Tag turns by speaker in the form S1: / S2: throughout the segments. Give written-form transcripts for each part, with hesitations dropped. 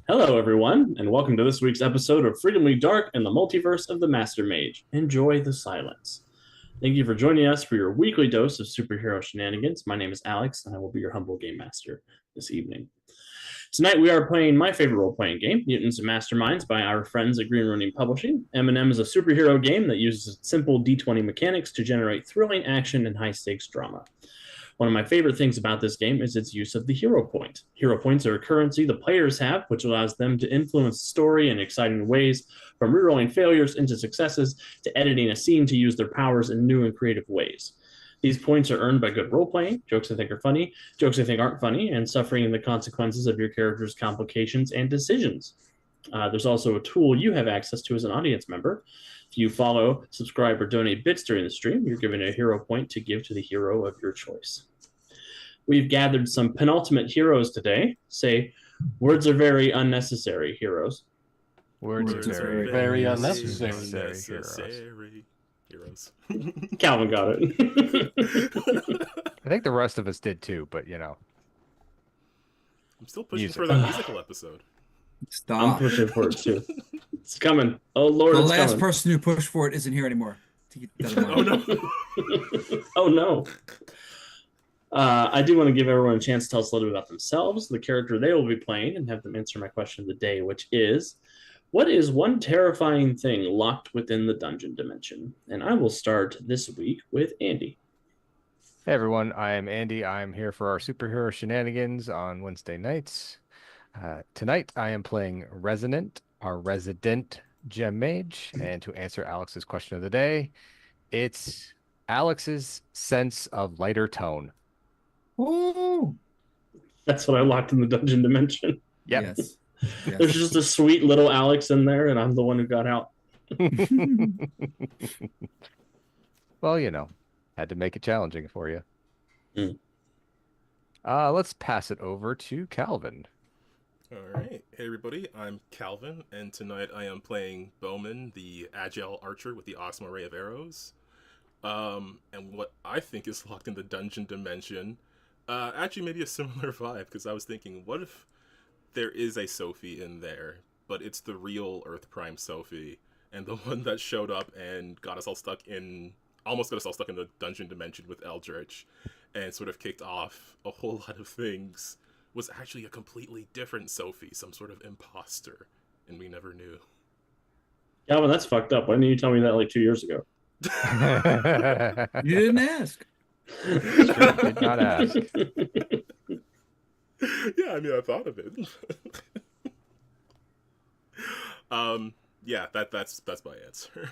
S1: Hello, everyone, and welcome to this week's episode of Freedomly Dark and the Multiverse of the Master Mage. Enjoy the silence. Thank you for joining us for your weekly dose of superhero shenanigans. My name is Alex, and I will be your humble game master this evening. Tonight, we are playing my favorite role playing game, Mutants and Masterminds, by our friends at Green Ronin Publishing. M&M is a superhero game that uses simple D20 mechanics to generate thrilling action and high stakes drama. One of my favorite things about this game is its use of the hero point. Hero points are a currency the players have, which allows them to influence the story in exciting ways, from rerolling failures into successes to editing a scene to use their powers in new and creative ways. These points are earned by good role playing, jokes I think are funny, jokes I think aren't funny, and suffering the consequences of your character's complications and decisions. There's also a tool you have access to as an audience member. If you follow, subscribe, or donate bits during the stream, you're given a hero point to give to the hero of your choice. We've gathered some penultimate heroes today. Say, words are very unnecessary heroes.
S2: Words are very unnecessary heroes.
S1: Calvin got it.
S3: I think the rest of us did too, but
S2: I'm still pushing for that musical episode.
S4: Stop.
S1: I'm pushing for it too. It's coming. Oh Lord,
S4: the
S1: it's
S4: last
S1: coming.
S4: person who pushed for it isn't here anymore.
S2: Oh no.
S1: Oh no. I do want to give everyone a chance to tell us a little bit about themselves, the character they will be playing, and have them answer my question of the day, which is, what is one terrifying thing locked within the dungeon dimension? And I will start this week with Andy.
S3: Hey everyone, I am Andy. I'm here for our superhero shenanigans on Wednesday nights. Tonight I am playing Resonant, our resident gem mage, and to answer Alex's question of the day, it's Alex's sense of lighter tone.
S4: Ooh.
S1: That's what I locked in the dungeon dimension.
S3: Yep.
S4: Yes.
S1: There's just a sweet little Alex in there, and I'm the one who got out.
S3: Well, had to make it challenging for you.
S1: Mm.
S3: Let's pass it over to Calvin.
S2: All right. Hey everybody, I'm Calvin, and tonight I am playing Bowman, the agile archer with the awesome array of arrows. And what I think is locked in the dungeon dimension, actually maybe a similar vibe, because I was thinking, what if there is a Sophie in there, but it's the real Earth Prime Sophie, and the one that showed up and almost got us all stuck in the dungeon dimension with Eldritch, and sort of kicked off a whole lot of things, was actually a completely different Sophie, some sort of imposter, and we never knew.
S1: Yeah, well, that's fucked up. Why didn't you tell me that like 2 years ago?
S4: You didn't ask.
S3: Sure did not ask.
S2: Yeah, I mean, I thought of it. Yeah, that's my answer.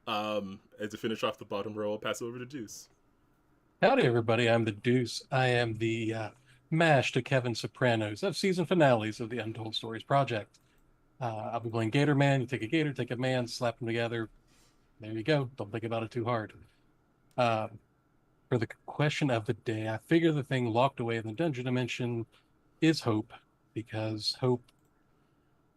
S2: And to finish off the bottom row, I'll pass it over to Deuce.
S5: Howdy, everybody. I'm the Deuce. I am the mash to Kevin Sopranos of season finales of the Untold Stories project. I'll be playing Gator Man. You take a gator, take a man, slap them together. There you go. Don't think about it too hard. For the question of the day, I figure the thing locked away in the dungeon dimension is hope, because hope,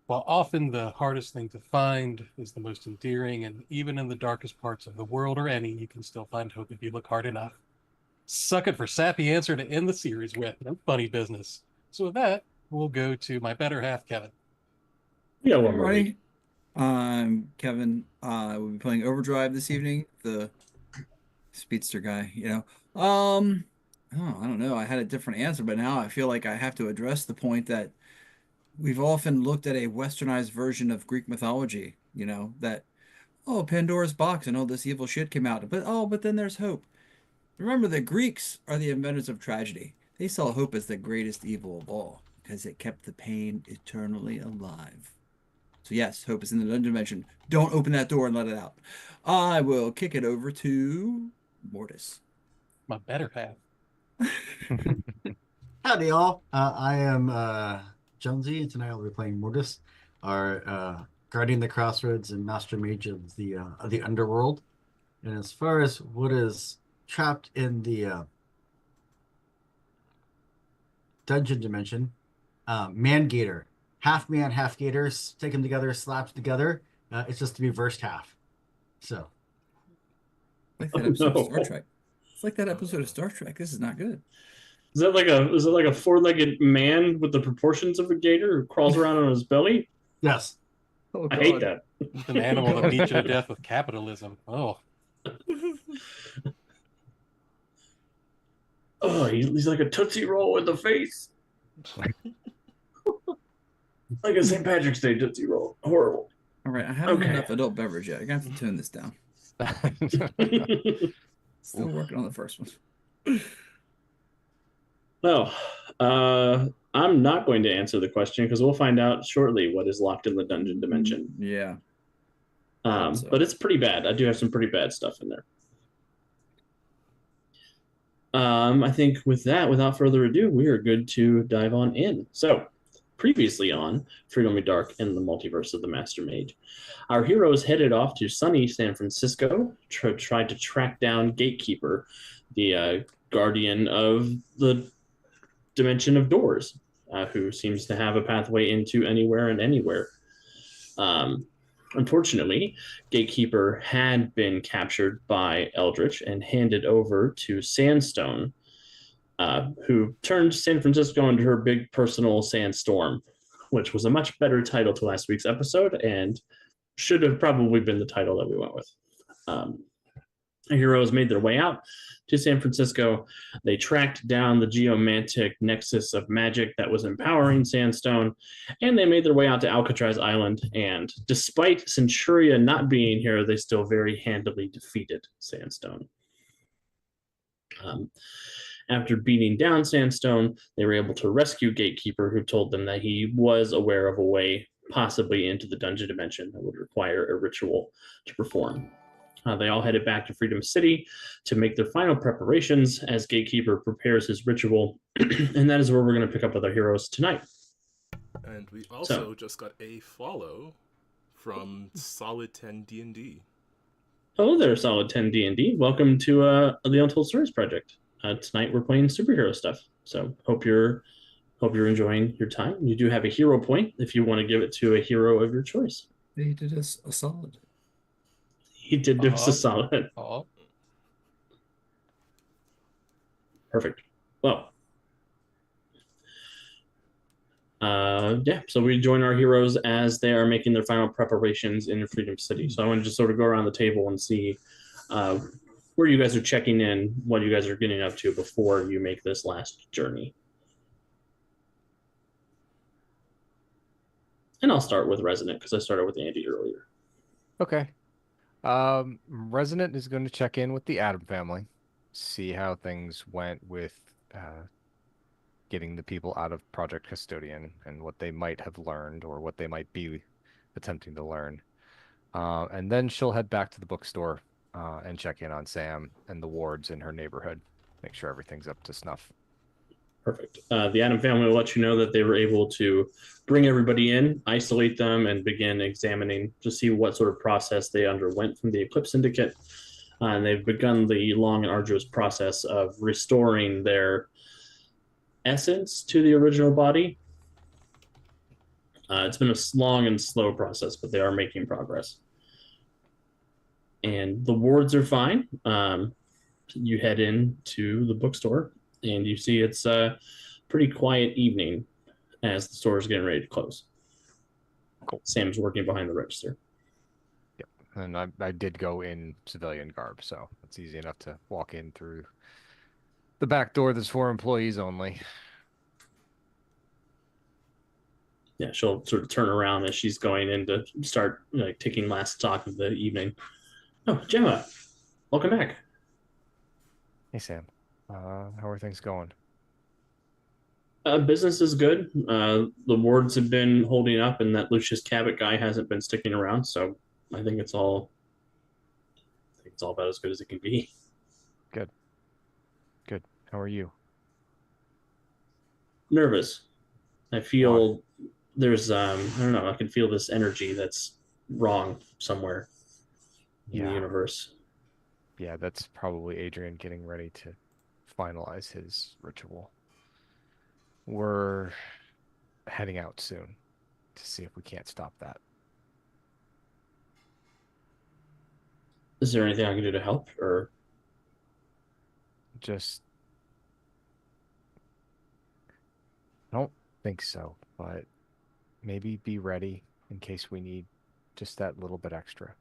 S5: while often the hardest thing to find, is the most endearing, and even in the darkest parts of the world or any, you can still find hope if you look hard enough. Suck it for sappy answer to end the series with. No funny business. So with that, we'll go to my better half, Kevin.
S1: Yeah, one more
S4: Right.
S1: week.
S4: I'm Kevin. We'll be playing Overdrive this evening, the speedster guy, Oh, I don't know. I had a different answer, but now I feel like I have to address the point that we've often looked at a westernized version of Greek mythology, that, oh, Pandora's box and all this evil shit came out, but then there's hope. Remember, the Greeks are the inventors of tragedy. They saw hope as the greatest evil of all because it kept the pain eternally alive. So yes, hope is in the dungeon dimension. Don't open that door and let it out. I will kick it over to Mortis.
S5: My better half.
S6: Howdy, all. I am Jonesy, and tonight I'll be playing Mortis, our guardian the crossroads and master mage of the underworld. And as far as what is trapped in the dungeon dimension, man gator, half man, half gators, take them together, slapped together. It's just to be versed half. So,
S4: Like that episode of Star Trek. It's like that episode of Star Trek. This is not good.
S1: Is it like a four-legged man with the proportions of a gator who crawls around on his belly?
S6: Yes.
S4: Oh
S1: I hate
S4: God.
S1: that.
S5: It's an animal that beat you to death with capitalism. Oh,
S1: Oh, he's like a Tootsie Roll in the face. Like a St. Patrick's Day Tootsie Roll. Horrible.
S4: All right, I haven't had
S1: Okay.
S4: enough adult beverage yet. I gotta have to tune this down. Still working on the first one.
S1: Well, I'm not going to answer the question because we'll find out shortly what is locked in the dungeon dimension.
S4: Yeah. hope so.
S1: But it's pretty bad. I do have some pretty bad stuff in there. I think with that, without further ado, we are good to dive on in. So, previously on Freedom Me Dark and the Multiverse of the Master Mage, our heroes headed off to sunny San Francisco to try to track down Gatekeeper, the guardian of the dimension of doors, who seems to have a pathway into anywhere and anywhere. Unfortunately, Gatekeeper had been captured by Eldritch and handed over to Sandstone, who turned San Francisco into her big personal sandstorm, which was a much better title to last week's episode and should have probably been the title that we went with. Heroes made their way out to San Francisco. They tracked down the geomantic nexus of magic that was empowering Sandstone, and they made their way out to Alcatraz Island. And despite Centuria not being here, they still very handily defeated Sandstone. After beating down Sandstone, they were able to rescue Gatekeeper, who told them that he was aware of a way possibly into the dungeon dimension that would require a ritual to perform. They all headed back to Freedom City to make their final preparations as Gatekeeper prepares his ritual, and that is where we're going to pick up with our heroes tonight.
S2: And we also just got a follow from Solid 10 D&D.
S1: Hello there, Solid 10 D&D. Welcome to the Untold Stories Project. Tonight we're playing superhero stuff, so hope you're enjoying your time. You do have a hero point if you want to give it to a hero of your choice.
S4: He did us a solid.
S1: He did do us a solid.
S5: oh,
S1: Perfect. Well, yeah, so we join our heroes as they are making their final preparations in Freedom City. So I want to just sort of go around the table and see where you guys are checking in, what you guys are getting up to before you make this last journey. And I'll start with Resonant because I started with Andy earlier.
S3: Okay. Resonant is going to check in with the Adam family, see how things went with getting the people out of Project Custodian and what they might have learned or what they might be attempting to learn. And then she'll head back to the bookstore and check in on Sam and the wards in her neighborhood, make sure everything's up to snuff.
S1: Perfect. The Adam family will let you know that they were able to bring everybody in, isolate them, and begin examining to see what sort of process they underwent from the Eclipse Syndicate. And they've begun the long and arduous process of restoring their essence to the original body. It's been a long and slow process, but they are making progress. And the wards are fine. You head into the bookstore, and you see it's a pretty quiet evening as the store is getting ready to close.
S3: Cool.
S1: Sam's working behind the register.
S3: Yep. And I did go in civilian garb, so it's easy enough to walk in through the back door that's for employees only.
S1: Yeah, she'll sort of turn around as she's going in to start taking last stock of the evening. Oh, Gemma, welcome back.
S3: Hey, Sam. How are things going?
S1: Business is good. The wards have been holding up, and that Lucius Cabot guy hasn't been sticking around. So I think it's all about as good as it can be.
S3: Good. Good. How are you?
S1: Nervous. I feel there's I don't know. I can feel this energy that's wrong somewhere in the universe.
S3: Yeah, that's probably Adrian getting ready to finalize his ritual. We're heading out soon to see if we can't stop that.
S1: Is there anything I can do to help, or
S3: Just I don't think so, but maybe be ready in case we need just that little bit extra.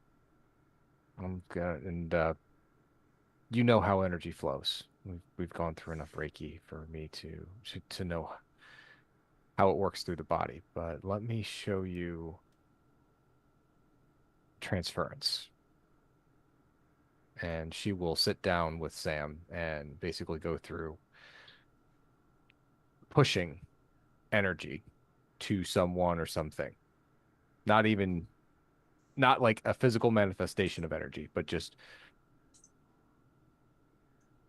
S3: I'm gonna, and you know how energy flows. We've gone through enough Reiki for me to know how it works through the body. But let me show you transference. And she will sit down with Sam and basically go through pushing energy to someone or something. Not like a physical manifestation of energy, but just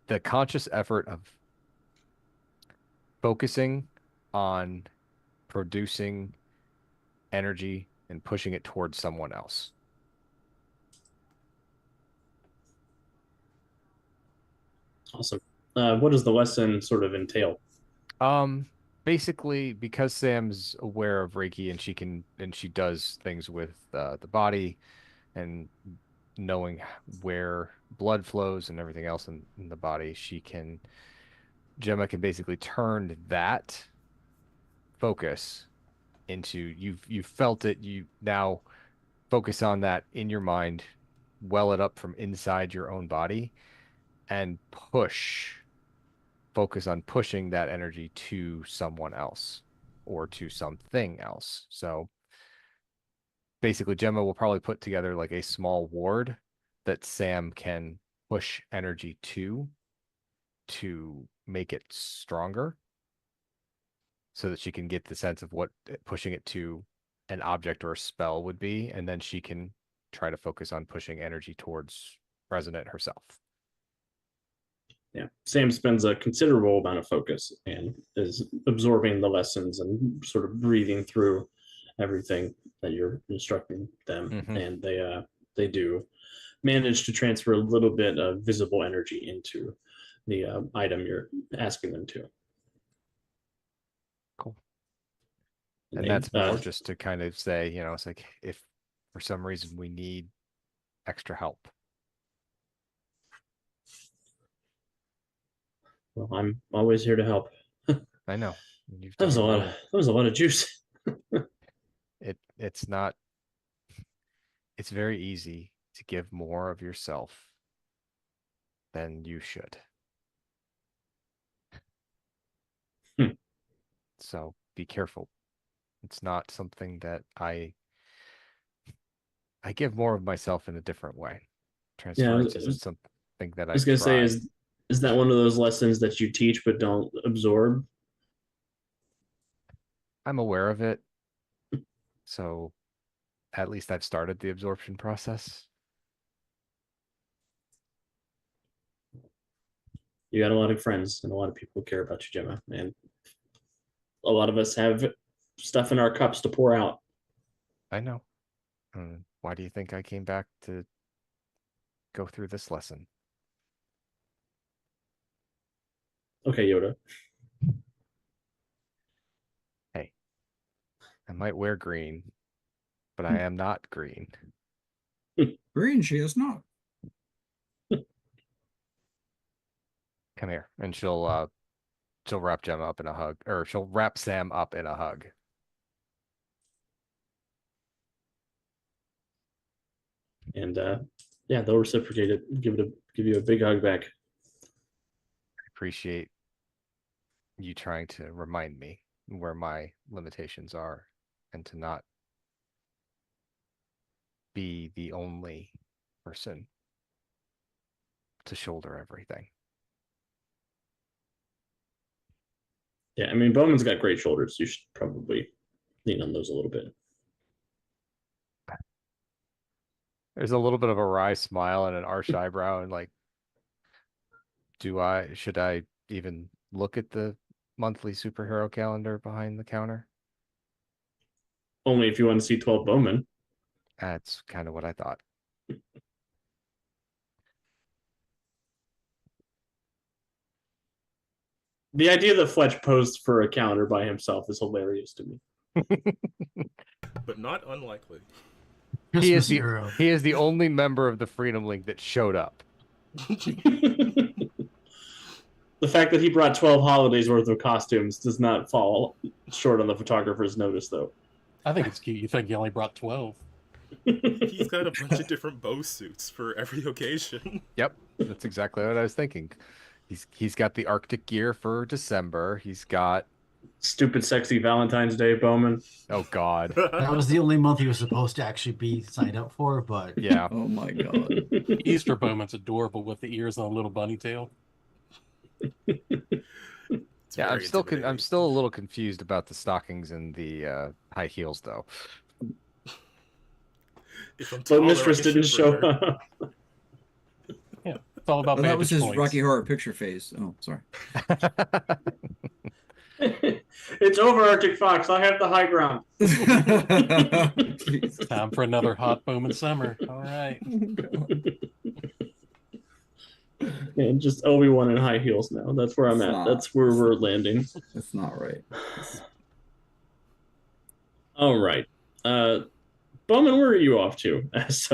S3: the conscious effort of focusing on producing energy and pushing it towards someone else.
S1: Awesome. What does the lesson sort of entail?
S3: Basically, because Sam's aware of Reiki and she does things with the body and knowing where blood flows and everything else in the body, Gemma can basically turn that focus into you've felt it, you now focus on that in your mind, well it up from inside your own body and focus on pushing that energy to someone else or to something else. So basically, Gemma will probably put together like a small ward that Sam can push energy to make it stronger so that she can get the sense of what pushing it to an object or a spell would be. And then she can try to focus on pushing energy towards Resonant herself.
S1: Yeah, Sam spends a considerable amount of focus and is absorbing the lessons and sort of breathing through everything that you're instructing them, and they do manage to transfer a little bit of visible energy into the item you're asking them to.
S3: Cool. And that's more just to kind of say, it's like if for some reason we need extra help.
S1: Well, I'm always here to help.
S3: I know.
S1: That was a lot of juice.
S3: It's not. It's very easy to give more of yourself than you should. So be careful. It's not something that I give more of myself in a different way. Transference isn't something that
S1: I was gonna say, is that one of those lessons that you teach but don't absorb?
S3: I'm aware of it. So at least I've started the absorption process.
S1: You got a lot of friends and a lot of people care about you, Gemma. And a lot of us have stuff in our cups to pour out.
S3: I know. Why do you think I came back to go through this lesson?
S1: Okay, Yoda.
S3: Hey, I might wear green, but I am not green.
S4: Green she is not.
S3: Come here. And she'll wrap Gemma up in a hug, or she'll wrap Sam up in a hug.
S1: And yeah, they'll reciprocate it, give you a big hug back.
S3: I appreciate you trying to remind me where my limitations are and to not be the only person to shoulder everything.
S1: Yeah, I mean, Bowman's got great shoulders. You should probably lean on those a little bit.
S3: There's a little bit of a wry smile and an arched eyebrow, and like, should I even look at the monthly superhero calendar behind the counter?
S1: Only if you want to see 12 Bowman.
S3: That's kind of what I thought.
S1: The idea that Fletch posed for a calendar by himself is hilarious to me.
S2: But not unlikely.
S3: He is the only member of the Freedom Link that showed up.
S1: The fact that he brought 12 holidays worth of costumes does not fall short on the photographer's notice, though.
S5: I think it's cute. You think he only brought 12?
S2: He's got a bunch of different bow suits for every occasion.
S3: Yep, that's exactly what I was thinking. He's got the Arctic gear for December. He's got
S1: Stupid, sexy Valentine's Day, Bowman.
S3: oh god,
S6: That was the only month he was supposed to actually be signed up for, but
S3: yeah.
S4: Oh my god.
S5: Easter Bowman's adorable with the ears and a little bunny tail.
S2: It's
S3: Yeah, I'm
S2: very
S3: still
S2: intimidating.
S3: I'm still a little confused about the stockings and the high heels though.
S2: If I'm
S1: But
S2: taller, I
S1: Mistress
S2: can
S1: didn't
S2: shoot
S1: show
S2: for her.
S1: up.
S5: It's all about
S4: Oh, that was
S5: vantage
S4: his
S5: points.
S4: Rocky Horror Picture Face. Oh, sorry.
S1: It's over, Arctic Fox. I have the high ground.
S4: Jeez.
S5: Time for another hot Bowman summer. All right.
S1: And just Obi-Wan in high heels now. That's where I'm at.
S4: Stop.
S1: That's where we're landing.
S4: That's not right.
S1: All right. Bowman, where are you off to? As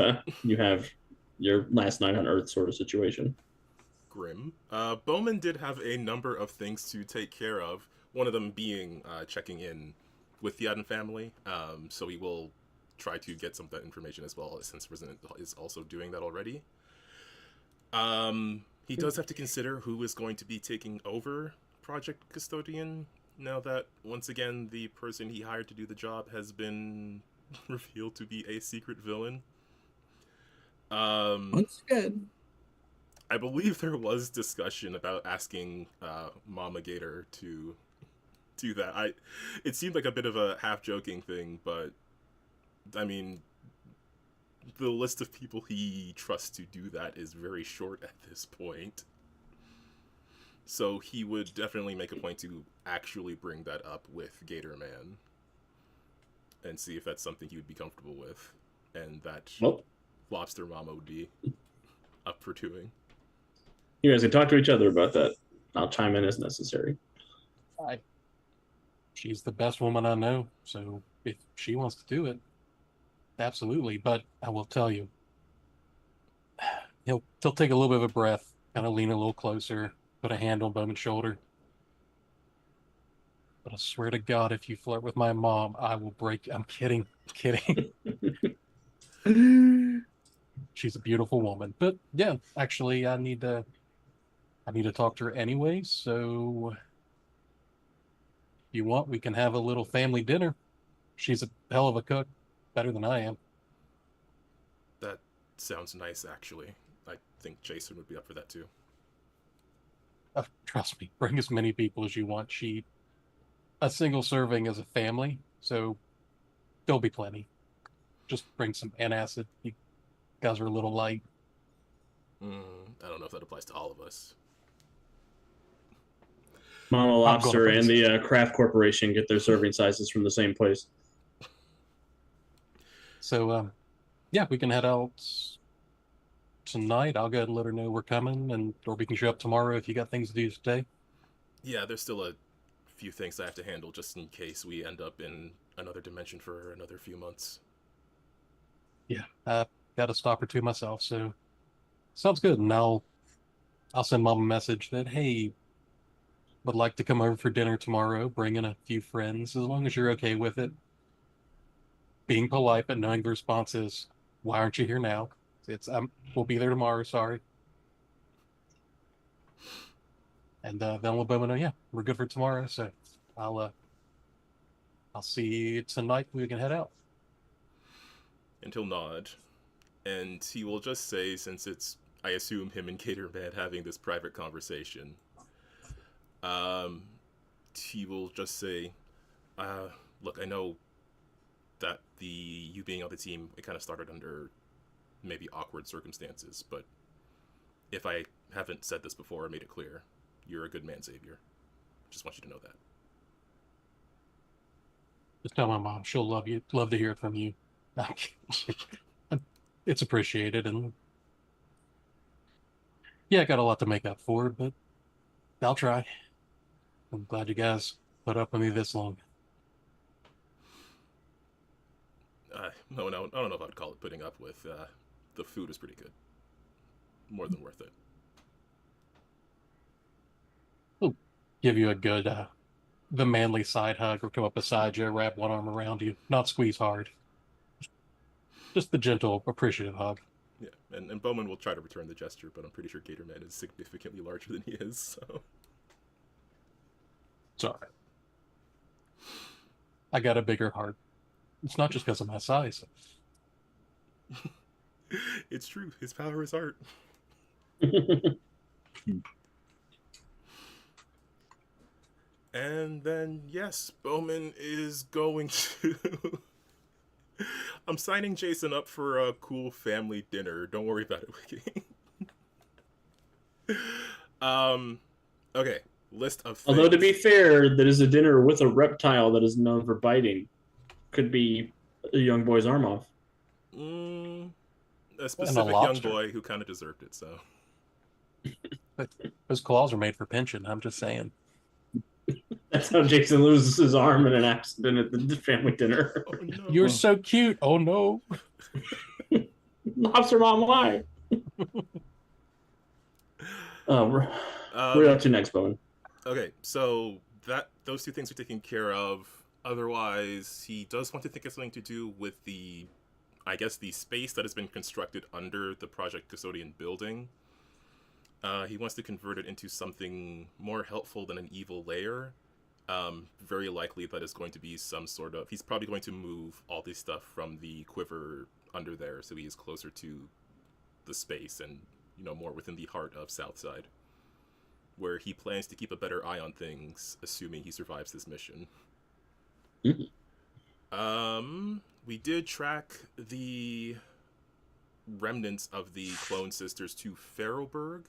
S1: you have your last night on Earth sort of situation.
S2: Grim. Bowman did have a number of things to take care of. One of them being checking in with the Adam family. So he will try to get some of that information as well, since Resident is also doing that already. He does have to consider who is going to be taking over Project Custodian now that, once again, the person he hired to do the job has been revealed to be a secret villain.
S4: Once again.
S2: I believe there was discussion about asking Mama Gator to do that. It seemed like a bit of a half-joking thing, but I mean, the list of people he trusts to do that is very short at this point. So he would definitely make a point to actually bring that up with Gator Man and see if that's something he would be comfortable with, and that
S1: Well,
S2: Lobster Mama would be up for doing.
S1: you guys can talk to each other about that. I'll chime in as necessary.
S5: She's the best woman I know, so if she wants to do it, absolutely. But I will tell you, he'll take a little bit of a breath, kind of lean a little closer, put a hand on Bowman's shoulder. But I swear to God, if you flirt with my mom, I will break. I'm kidding, kidding. She's a beautiful woman. But yeah, actually, I need to talk to her anyway. So if you want, we can have a little family dinner. She's a hell of a cook, better than I am.
S2: That sounds nice, actually. I think Jason would be up for that too.
S5: Trust me, bring as many people as you want. A single serving is a family, so there'll be plenty. Just bring some antacid. You guys are a little light.
S2: I don't know if that applies to all of us.
S1: Mama Lobster
S5: going
S1: and
S5: for
S1: the Kraft Corporation get their serving sizes from the same place.
S5: So, yeah, we can head out tonight. I'll go ahead and let her know we're coming, or we can show up tomorrow if you got things to do today.
S2: Yeah, there's still a few things I have to handle just in case we end up in another dimension for another few months.
S5: Yeah, I got a stop or two myself, so sounds good. And I'll send Mom a message that, hey, would like to come over for dinner tomorrow, bring in a few friends, as long as you're okay with it. Being polite, but knowing the response is, why aren't you here now? It's we'll be there tomorrow, sorry. And then we'll both know, yeah, we're good for tomorrow, so I'll see you tonight. We can head out.
S2: And he'll nod. And he will just say, since it's, I assume, him and Gator Man having this private conversation, he will just say, look, I know that you being on the team, it kind of started under maybe awkward circumstances, but if I haven't said this before or made it clear, you're a good man, Xavier. Just want you to know that.
S5: Just tell my mom. She'll love you. Love to hear it from you. It's appreciated, and yeah, I got a lot to make up for, but I'll try. I'm glad you guys put up with me this long.
S2: No, I don't know if I'd call it putting up with. The food is pretty good. More than worth it.
S5: give you a good, the manly side hug, or come up beside you, wrap one arm around you, not squeeze hard. Just the gentle, appreciative hug.
S2: Yeah, and Bowman will try to return the gesture, but I'm pretty sure Gatorman is significantly larger than he is, so...
S5: It's all right. I got a bigger heart. It's not just because of my size.
S2: It's true. His power is art. And then, yes, Bowman is going to... I'm signing Jason up for a cool family dinner. Don't worry about it, Wiki. Okay. List of things.
S1: Although, to be fair, that is a dinner with a reptile that is known for biting. Could be a young boy's arm off.
S2: A specific young
S5: lobster.
S2: boy who kind of deserved it, so...
S5: Those claws are made for pinching, I'm just saying.
S1: That's how Jason loses his arm in an accident at the family dinner.
S2: Oh, no.
S5: You're so cute. Oh, no.
S1: Lobster Mom, why? We're up to next, Bowen.
S2: Okay, so those two things are taken care of. Otherwise, he does want to think of something to do with the space that has been constructed under the Project Custodian building. He wants to convert it into something more helpful than an evil lair. Very likely that is going to be some sort of... He's probably going to move all this stuff from the quiver under there, so he is closer to the space and, more within the heart of Southside, where he plans to keep a better eye on things, assuming he survives this mission.
S1: Mm-hmm.
S2: We did track the remnants of the clone sisters to Ferroburg.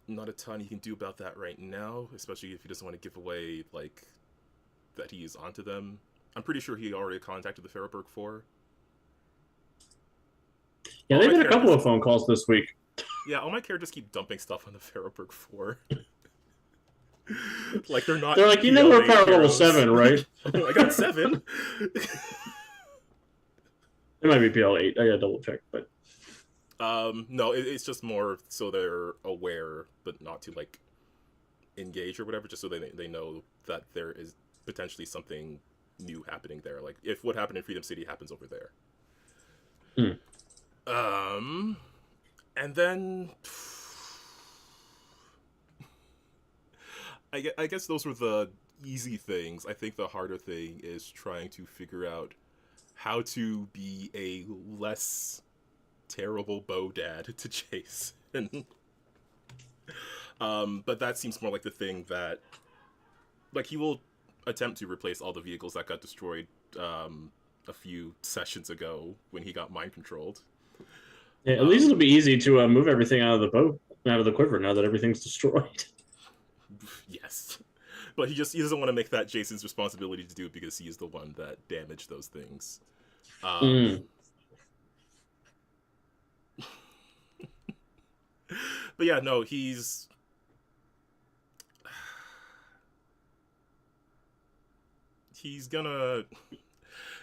S2: Not a ton he can do about that right now, especially if he doesn't want to give away, that he is onto them. I'm pretty sure he already contacted the Ferroburg 4.
S1: Yeah, they did a couple of phone calls this week.
S2: Yeah, all my characters keep dumping stuff on the Ferroburg 4. They're not...
S1: They're like, we're power level 7, right?
S2: I got 7.
S1: It might be PL8. I gotta double check, but...
S2: No, it's just more so they're aware, but not to, engage or whatever, just so they know that there is potentially something new happening there. If what happened in Freedom City happens over there. And then... I guess those were the easy things. I think the harder thing is trying to figure out how to be a less terrible bow dad to Jason. But that seems more like the thing that... he will attempt to replace all the vehicles that got destroyed a few sessions ago when he got mind-controlled.
S1: Yeah, at least it'll be easy to move everything out of the boat, out of the quiver, now that everything's destroyed.
S2: Yes. But he doesn't want to make that Jason's responsibility to do, because he is the one that damaged those things. But yeah, no, he's gonna...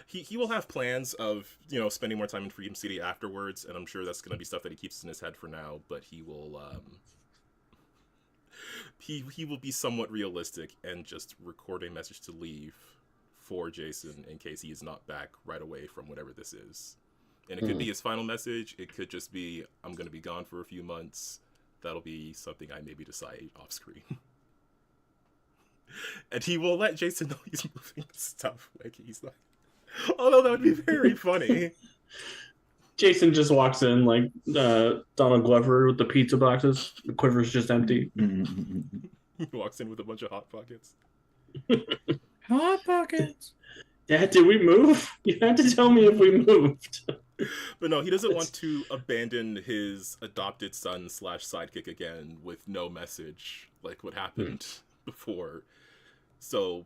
S2: He will have plans of, spending more time in Freedom City afterwards, and I'm sure that's gonna be stuff that he keeps in his head for now, but he will, he will be somewhat realistic and just record a message to leave for Jason in case he is not back right away from whatever this is. And it could be his final message, it could just be, I'm gonna be gone for a few months. That'll be something I maybe decide off screen. And he will let Jason know he's moving stuff. He's like... Although that would be very funny.
S1: Jason just walks in like Donald Glover with the pizza boxes. The quiver's just empty.
S2: He walks in with a bunch of Hot Pockets.
S4: Hot Pockets!
S1: Dad, did we move? You had to tell me if we moved.
S2: But no, he doesn't want to abandon his adopted son / sidekick again with no message, like what happened before. So,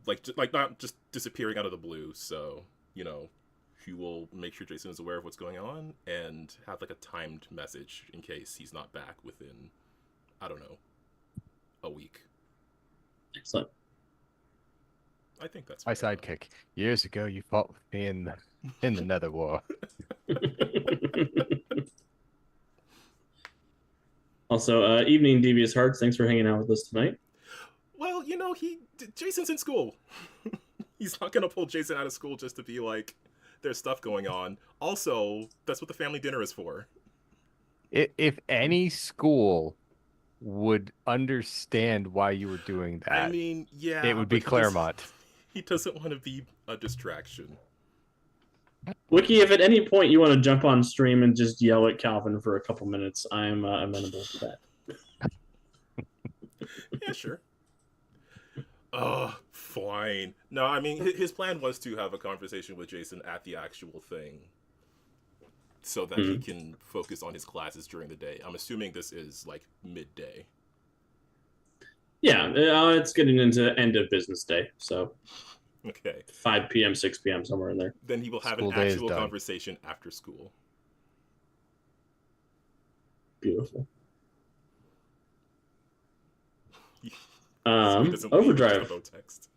S2: not just disappearing out of the blue. So, he will make sure Jason is aware of what's going on and have a timed message in case he's not back within, I don't know, a week.
S1: Excellent.
S2: I think that's
S3: My
S2: fair.
S3: sidekick. Years ago, you fought with me in the Nether War.
S1: Also, evening, Devious Hearts. Thanks for hanging out with us tonight.
S2: Well, Jason's in school. He's not gonna pull Jason out of school just to be like, there's stuff going on. Also, that's what the family dinner is for.
S3: If any school would understand why you were doing that,
S2: I mean, yeah,
S3: it would be
S2: but
S3: Claremont.
S2: He doesn't want to be a distraction.
S1: Wiki, if at any point you want to jump on stream and just yell at Calvin for a couple minutes, I'm amenable to that.
S2: Yeah, sure. Fine. No, I mean, his plan was to have a conversation with Jason at the actual thing so that he can focus on his classes during the day. I'm assuming this is like midday.
S1: Yeah, it's getting into end of business day, so
S2: Okay.
S1: 5 p.m., 6 p.m., somewhere in there.
S2: Then he will have
S3: School
S2: an
S3: day is
S2: actual
S3: done.
S2: conversation after school.
S1: Beautiful.
S2: So he doesn't leave
S1: Overdrive.
S2: about text.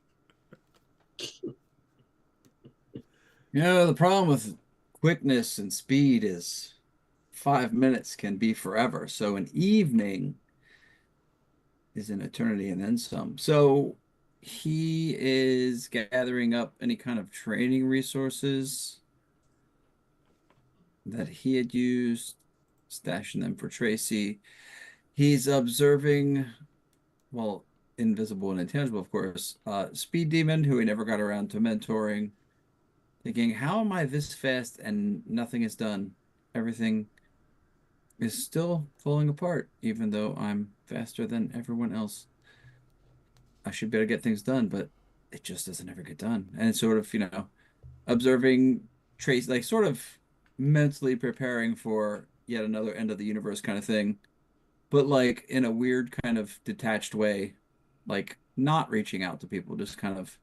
S4: The problem with quickness and speed is 5 minutes can be forever. So an evening is an eternity and then some. So he is gathering up any kind of training resources that he had used, stashing them for Tracy. He's observing, well, invisible and intangible, of course, Speed Demon, who he never got around to mentoring, thinking, how am I this fast and nothing is done? Everything is still falling apart, even though I'm faster than everyone else. I should be able to get things done, but it just doesn't ever get done. And it's sort of, observing Trace, like sort of mentally preparing for yet another end of the universe kind of thing, but like in a weird kind of detached way, like not reaching out to people, just kind of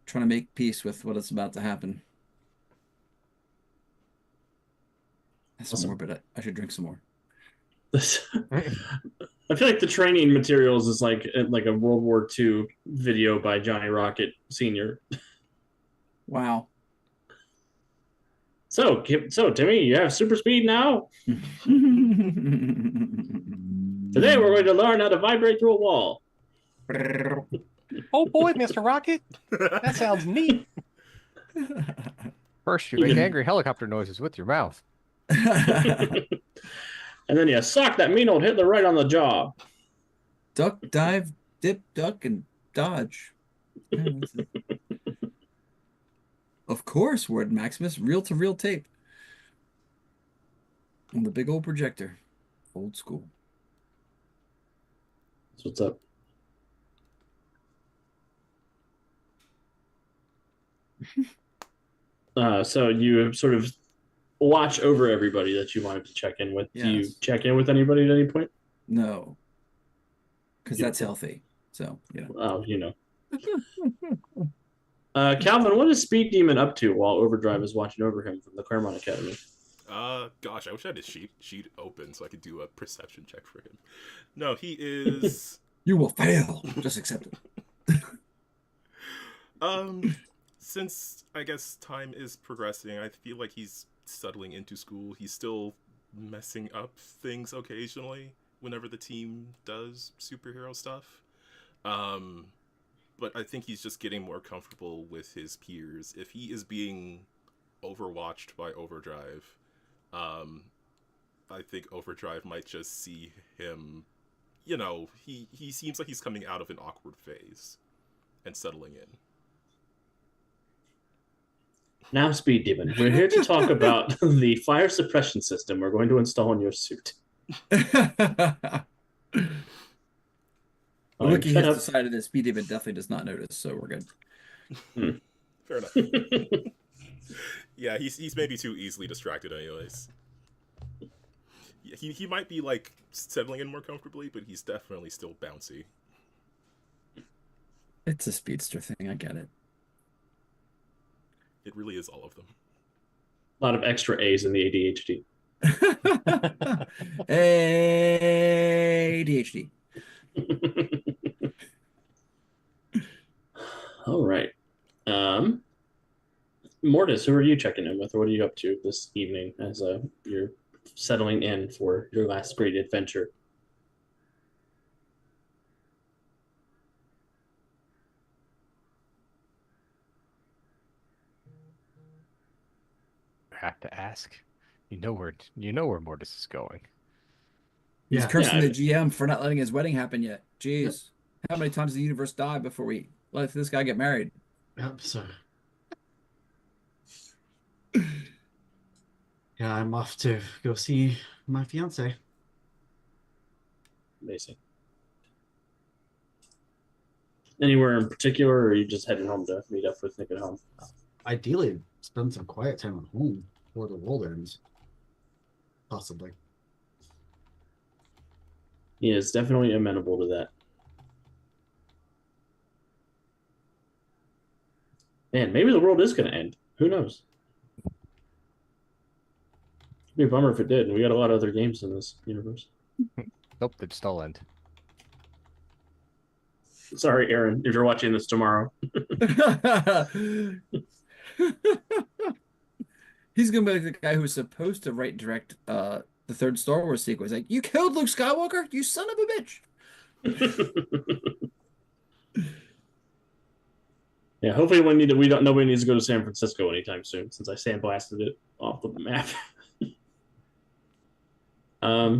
S4: trying to make peace with what is about to happen. That's some
S1: Awesome.
S4: more, but I should drink some more.
S1: I feel like the training materials is like a World War II video by Johnny Rocket Sr.
S4: Wow.
S1: So Timmy, you have super speed now? Today we're going to learn how to vibrate through a wall.
S5: Oh boy, Mr. Rocket, that sounds neat.
S3: First, you make angry helicopter noises with your mouth.
S1: And then you sock that mean old Hitler right on the jaw.
S4: Duck, dive, dip, duck, and dodge. Of course, Word Maximus, reel-to-reel tape. On the big old projector. Old school.
S1: That's what's up. So you sort of watch over everybody that you wanted to check in with.
S4: Yes.
S1: Do you check in with anybody at any point?
S4: No. Because that's healthy. So,
S1: Oh, Calvin, what is Speed Demon up to while Overdrive is watching over him from the Claremont Academy?
S2: Gosh, I wish I had his sheet open so I could do a perception check for him. No, he is...
S4: You will fail. Just accept it.
S2: Since I guess time is progressing, I feel like he's settling into school. He's still messing up things occasionally whenever the team does superhero stuff. But I think he's just getting more comfortable with his peers. If he is being overwatched by Overdrive, I think Overdrive might just see him, he seems like he's coming out of an awkward phase and settling in.
S1: Now, Speed Demon, we're here to talk about the fire suppression system we're going to install in your suit.
S4: Wiki has decided that Speed Demon definitely does not notice, so we're good.
S2: Fair enough. Yeah, he's maybe too easily distracted anyways. He might be like settling in more comfortably, but he's definitely still bouncy.
S4: It's a speedster thing, I get it.
S2: It really is all of them.
S1: A lot of extra A's in the ADHD.
S4: ADHD.
S1: All right. Mortis, who are you checking in with, or what are you up to this evening as you're settling in for your last great adventure.
S3: I have to ask. You know where Mortis is going.
S4: He's
S6: Yeah.
S4: cursing
S1: Yeah,
S4: the GM for not letting his wedding happen yet. Jeez. How many times does the universe die before we let this guy get married?
S6: Yep. So yeah, I'm off to go see my fiance.
S1: Amazing. Anywhere in particular, or are you just heading home to meet up with Nick at home?
S6: Ideally, spend some quiet time at home before the world ends. Possibly.
S1: He is definitely amenable to that. Man, maybe the world is going to end. Who knows? It'd be a bummer if it did. We got a lot of other games in this universe.
S3: Nope, they just all end.
S1: Sorry, Aaron, if you're watching this tomorrow.
S4: He's gonna be like the guy who was supposed to write and direct the third Star Wars sequel. He's like, "You killed Luke Skywalker, you son of a bitch."
S1: Yeah, hopefully nobody needs to go to San Francisco anytime soon, since I sandblasted it off the map.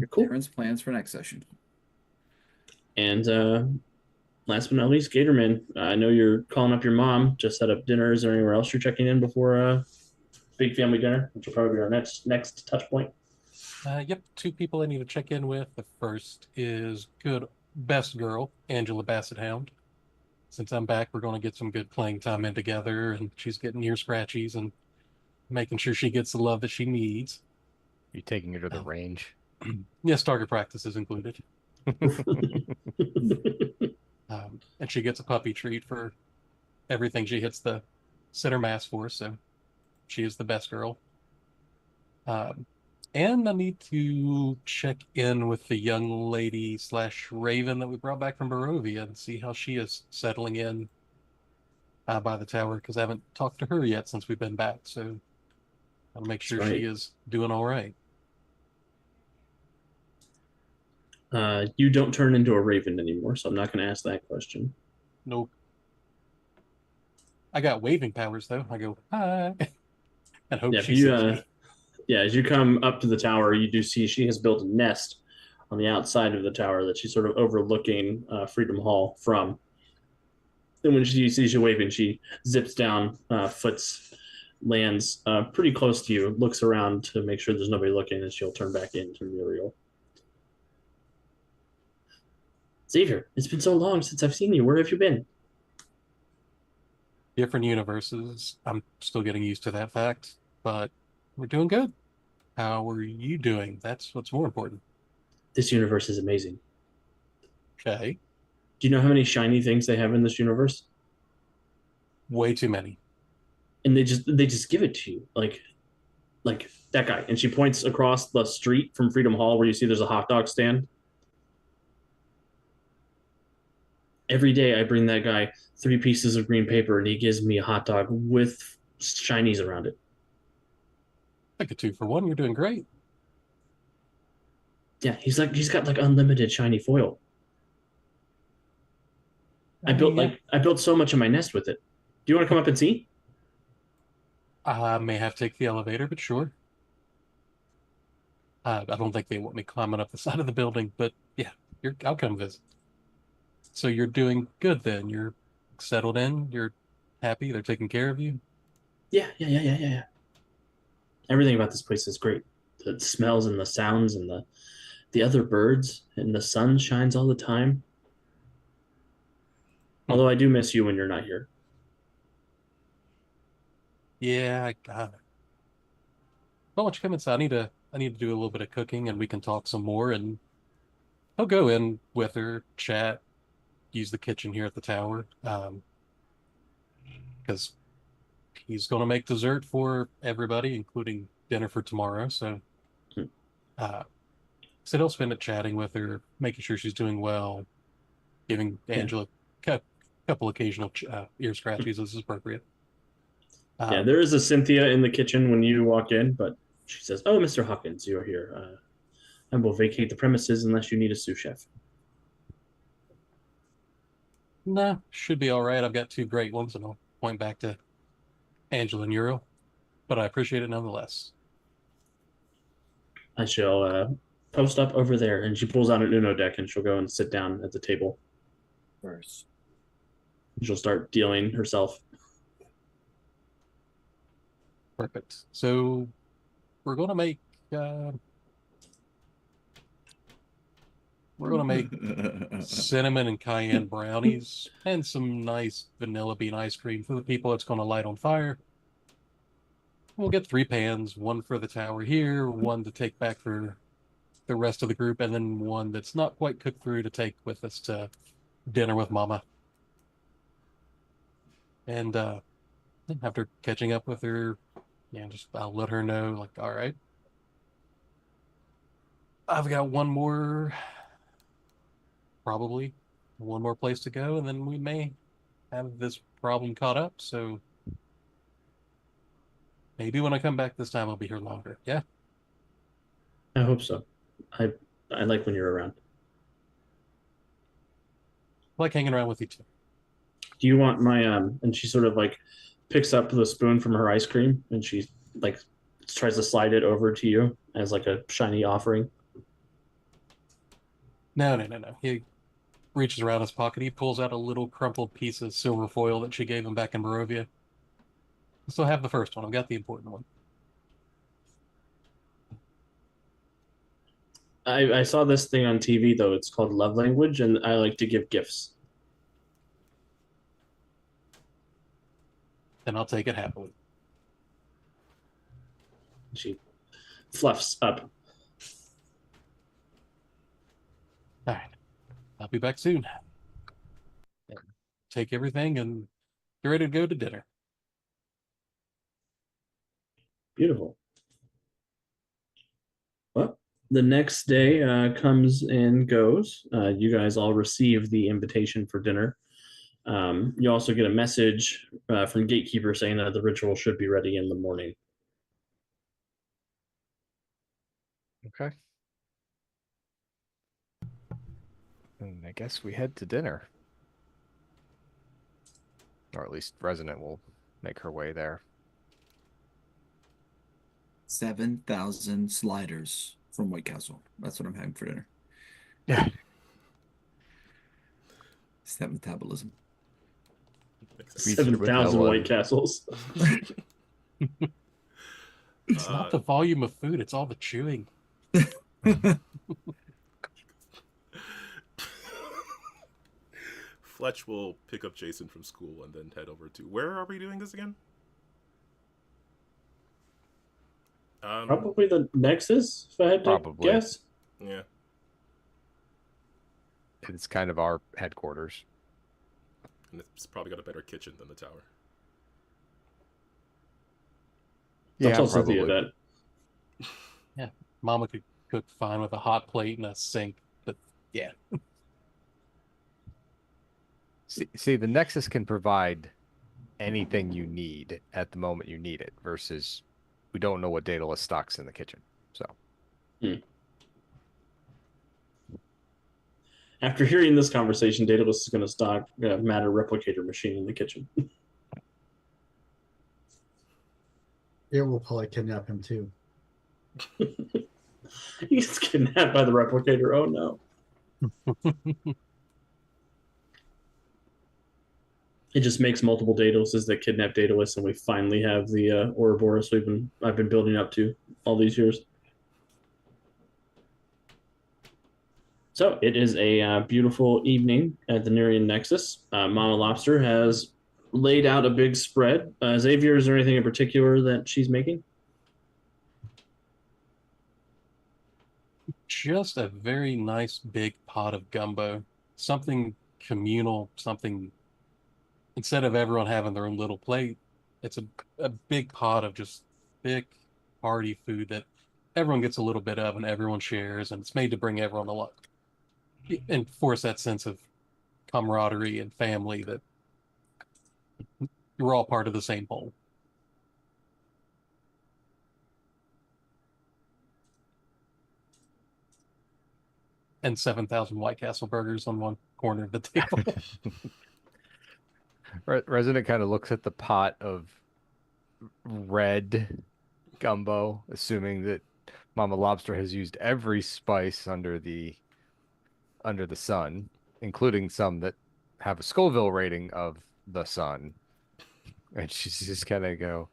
S1: Cool.
S4: Aaron's plans for next session.
S1: And last but not least, Gatorman, I know you're calling up your mom. Just set up dinner. Is there anywhere else you're checking in before big family dinner, which will probably be our next touch point?
S5: Yep, 2 people I need to check in with. The first is best girl, Angela Bassett Hound. Since I'm back, we're going to get some good playing time in together, and she's getting ear scratchies and making sure she gets the love that she needs.
S3: You taking her to the range?
S5: Yes, target practice is included. And she gets a puppy treat for everything she hits the center mass for, so she is the best girl. And I need to check in with the young lady / Raven that we brought back from Barovia and see how she is settling in by the tower, because I haven't talked to her yet since we've been back, so I'll make sure
S1: Right.
S5: she is doing all right.
S1: You don't turn into a raven anymore, so I'm not going to ask that question.
S5: Nope. I got waving powers, though. I go, hi, and hope
S1: Yeah,
S5: she sees me.
S1: Yeah, as you come up to the tower, you do see she has built a nest on the outside of the tower that she's sort of overlooking Freedom Hall from. And when she sees you waving, she zips down, lands pretty close to you, looks around to make sure there's nobody looking, and she'll turn back into Muriel. Xavier, it's been so long since I've seen you. Where have you been?
S5: Different universes. I'm still getting used to that fact, but we're doing good. How are you doing? That's what's more important.
S1: This universe is amazing.
S5: Okay.
S1: Do you know how many shiny things they have in this universe?
S5: Way too many.
S1: And they just give it to you, like that guy. And she points across the street from Freedom Hall where you see there's a hot dog stand. Every day I bring that guy 3 pieces of green paper and he gives me a hot dog with shinies around it.
S5: Like a 2 for 1. You're doing great.
S1: Yeah, he's got like unlimited shiny foil. I built so much of my nest with it. Do you want to come up and see?
S5: I may have to take the elevator, but sure. I don't think they want me climbing up the side of the building, but yeah, I'll come visit. So you're doing good then. You're settled in. You're happy. They're taking care of you.
S1: Yeah. Everything about this place is great. The smells and the sounds and the other birds, and the sun shines all the time. Although I do miss you when you're not here.
S5: Yeah, I got it. Well, why don't you come inside? I need to do a little bit of cooking, and we can talk some more. And I'll go in with her, chat, use the kitchen here at the tower, because he's going to make dessert for everybody, including dinner for tomorrow. So, so he'll spend it chatting with her, making sure she's doing well, giving Angela a couple occasional ear scratches as is appropriate.
S1: Yeah, there is a Cynthia in the kitchen when you walk in, but She says, "Oh, Mr. Hawkins, you're here. I will vacate the premises unless you need a sous chef."
S5: Nah, should be all right. I've got two great ones, and I'll point back to Angela and Uriel, but I appreciate it nonetheless.
S1: I shall post up over there. And she pulls out an Uno deck and she'll go and sit down at the table.
S4: First.
S1: She'll start dealing herself.
S5: Perfect. So we're gonna make uh, we're gonna make cinnamon and cayenne brownies and some nice vanilla bean ice cream for the people it's gonna light on fire. We'll get 3 pans, one for the tower here, one to take back for the rest of the group, and then one that's not quite cooked through to take with us to dinner with Mama. And after catching up with her, just I'll let her know, like, all right, I've got probably one more place to go, and then we may have this problem caught up. So maybe when I come back this time, I'll be here longer. Yeah.
S1: I hope so. I like when you're around.
S5: I like hanging around with you too.
S1: Do you want my and she sort of like picks up the spoon from her ice cream and she like tries to slide it over to you as like a shiny offering.
S5: No. He reaches around his pocket. He pulls out a little crumpled piece of silver foil that she gave him back in Barovia. I still have the first one. I've got the important one.
S1: I saw this thing on TV though. It's called Love Language, and I like to give gifts.
S5: Then I'll take it happily.
S1: She fluffs up.
S5: All right. I'll be back soon. Take everything and get ready to go to dinner.
S1: Beautiful. Well, the next day comes and goes. You guys all receive the invitation for dinner. You also get a message from Gatekeeper saying that the ritual should be ready in the morning.
S3: Okay. And I guess we head to dinner. Or at least Resonant will make her way there.
S4: 7,000 sliders from White Castle. That's what I'm having for dinner.
S3: Yeah.
S4: It's that metabolism.
S1: 7,000 White Castles.
S5: It's not the volume of food, it's all the chewing.
S2: Fletch will pick up Jason from school and then head over to... Where are we doing this again?
S1: Probably the Nexus, if I had to guess.
S2: Yeah.
S3: It's kind of our headquarters.
S2: And it's probably got a better kitchen than the tower.
S1: Yeah, tell Cynthia that.
S5: Yeah, Mama could cook fine with a hot plate and a sink, but yeah.
S3: See, the Nexus can provide anything you need at the moment you need it, versus we don't know what Daedalus stocks in the kitchen. So.
S1: After hearing this conversation, Daedalus is going to stock a matter replicator machine in the kitchen.
S6: Yeah, we'll probably kidnap him too.
S1: He gets kidnapped by the replicator. Oh no. It just makes multiple Daedaluses that kidnap Daedalus, and we finally have the Ouroboros I've been building up to all these years. So it is a beautiful evening at the Nerian Nexus. Mama Lobster has laid out a big spread. Xavier, is there anything in particular that she's making?
S5: Just a very nice big pot of gumbo. Something communal, something... Instead of everyone having their own little plate, it's a big pot of just thick, hearty food that everyone gets a little bit of and everyone shares, and it's made to bring everyone along and force that sense of camaraderie and family that you're all part of the same whole. and 7,000 White Castle burgers on one corner of the table.
S3: Resident kind of looks at the pot of red gumbo, assuming that Mama Lobster has used every spice under the sun, including some that have a Scoville rating of the sun. And she's just kind of go,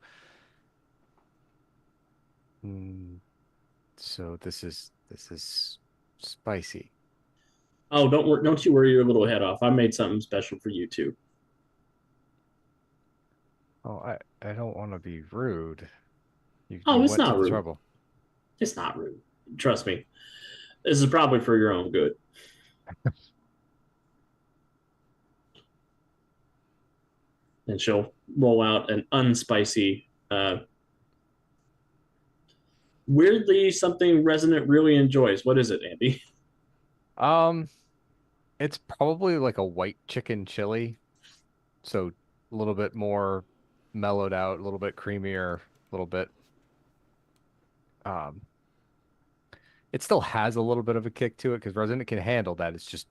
S3: so this is spicy.
S1: Oh, don't you worry your little head off. I made something special for you too.
S3: Oh, I don't want to be rude. You
S1: It's
S3: went
S1: not
S3: to the
S1: rude.
S3: trouble.
S1: It's not rude. Trust me. This is probably for your own good. And she'll roll out an unspicy, weirdly something Resonant really enjoys. What is it, Andy?
S3: It's probably like a white chicken chili, so a little bit more mellowed out, a little bit creamier, a little bit. It still has a little bit of a kick to it because Resident can handle that. It's just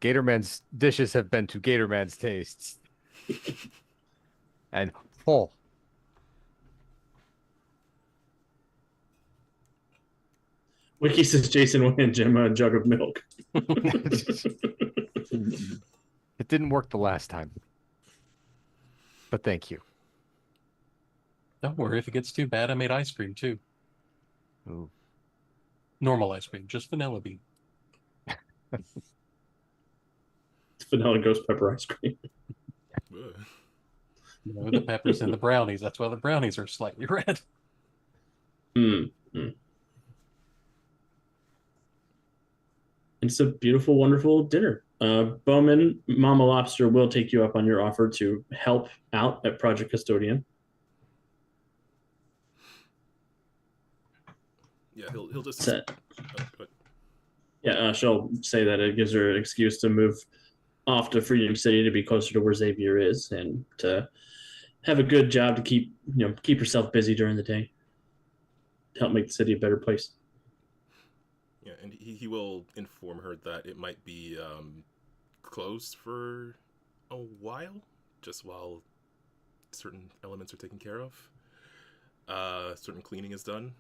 S3: Gatorman's dishes have been to Gatorman's tastes, and full.
S1: Wiki says Jason will hand Gemma a jug of milk.
S3: It didn't work the last time, but thank you.
S5: Don't worry, if it gets too bad, I made ice cream too.
S3: Ooh.
S5: Normal ice cream, just vanilla bean.
S1: It's vanilla ghost pepper ice cream.
S2: Ugh.
S5: You know, the peppers in the brownies. That's why the brownies are slightly red.
S1: It's a beautiful, wonderful dinner. Bowman, Mama Lobster will take you up on your offer to help out at Project Custodian.
S2: Yeah, he'll just
S1: Set.
S2: but
S1: Yeah, she'll say that it gives her an excuse to move off to Freedom City to be closer to where Xavier is and to have a good job to keep herself busy during the day. To help make the city a better place.
S2: yeah, and he will inform her that it might be closed for a while, just while certain elements are taken care of. Certain cleaning is done.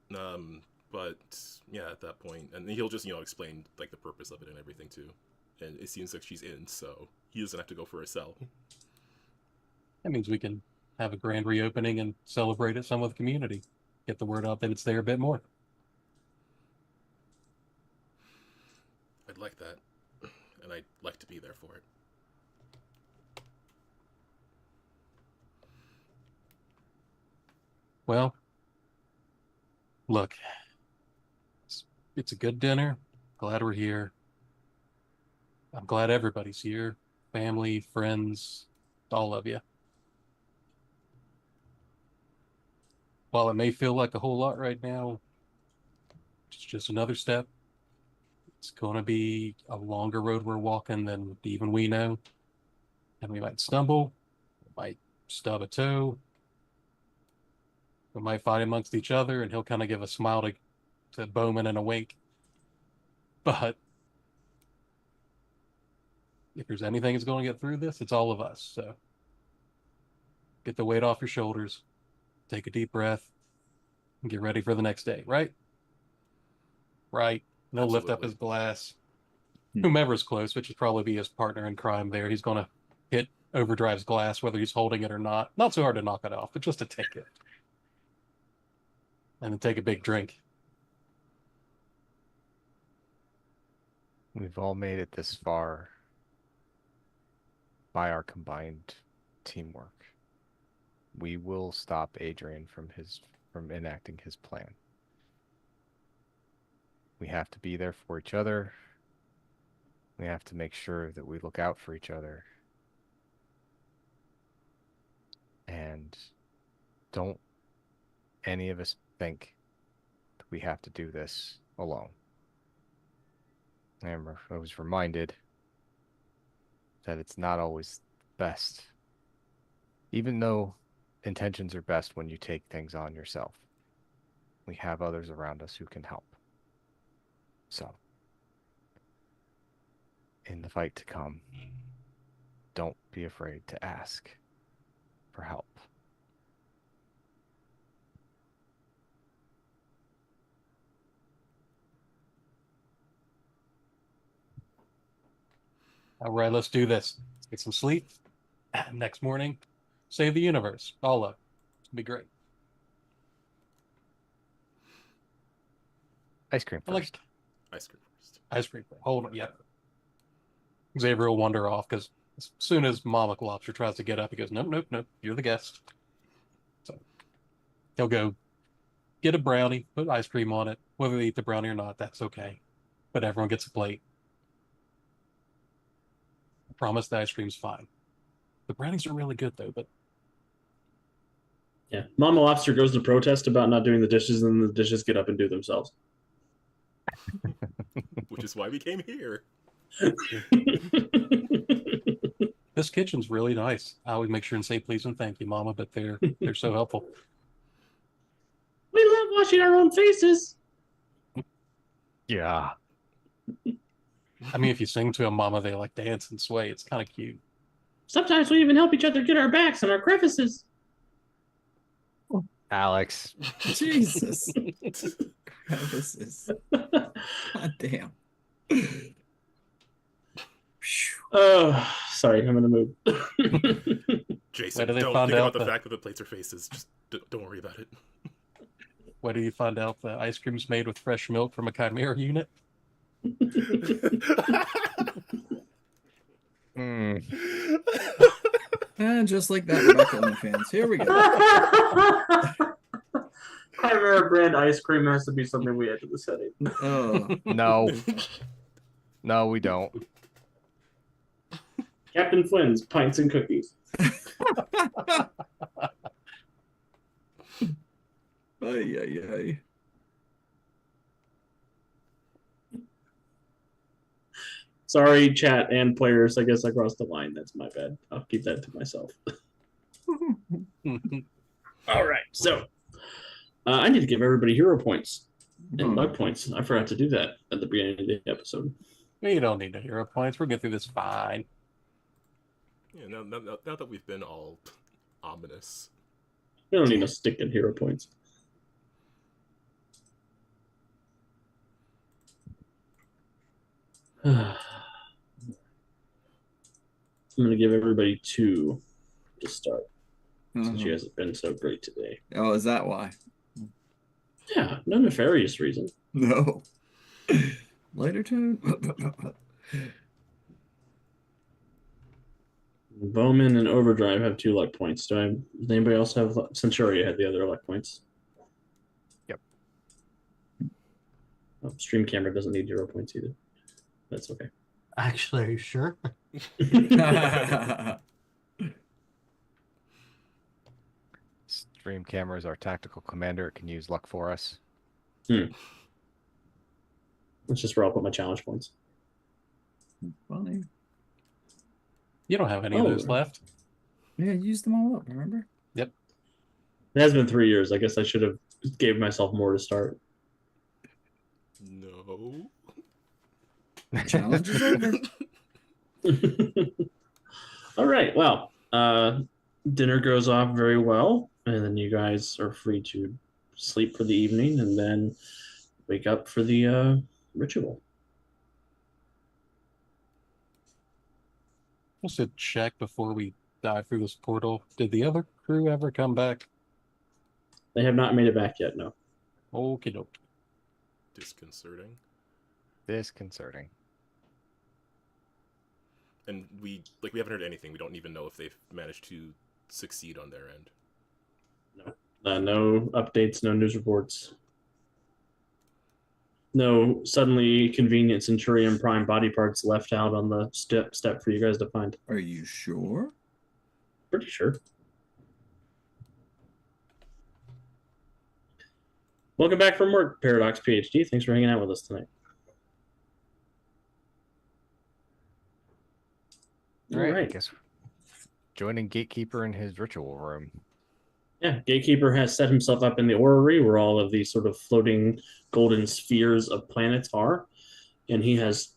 S2: But yeah, at that point, and he'll just explain like the purpose of it and everything too. And it seems like she's in, so he doesn't have to go for a cell.
S5: That means we can have a grand reopening and celebrate it some with the community. Get the word out that it's there a bit more.
S2: I'd like that, and I'd like to be there for it.
S5: Well, look, it's a good dinner. Glad we're here. I'm glad everybody's here. Family, friends, all of you. While it may feel like a whole lot right now, it's just another step. It's going to be a longer road we're walking than even we know. And we might stumble, we might stub a toe, we might fight amongst each other, and he'll kind of give a smile to Bowman and a wink. But if there's anything that's going to get through this, it's all of us. So get the weight off your shoulders, take a deep breath, and get ready for the next day, right? Right. And he'll lift up
S2: Absolutely.
S5: his glass. Whomever's close, which would probably be his partner in crime there, he's going to hit Overdrive's glass, whether he's holding it or not. Not so hard to knock it off, but just to take it. And then take a big drink.
S3: We've all made it this far by our combined teamwork. We will stop Adrian from enacting his plan. We have to be there for each other. We have to make sure that we look out for each other. And don't any of us think that we have to do this alone. I was reminded that it's not always best, even though intentions are best when you take things on yourself. We have others around us who can help. So, in the fight to come, don't be afraid to ask for help.
S5: All right, let's do this. Let's get some sleep. Next morning, save the universe. All up. It'll be great.
S3: Ice cream
S5: I like
S3: first.
S2: Ice cream first.
S5: ice cream. Hold on. Yep. Xavier will wander off because as soon as Mama Lobster tries to get up, he goes, nope, nope, nope. You're the guest. So he'll go get a brownie, put ice cream on it. Whether they eat the brownie or not, that's okay. But everyone gets a plate. I promise the ice cream's fine. The brownies are really good though, but
S1: Yeah. Mama Lobster goes to protest about not doing the dishes, and the dishes get up and do themselves.
S2: Which is why we came here.
S5: this kitchen's really nice. I always make sure and say please and thank you, Mama, but they're so helpful.
S1: We love washing our own faces.
S3: Yeah.
S5: I mean, if you sing to a Mama, they like dance and sway. It's kind of cute.
S1: Sometimes we even help each other get our backs and our crevices.
S3: Alex.
S4: Jesus. This is. God damn.
S1: Oh, sorry, I'm in the mood.
S2: Jason,
S5: Where do they
S2: don't
S5: find
S2: think
S5: out
S2: about the
S5: that-
S2: fact that the plates are faces. Just don't worry about it.
S5: Where do you find out the ice cream's made with fresh milk from a Chimera unit?
S3: Mm.
S4: And just like that, we're back to OnlyFans. Here we go.
S1: Chimera brand ice cream has to be something we add to the setting.
S4: Oh,
S3: No. No, we don't.
S1: Captain Flynn's pints and cookies.
S4: ay, ay, ay.
S1: Sorry, chat and players. I guess I crossed the line. That's my bad. I'll keep that to myself. All right. So I need to give everybody hero points and luck points. I forgot to do that at the beginning of the episode.
S5: You don't need the hero points. We'll get through this fine.
S2: Yeah, now that we've been all ominous.
S1: We don't need to stick in hero points. I'm going to give everybody 2 to start since you guys have been so great today.
S4: Oh, is that why?
S1: Yeah, no nefarious reason.
S4: No. Later tune.
S1: Bowman and Overdrive have 2 luck points. Does anybody else have Centuria had the other luck points?
S3: Yep.
S1: Oh, Stream Camera doesn't need 0 points either. That's okay.
S6: Actually, are you sure?
S3: Stream Camera is our tactical commander. It can use luck for us.
S1: That's just where I'll put my challenge points.
S4: Funny.
S5: You don't have any of those left.
S4: Yeah, use them all up, remember?
S1: It has been 3 years. I guess I should have gave myself more to start.
S2: No.
S4: Challenge is over.
S1: All right. Well, dinner goes off very well, and then you guys are free to sleep for the evening, and then wake up for the ritual.
S5: Just to check before we dive through this portal. Did the other crew ever come back?
S1: They have not made it back yet. No.
S5: Okie doke.
S2: Disconcerting.
S3: Disconcerting.
S2: And we haven't heard anything. We don't even know if they've managed to succeed on their end.
S1: No updates. No news reports. No suddenly convenient Centurion Prime body parts left out on the step for you guys to find.
S4: Are you sure?
S1: Pretty sure. Welcome back from work, Paradox PhD. Thanks for hanging out with us tonight.
S3: All right. I
S1: right.
S3: guess joining Gatekeeper in his ritual room.
S1: Yeah, Gatekeeper has set himself up in the orrery where all of these sort of floating golden spheres of planets are. and he has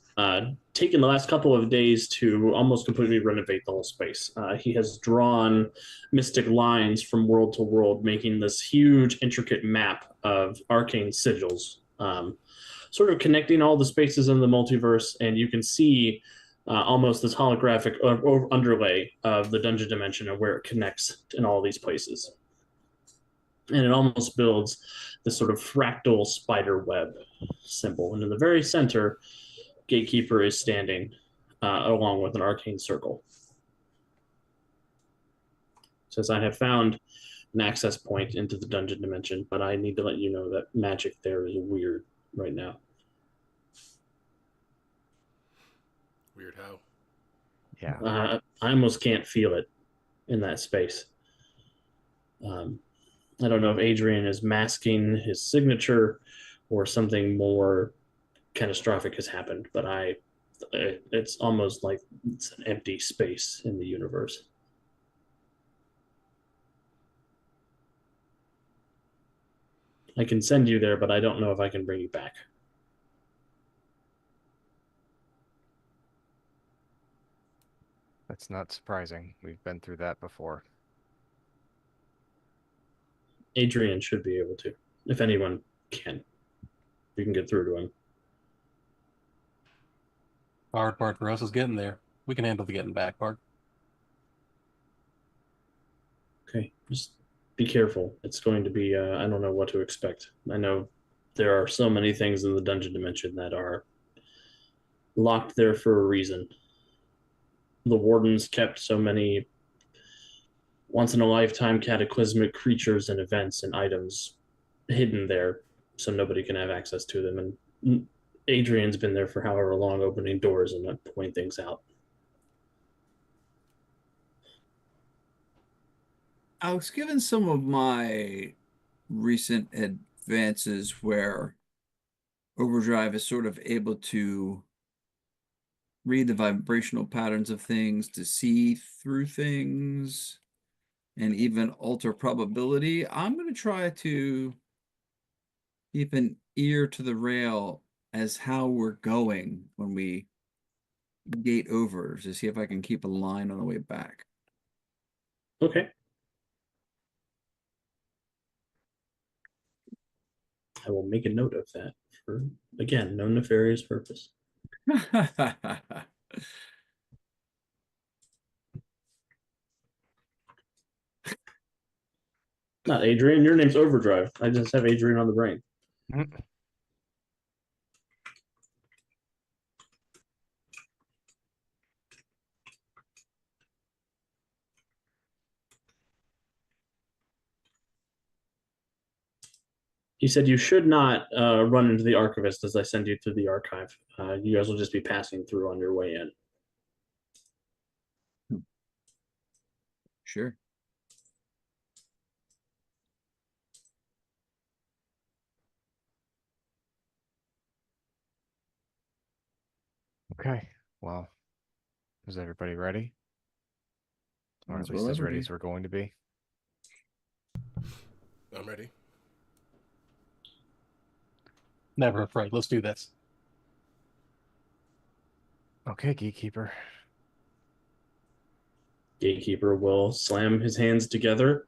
S1: taken the last couple of days to almost completely renovate the whole space. He has drawn mystic lines from world to world, making this huge, intricate map of arcane sigils, sort of connecting all the spaces in the multiverse, and you can see almost this holographic underlay of the dungeon dimension and where it connects in all these places. And it almost builds this sort of fractal spider web symbol. And in the very center, Gatekeeper is standing along with an arcane circle. It says, I have found an access point into the dungeon dimension, but I need to let you know that magic there is weird right now.
S2: Weird how?
S3: Yeah.
S1: I almost can't feel it in that space. I don't know if Adrian is masking his signature or something more catastrophic has happened, but it's almost like it's an empty space in the universe. I can send you there, but I don't know if I can bring you back.
S3: That's not surprising. We've been through that before.
S1: Adrian should be able to, if anyone can. We can get through to him.
S5: Hard part for us is getting there. We can handle the getting back part.
S1: Okay, just be careful. It's going to be, I don't know what to expect. I know there are so many things in the dungeon dimension that are locked there for a reason. The wardens kept so many once in a lifetime cataclysmic creatures and events and items hidden there so nobody can have access to them. And Adrian's been there for however long, opening doors and pointing things out.
S4: I was given some of my recent advances where Overdrive is sort of able to read the vibrational patterns of things, to see through things, and even alter probability. I'm going to try to keep an ear to the rail as how we're going when we gate over to see if I can keep a line on the way back.
S1: Okay. I will make a note of that for, again, no nefarious purpose. Not Adrian. Your name's Overdrive. I just have Adrian on the brain. He said you should not run into the archivist as I send you to the archive. You guys will just be passing through on your way in.
S4: Sure.
S3: Okay. Well, is everybody ready? Or
S4: Might
S3: at
S4: as
S3: least
S4: well
S3: as
S4: ever
S3: ready
S4: be.
S3: as we're going to be.
S2: I'm ready.
S5: Never afraid. Let's do this.
S3: Okay, Gatekeeper.
S1: Gatekeeper will slam his hands together,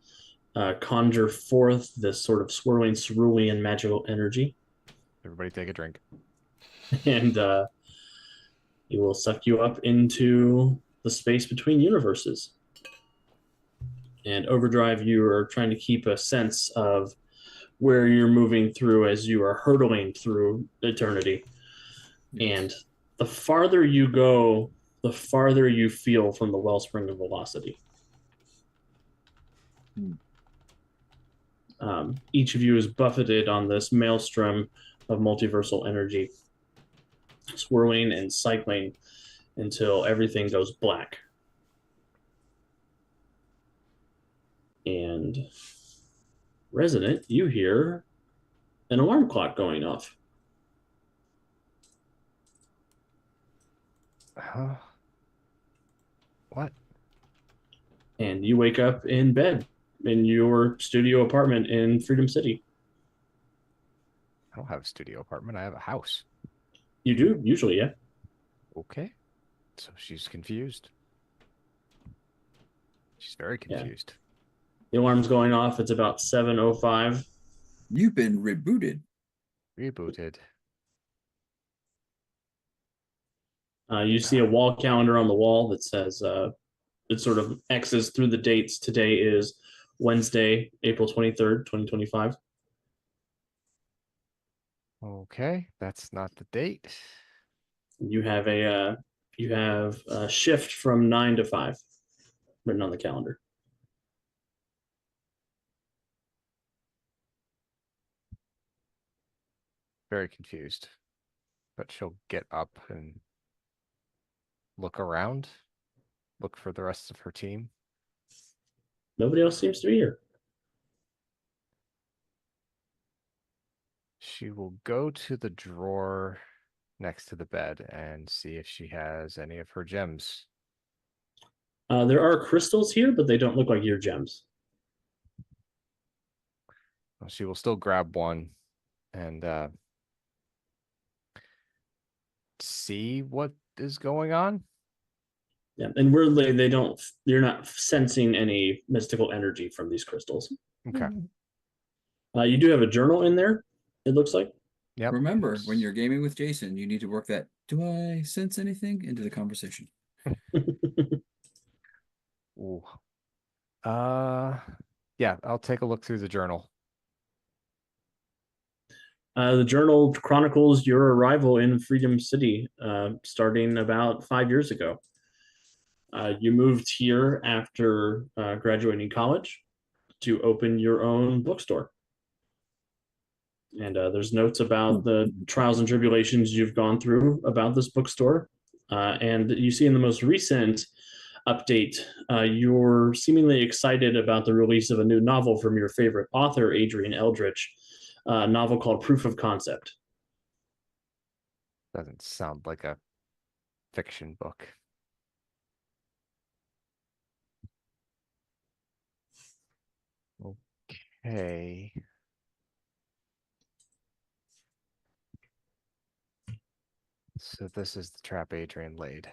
S1: conjure forth this sort of swirling cerulean magical energy,
S3: Everybody take a drink.
S1: and he will suck you up into the space between universes. And Overdrive, you are trying to keep a sense of where you're moving through as you are hurtling through eternity. And the farther you go, the farther you feel from the wellspring of velocity. Each of you is buffeted on this maelstrom of multiversal energy, swirling and cycling until everything goes black. And Resident, you hear an alarm clock going off.
S3: What?
S1: And you wake up in bed in your studio apartment in Freedom City.
S3: I don't have a studio apartment. I have a house.
S1: You do usually, yeah.
S3: Okay. So she's confused. She's very
S1: Yeah.
S3: confused.
S1: The alarm's going off. It's about 7:05.
S4: You've been rebooted.
S3: Rebooted.
S1: You see a wall calendar on the wall that says it sort of X's through the dates. Today is Wednesday, April 23rd, 2025.
S3: Okay, that's not the date.
S1: You have a shift from 9 to 5 written on the calendar.
S3: Very confused. But she'll get up and look around, look for the rest of her team.
S1: Nobody else seems to be here.
S3: She will go to the drawer next to the bed and see if she has any of her gems.
S1: There are crystals here, but they don't look like your gems.
S3: Well, she will still grab one and see what is going on.
S1: Yeah, and weirdly, they don't. You're not sensing any mystical energy from these crystals.
S3: Okay.
S1: You do have a journal in there. It looks like.
S3: Yep.
S4: Remember, when you're gaming with Jason, you need to work that "do I sense anything" into the conversation.
S3: Ooh. Yeah, I'll take a look through the journal.
S1: The journal chronicles your arrival in Freedom City, starting about 5 years ago. You moved here after graduating college to open your own bookstore. And there's notes about the trials and tribulations you've gone through about this bookstore. And you see in the most recent update, you're seemingly excited about the release of a new novel from your favorite author, Adrian Eldritch, a novel called Proof of Concept.
S3: Doesn't sound like a fiction book. Okay. So this is the trap Adrian laid.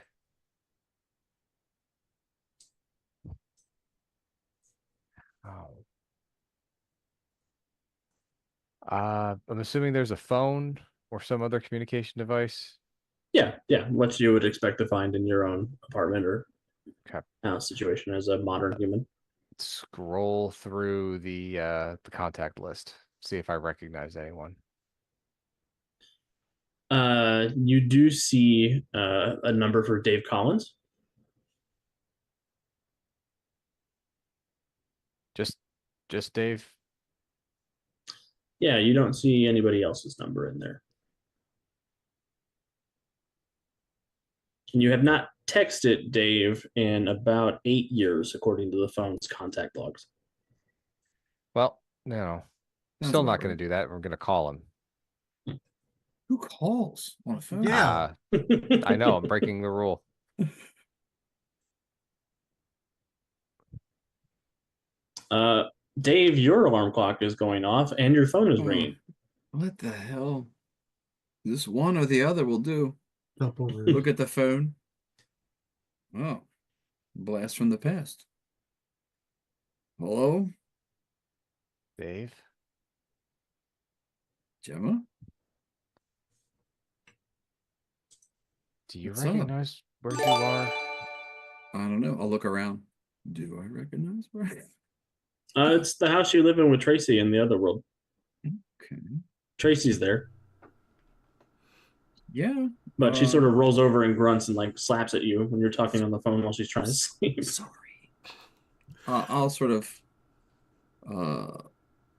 S3: Oh. I'm assuming there's a phone or some other communication device.
S1: Yeah, what you would expect to find in your own apartment or
S3: Okay.
S1: house situation as a modern human.
S3: Scroll through the contact list, see if I recognize anyone.
S1: You do see a number for Dave Collins.
S3: Just Dave.
S1: Yeah, you don't see anybody else's number in there. And you have not texted Dave in about 8 years, according to the phone's contact logs.
S3: Well, no.
S4: Sounds
S3: Still
S4: about
S3: not going
S4: right.
S3: to do that. We're going to call him.
S4: Who calls on a phone?
S6: Yeah.
S3: I know. I'm breaking the rule.
S1: Dave, your alarm clock is going off and your phone is
S4: Oh,
S1: ringing.
S4: what the hell? This one or the other will do.
S6: Double
S4: Look at the phone. Oh, blast from the past. Hello,
S3: Dave.
S4: Gemma?
S3: Do you
S4: What's up?
S3: recognize where you are?
S4: I don't know. I'll look around. Do I recognize where?
S1: It's the house you live in with Tracy in the other world.
S4: Okay.
S1: Tracy's there,
S4: Yeah.
S1: but she sort of rolls over and grunts and like slaps at you when you're talking on the phone while she's trying to sleep.
S4: Sorry. I'll sort of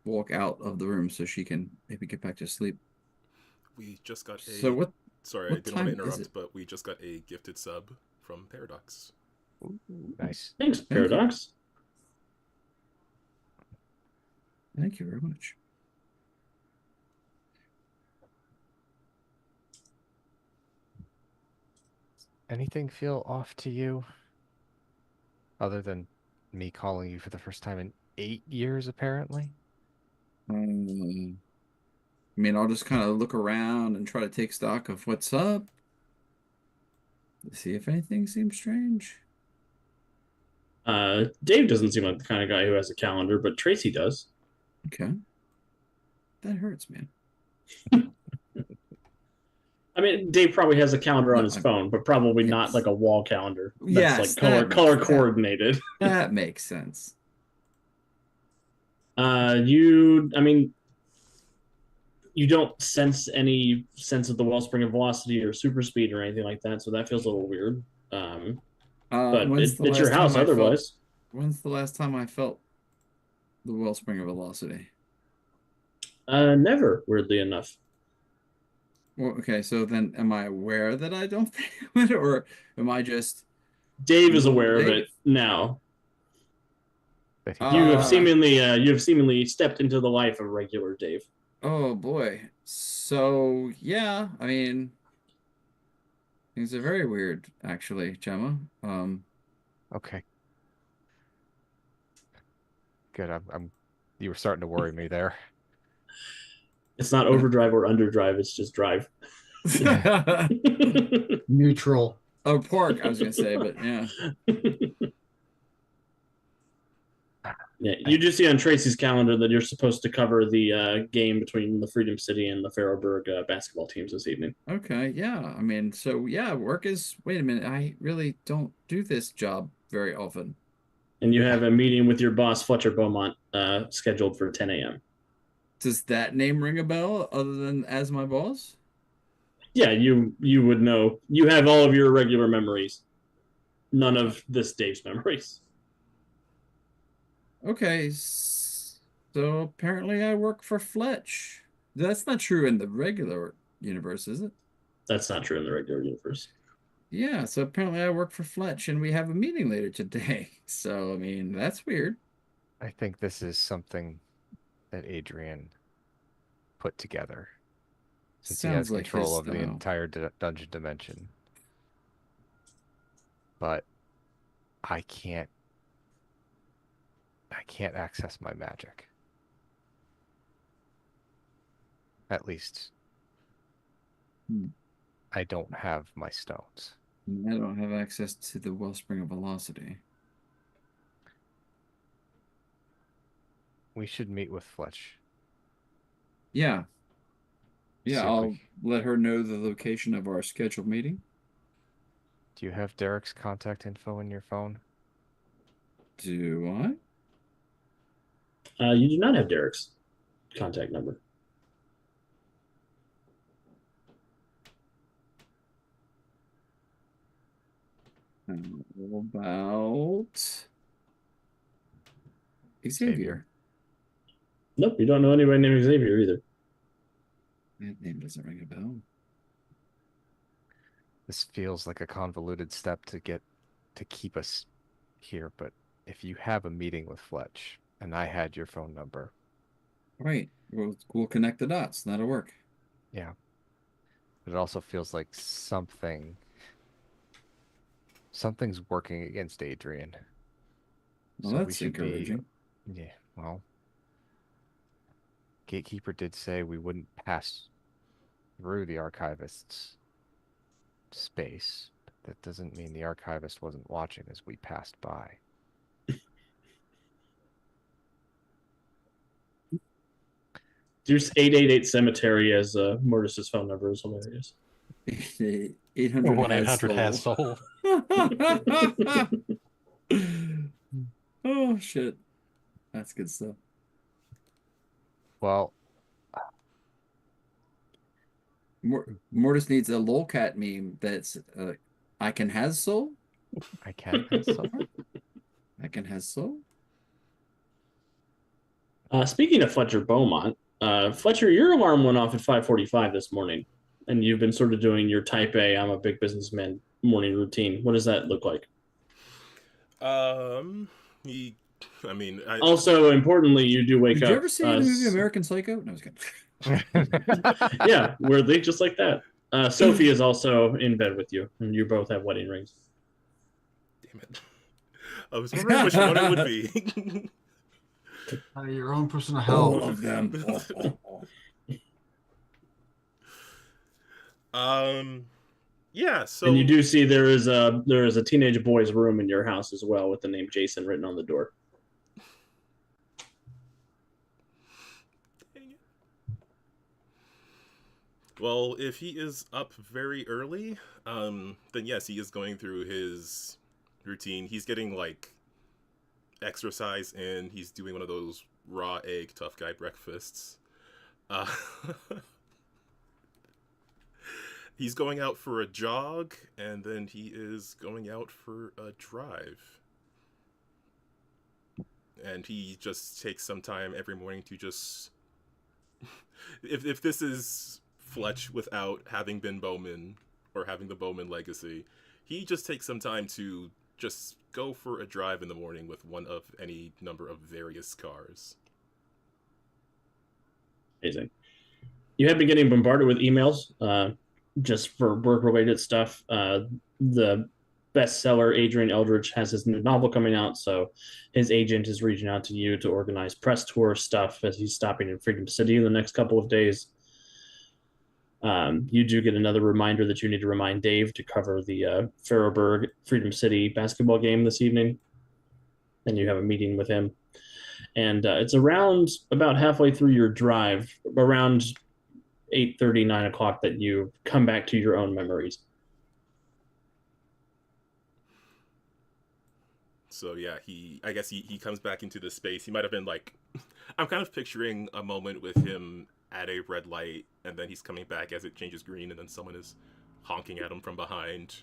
S4: walk out of the room so she can maybe get back to sleep.
S2: We just got a.
S4: So what?
S2: Sorry,
S4: what
S2: I didn't want to
S4: time is
S2: interrupt,
S4: it?
S2: but we just got a gifted sub from Paradox.
S3: Ooh, nice.
S1: Thanks,
S4: you.
S1: Paradox.
S4: Thank you very much.
S3: Anything feel off to you? Other than me calling you for the first time in 8 years, apparently?
S4: mean, I'll just kind of look around and try to take stock of what's up. See if anything seems strange.
S1: Dave doesn't seem like the kind of guy who has a calendar, but Tracy does.
S4: Okay. That hurts, man.
S1: I mean, Dave probably has a calendar on
S4: No,
S1: his phone, but probably not
S4: yes.
S1: like a wall calendar. That's
S4: Yes,
S1: like
S4: that
S1: color
S4: makes-
S1: coordinated.
S4: That makes sense.
S1: You don't sense any sense of the wellspring of velocity or super speed or anything like that, so that feels a little weird. But
S4: When's the
S1: it's your
S4: last time
S1: house
S4: I felt-
S1: otherwise.
S4: When's the last time I felt the wellspring of velocity?
S1: Never, weirdly enough.
S4: Well, okay, so then am I aware that I don't feel it, or am I just
S1: Dave is aware of
S4: Dave?
S1: it now.
S3: That he-
S1: You have
S4: Uh,
S1: seemingly stepped into the life of regular Dave.
S4: Oh boy. So yeah, I mean, things are very weird, actually, Gemma.
S3: Okay. Good. You were starting to worry me there.
S1: It's not overdrive or underdrive, it's just drive.
S6: Neutral.
S4: Oh, pork, I was gonna say, but yeah.
S1: Yeah, you do see on Tracy's calendar that you're supposed to cover the game between the Freedom City and the Farrowburg basketball teams this evening.
S4: Okay, yeah. I mean, so yeah, work is. Wait a minute, I really don't do this job very often.
S1: And you have a meeting with your boss, Fletcher Beaumont, scheduled for 10 a.m.
S4: Does that name ring a bell other than as my boss?
S1: Yeah, you would know. You have all of your regular memories. None of this Dave's memories.
S4: Okay, so apparently I work for Fletch. That's not true in the regular universe, is it?
S1: That's not true in the regular universe.
S4: Yeah, so apparently I work for Fletch and we have a meeting later today. So, I mean, that's weird.
S3: I think this is something that Adrian put together, since he has
S4: Sounds like
S3: control
S4: his
S3: of the
S4: style.
S3: entire dungeon dimension. But I can't access my magic. At least
S4: Hmm.
S3: I don't have my stones.
S4: I don't have access to the wellspring of velocity.
S3: We should meet with Fletch.
S4: Yeah.
S3: See
S4: Yeah,
S3: if
S4: I'll
S3: we-
S4: let her know the location of our scheduled meeting.
S3: Do you have Derek's contact info in your phone?
S4: Do I?
S1: You do not have Derek's contact number.
S4: How about Xavier?
S1: Nope, you don't know anybody named Xavier either.
S4: That name doesn't ring a bell.
S3: This feels like a convoluted step to keep us here, but if you have a meeting with Fletch and I had your phone number,
S4: Right. We'll connect the dots. That'll work.
S3: yeah. But it also feels like something's working against Adrian.
S4: Well,
S3: So we
S4: that's
S3: should be-
S4: encouraging.
S3: Yeah, well, Gatekeeper did say we wouldn't pass through the Archivist's space, but that doesn't mean the Archivist wasn't watching as we passed by.
S1: There's 888 Cemetery as Mortis's phone number is hilarious.
S4: 800
S5: Or 1-800
S4: has
S5: has soul.
S4: Oh shit. That's good stuff.
S3: Well,
S4: Mortis needs a lolcat meme that's I can has soul?
S3: I can have soul.
S4: I can has soul?
S1: Speaking of Fletcher Beaumont, Fletcher, your alarm went off at 5:45 this morning, and you've been sort of doing your type A, I'm a big businessman morning routine. What does that look like? Also, importantly, you do wake
S4: Did
S1: up.
S4: you ever see the movie American Psycho? No, I was kidding.
S1: Yeah, weirdly, just like that. Sophie is also in bed with you, and you both have wedding rings.
S2: Damn it. I was wondering which one it would be.
S6: Your own personal
S4: All
S6: hell.
S4: of them.
S2: Yeah. So
S1: And you do see there is a teenage boy's room in your house as well with the name Jason written on the door.
S2: Dang it. Well, if he is up very early, then yes, he is going through his routine. He's getting like exercise in. He's doing one of those raw egg tough guy breakfasts. Uh, he's going out for a jog, and then he is going out for a drive. And he just takes some time every morning to just if this is Fletch without having been Bowman or having the Bowman legacy, he just takes some time to just go for a drive in the morning with one of any number of various cars.
S1: Amazing. You have been getting bombarded with emails just for work-related stuff. The bestseller Adrian Eldridge has his new novel coming out, so his agent is reaching out to you to organize press tour stuff as he's stopping in Freedom City in the next couple of days. You do get another reminder that you need to remind Dave to cover the Faribault Freedom City basketball game this evening, and you have a meeting with him. And it's around about halfway through your drive, around 8:30, 9 o'clock, that you come back to your own memories.
S2: So yeah, I guess he comes back into the space. He might have been like, I'm kind of picturing a moment with him at a red light, and then he's coming back as it changes green, and then someone is honking at him from behind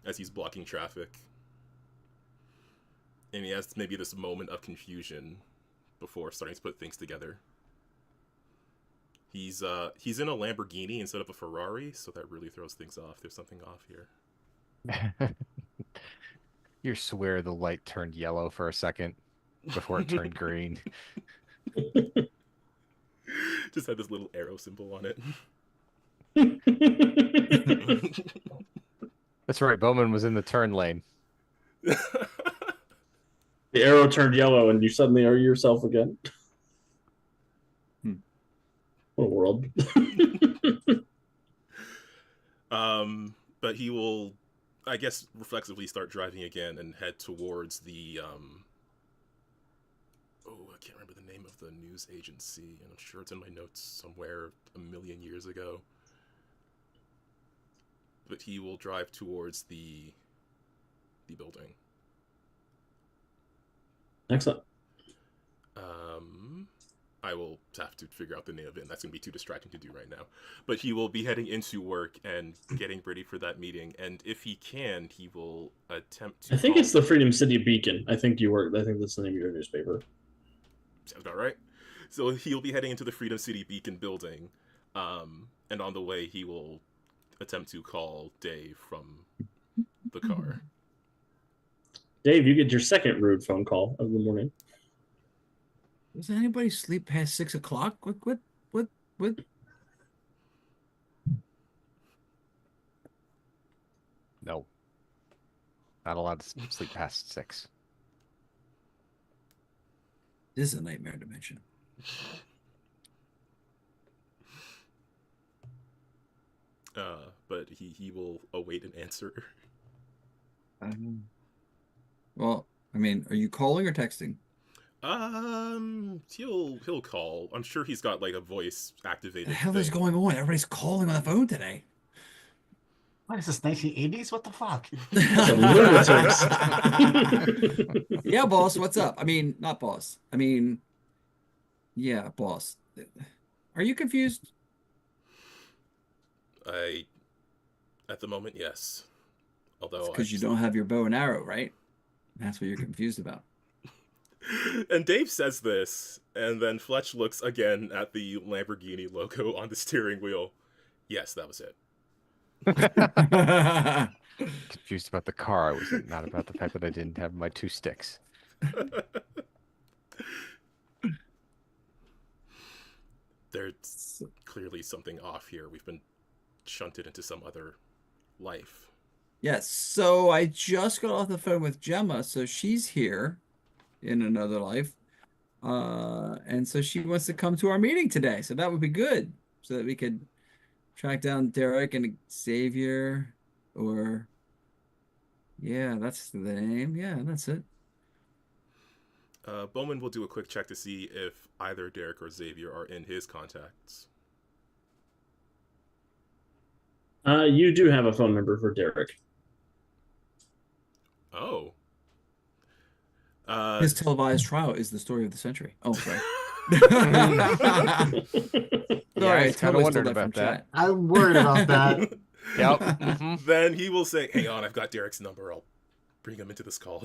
S2: as he's blocking traffic. And he has maybe this moment of confusion before starting to put things together. He's in a Lamborghini instead of a Ferrari, so that really throws things off. There's something off here.
S3: You swear the light turned yellow for a second before it turned green.
S2: Just had this little arrow symbol on it.
S3: That's right. Bowman was in the turn lane.
S1: The arrow turned yellow, and you suddenly are yourself again. What a world.
S2: But he will, I guess, reflexively start driving again and head towards the I can't remember the name of the news agency, and I'm sure it's in my notes somewhere a million years ago. But he will drive towards the building.
S1: Excellent.
S2: I will have to figure out the name of it, and that's going to be too distracting to do right now. But he will be heading into work and getting ready for that meeting, and if he can, he will attempt to...
S1: I think it's the Freedom City Beacon. I think that's the name of your newspaper.
S2: Sounds about right. So he'll be heading into the Freedom City Beacon building, and on the way he will attempt to call Dave from the car.
S1: Dave, you get your second rude phone call of the morning.
S4: Does anybody sleep past 6 o'clock? What?
S3: No. Not allowed to sleep past 6.
S4: This is a nightmare dimension.
S2: But he will await an answer.
S4: Well, I mean, are you calling or texting?
S2: He'll call. I'm sure he's got like a voice activated.
S4: What the hell is going on? Everybody's calling on the phone today.
S6: What is this, 1980s? What the fuck?
S4: Yeah, boss, what's up? I mean, not boss. I mean, yeah, boss. Are you confused?
S2: At the moment, yes. Although
S4: Because you don't have your bow and arrow, right? That's what you're confused about.
S2: And Dave says this, and then Fletch looks again at the Lamborghini logo on the steering wheel. Yes, that was it.
S3: Confused about the car. I was not about the fact that I didn't have my 2 sticks.
S2: There's clearly something off here. We've been shunted into some other life.
S4: Yes, so I just got off the phone with Gemma, so she's here in another life. And so she wants to come to our meeting today, so that would be good, so that we could track down Derek and Xavier, or yeah, that's the name. Yeah, that's it.
S2: Bowman will do a quick check to see if either Derek or Xavier are in his contacts.
S1: You do have a phone number for Derek.
S2: Oh.
S4: His televised trial is the story of the century. Oh, sorry.
S3: Yeah, I was kind of wondering about that.
S6: I'm worried about that.
S3: Yep. Mhm.
S2: Then he will say, "Hang on, I've got Derek's number. I'll bring him into this call."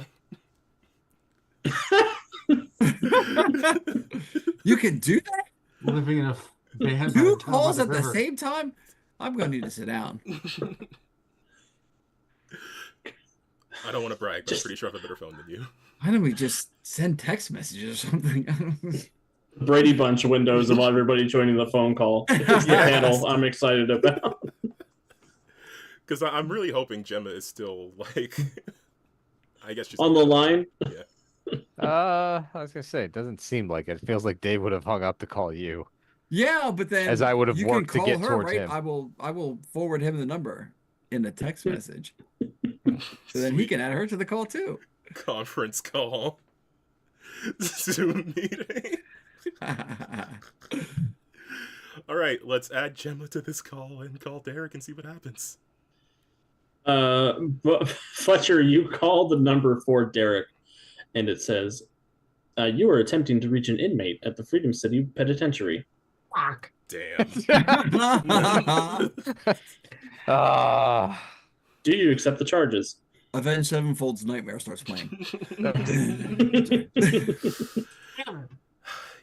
S4: You can do that?
S6: Living in a van by
S4: Two
S6: the town by
S4: calls
S6: the
S4: at the
S6: river.
S4: same time? I'm going to need to sit down.
S2: I don't want to brag, but I'm pretty sure I have a better phone than you.
S4: Why don't we just send text messages or something?
S1: Brady Bunch windows of everybody joining the phone call. It's the
S2: Yes.
S1: panel I'm excited about.
S2: Because I'm really hoping Gemma is still, like... I guess she's...
S1: On the line?
S3: I was gonna say, it doesn't seem like it. It feels like Dave would have hung up to call you.
S4: Yeah, but then
S3: As I would have
S4: you
S3: worked to
S4: can
S3: get
S4: call her,
S3: towards
S4: right?
S3: him.
S4: I will forward him the number in a text message. So then he
S2: Sweet
S4: can add her to the call too.
S2: conference call. Zoom meeting. All right, let's add Gemma to this call and call Derek and see what happens.
S1: But Fletcher, you call the number for Derek, and it says, you are attempting to reach an inmate at the Freedom City Penitentiary.
S6: Fuck.
S2: Damn.
S1: Do you accept the charges?
S4: Avenged Sevenfold's Nightmare starts playing.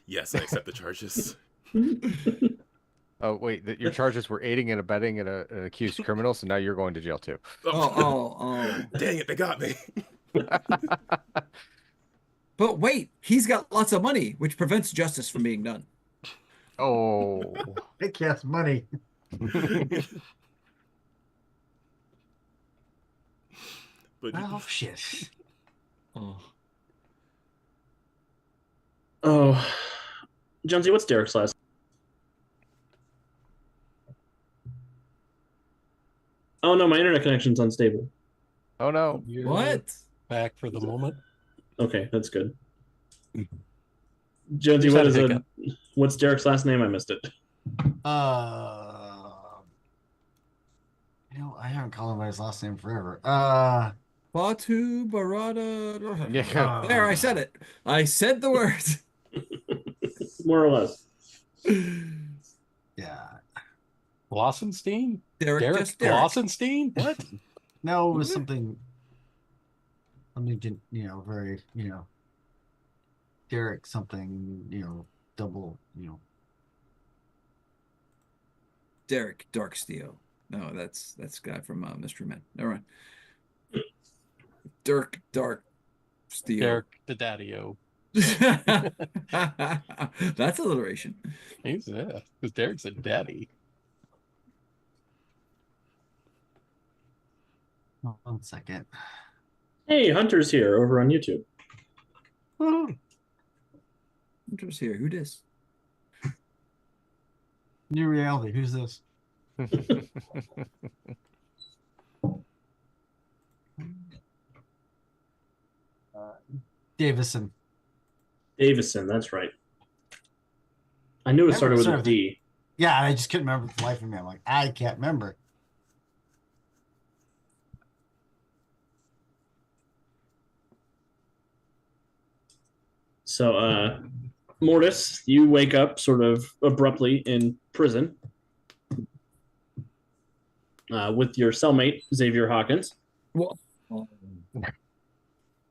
S2: Yes, I accept the charges.
S3: Oh wait, your charges were aiding and abetting an accused criminal, so now you're going to jail too.
S4: Oh.
S2: Dang it, they got me.
S4: But wait, he's got lots of money, which prevents justice from being done.
S3: Oh.
S6: It costs money.
S2: But
S6: Oh shit.
S1: Oh, Jonesy, what's Derek's last? Oh no, my internet connection's unstable.
S3: Oh no.
S5: You're
S4: What?
S5: back for the moment.
S1: Okay, that's good. Jonesy,
S5: Just
S1: what
S5: had
S1: is
S5: a
S1: it?
S5: hiccup.
S1: What's Derek's last name? I missed it.
S6: I haven't called him by his last name forever.
S4: Batu Barada.
S3: Yeah.
S4: There, I said it. I said the words.
S1: More or less.
S6: Yeah.
S5: Glossenstein?
S4: Derek,
S5: Derek
S4: just Derek.
S5: Glossenstein? What?
S6: No, it was something very, Derek something, double,
S4: Derek Darksteel. No, that's the guy from Mystery Men. Never mind. Dirk Dark Steel.
S5: Derek the Daddy-O.
S4: That's alliteration.
S5: He's, yeah, because Derek's a daddy.
S6: Oh, 1 second.
S1: Hey, Hunter's here over on YouTube.
S4: I'm just here. Who dis?
S6: New reality. Who's this? Davison.
S1: Davison, that's right. I knew it
S6: That
S1: started
S6: was
S1: with
S6: sort
S1: a
S6: of
S1: D.
S6: Yeah, I just couldn't remember for the life of me. I'm like, I can't remember.
S1: So, Mortis, you wake up sort of abruptly in prison with your cellmate, Xavier Hawkins.
S4: Well,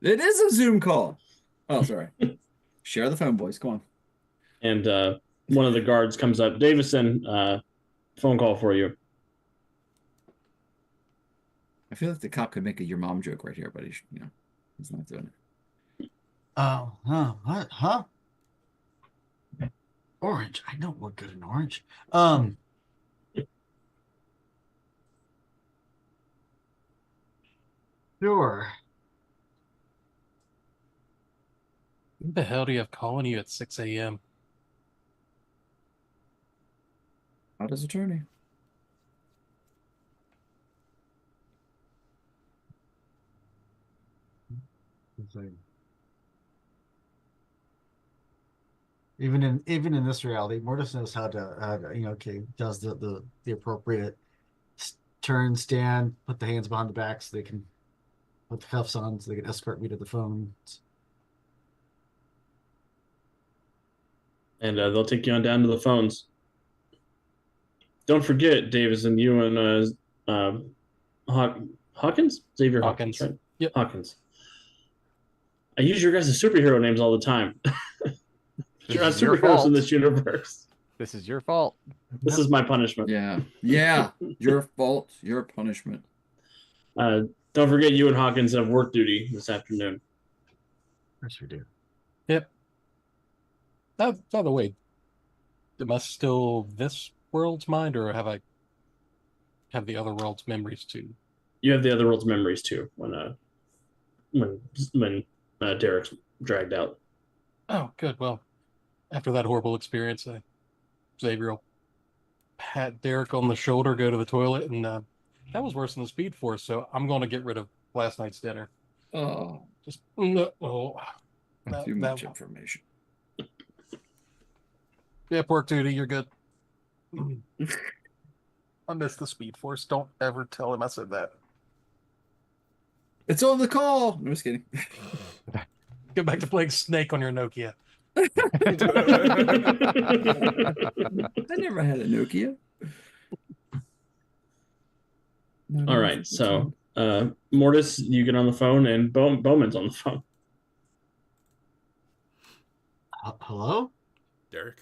S4: it is a Zoom call. Oh, sorry. Share the phone, boys. Come on.
S1: And one of the guards comes up. Davison, phone call for you.
S4: I feel like the cop could make a your mom joke right here, but he's not doing it.
S6: Oh, what? Huh? Orange. I don't look good in orange. Sure.
S5: Who the hell do you have calling you at 6 a.m.?
S4: How does attorney?
S6: It's like, even in this reality, Mortis knows how to okay, does the appropriate turn, stand, put the hands behind the back so they can put the cuffs on so they can escort me to the phone.
S1: And they'll take you on down to the phones. Don't forget, Davison, you and Hawkins? Xavier Hawkins, right?
S5: Yep.
S1: Hawkins. I use your guys' superhero names all the time. You're not
S3: This is your
S1: superheroes
S3: fault.
S1: in this universe.
S3: This is your fault.
S1: This is my punishment.
S4: Yeah. Yeah. Your fault. Your punishment.
S1: Don't forget, you and Hawkins have work duty this afternoon.
S6: Yes, we do.
S5: Yep. By the way, am I still this world's mind, or have I have the other world's memories too?
S1: You have the other world's memories too. When Derek's dragged out.
S5: Oh, good. Well, after that horrible experience, Xavier will pat Derek on the shoulder, go to the toilet, and that was worse than the Speed Force. So I'm going to get rid of last night's dinner.
S4: Oh,
S5: Just
S4: too much information.
S5: Yep, work duty. You're good. I miss the Speed Force. Don't ever tell him I said that.
S4: It's on the call. No, just kidding.
S5: Get back to playing Snake on your Nokia.
S4: I never had a Nokia.
S1: All right, so Mortis, you get on the phone, and Bowman's on the phone.
S6: Hello?
S2: Derek?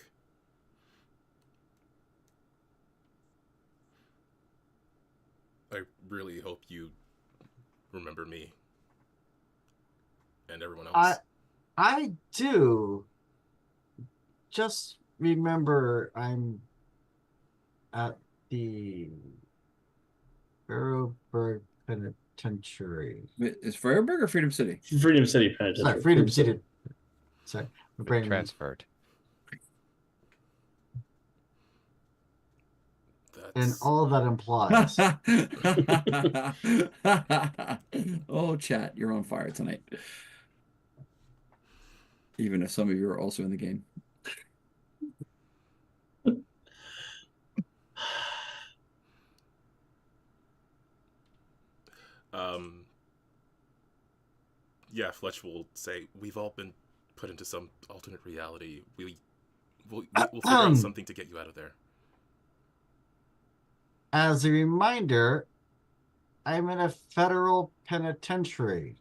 S2: I really hope you remember me and everyone else.
S6: I do. Just remember I'm at the Freiburg Penitentiary.
S4: Is Freiburg or Freedom City?
S1: Freedom City Penitentiary.
S6: Sorry, Freedom City. Sorry, my brain
S3: Transferred.
S6: and all that implies.
S4: Oh, chat, you're on fire tonight. Even if some of you are also in the game.
S2: Yeah, Fletch will say, we've all been put into some alternate reality. We'll figure out something to get you out of there.
S6: As a reminder, I'm in a federal penitentiary.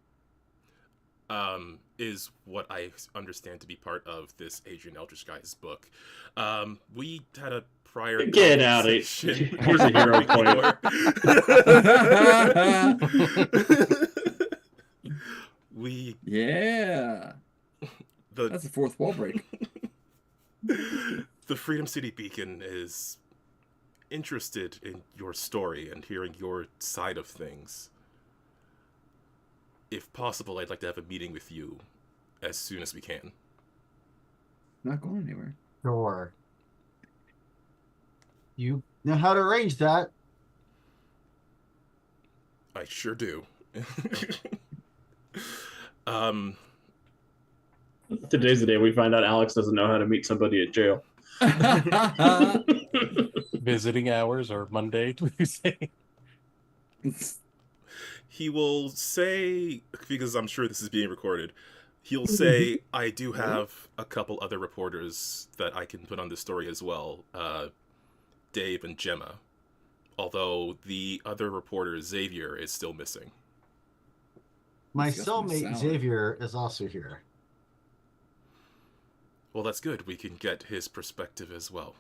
S2: Is what I understand to be part of this Adrian Eldritch guy's book. We had a prior
S1: Get out of here. Here's a hero point.
S4: Yeah. That's a fourth wall break.
S2: The Freedom City Beacon is interested in your story and hearing your side of things. If possible, I'd like to have a meeting with you as soon as we can.
S4: Not going anywhere.
S6: Sure. You know how to arrange that.
S2: I sure do.
S1: Today's the day we find out Alex doesn't know how to meet somebody at jail.
S5: Visiting hours are Monday, Tuesday.
S2: He will say, because I'm sure this is being recorded, he'll say, I do have a couple other reporters that I can put on this story as well. Dave and Gemma. Although the other reporter, Xavier, is still missing.
S6: My
S4: Discuss my
S6: cellmate
S4: salary.
S6: Xavier is also here.
S2: Well, that's good. We can get his perspective as well.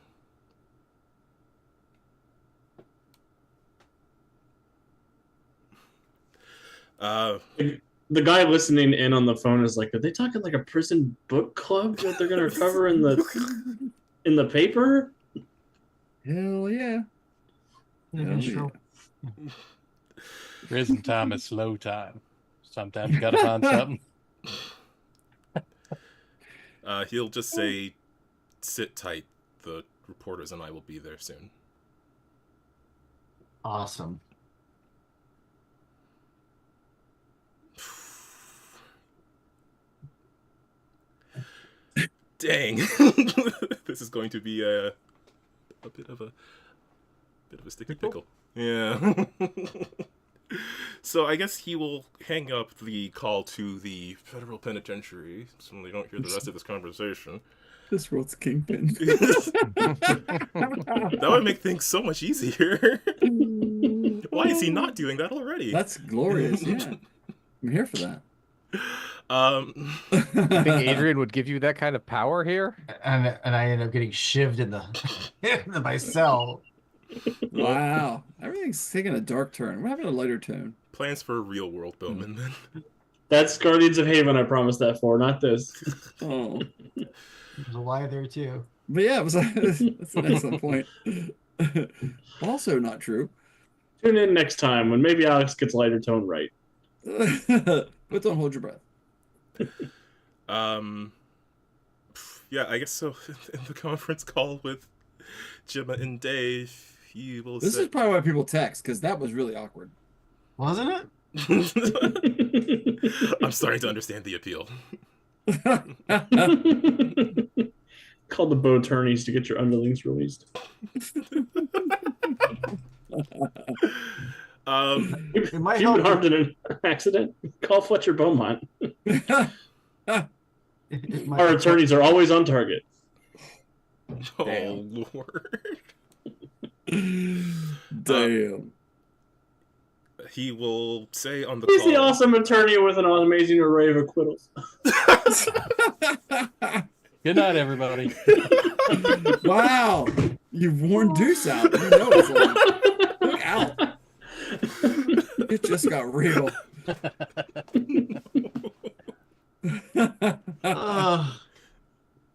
S1: The guy listening in on the phone is like, are they talking like a prison book club that they're going to cover in the paper?
S4: Hell yeah. Hell yeah.
S5: Prison time is slow time. Sometimes you gotta find something.
S2: He'll just say, sit tight. The reporters and I will be there soon.
S6: Awesome.
S2: Dang. This is going to be a bit of a sticky pickle. Yeah. So I guess he will hang up the call to the federal penitentiary so they don't hear the rest of this conversation.
S4: This world's kingpin.
S2: That would make things so much easier. Why is he not doing that already?
S4: That's glorious. Yeah, I'm here for that.
S3: You think Adrian would give you that kind of power here?
S6: And I end up getting shivved in the into my cell.
S4: Wow, everything's taking a dark turn. We're having a lighter tone.
S2: Plans for real world Bowman then.
S1: That's Guardians of Haven. I promised that for, not this.
S4: Oh,
S6: There's a lie there too.
S4: but yeah, that's an excellent point. Also not true.
S1: Tune in next time when maybe Alex gets lighter tone right.
S4: But don't hold your breath.
S2: Yeah, I guess so. In the conference call with Gemma and Dave, he will
S4: This
S2: say...
S4: is probably why people text, because that was really awkward.
S6: Wasn't it?
S2: I'm starting to understand the appeal.
S1: Call the bow attorneys to get your underlings released.
S6: It might
S1: If you've
S6: help.
S1: been harmed in an accident, call Fletcher Beaumont.
S6: It might
S1: Our
S6: help.
S1: attorneys are always on target.
S2: Oh,
S4: Damn.
S2: Lord.
S4: Damn.
S2: He will say on the
S1: He's
S2: call...
S1: the awesome attorney with an amazing array of acquittals.
S5: Good night, everybody.
S4: Wow. You've worn Deuce out. You know it's on. Look out. It just got real.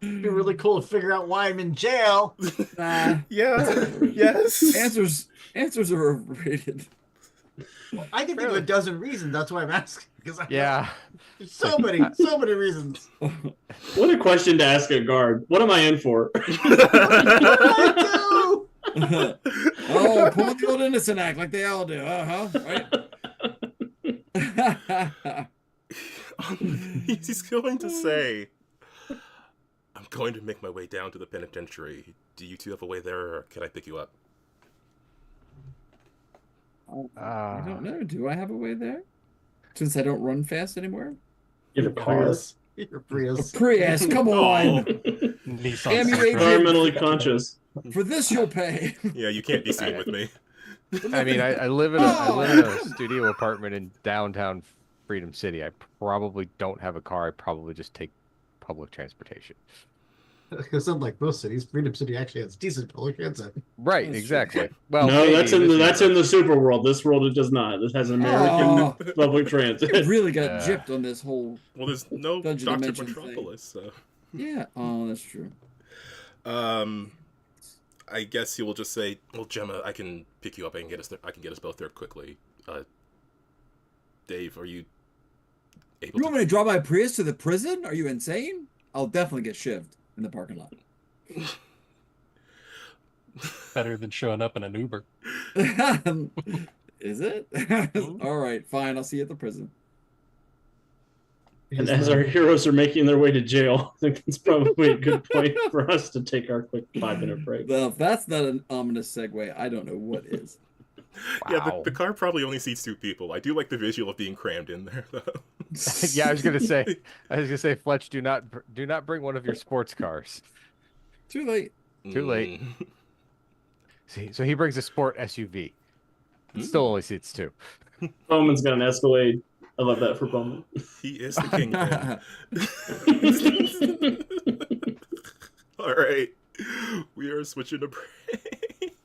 S6: It'd be really cool to figure out why I'm in jail.
S4: Nah.
S2: Yeah, yes.
S4: Answers are overrated.
S6: I can think of a dozen reasons. That's why I'm asking. Because
S3: Yeah.
S6: there's so many reasons.
S1: What a question to ask a guard. What am I in for?
S6: I
S4: Oh, pull the old innocent act like they all do. Right?
S2: He's going to say, I'm going to make my way down to the penitentiary. Do you two have a way there, or can I pick you up?
S4: I don't know. Do I have a way there? Since I don't run fast anymore?
S1: You have a car.
S6: Prius. Your Prius.
S4: Prius, come on.
S5: Nissan
S4: Damn you,
S5: Sentra.
S4: Adrian.
S1: Environmentally conscious.
S4: For this you'll pay.
S2: Yeah, you can't be seen with me.
S3: I mean, I live in a studio apartment in downtown Freedom City. I probably don't have a car. I probably just take public transportation.
S6: Because unlike most cities, Freedom City actually has decent public transit.
S3: Right,
S4: That's
S3: exactly. Well,
S1: No,
S3: maybe
S1: that's in the
S3: this universe.
S1: super world. This world it does not. This has American
S4: Oh.
S1: public
S4: You
S1: transit.
S4: really got
S3: Yeah.
S4: gypped on this whole.
S2: Well, there's no
S4: Dungeon
S2: Dr.
S4: Dimension
S2: Metropolis, so...
S4: Yeah. Oh, that's true.
S2: I guess he will just say, "Well, Gemma, I can pick you up. I can get us there. I can get us both there quickly." Dave, are you able
S4: You
S2: to?
S4: want me to drive my Prius to the prison? Are you insane? I'll definitely get shivved in the parking lot.
S5: Better than showing up in an Uber.
S4: Is it? All right, fine. I'll see you at the prison.
S1: And as our heroes are making their way to jail, I think it's probably a good point for us to take our quick 5-minute break.
S4: Well, if that's not an ominous segue, I don't know what is.
S2: Yeah,
S3: Wow.
S2: the car probably only seats 2 people. I do like the visual of being crammed in there, though.
S3: Yeah, I was gonna say, Fletch, do not bring one of your sports cars.
S4: Too late.
S3: Too late.
S2: Mm.
S3: See, so he brings a sport SUV. It still only seats 2.
S1: Bowman's got an Escalade. I love that for Bowman.
S2: He is the kingpin. All right, we are switching to break.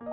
S2: We are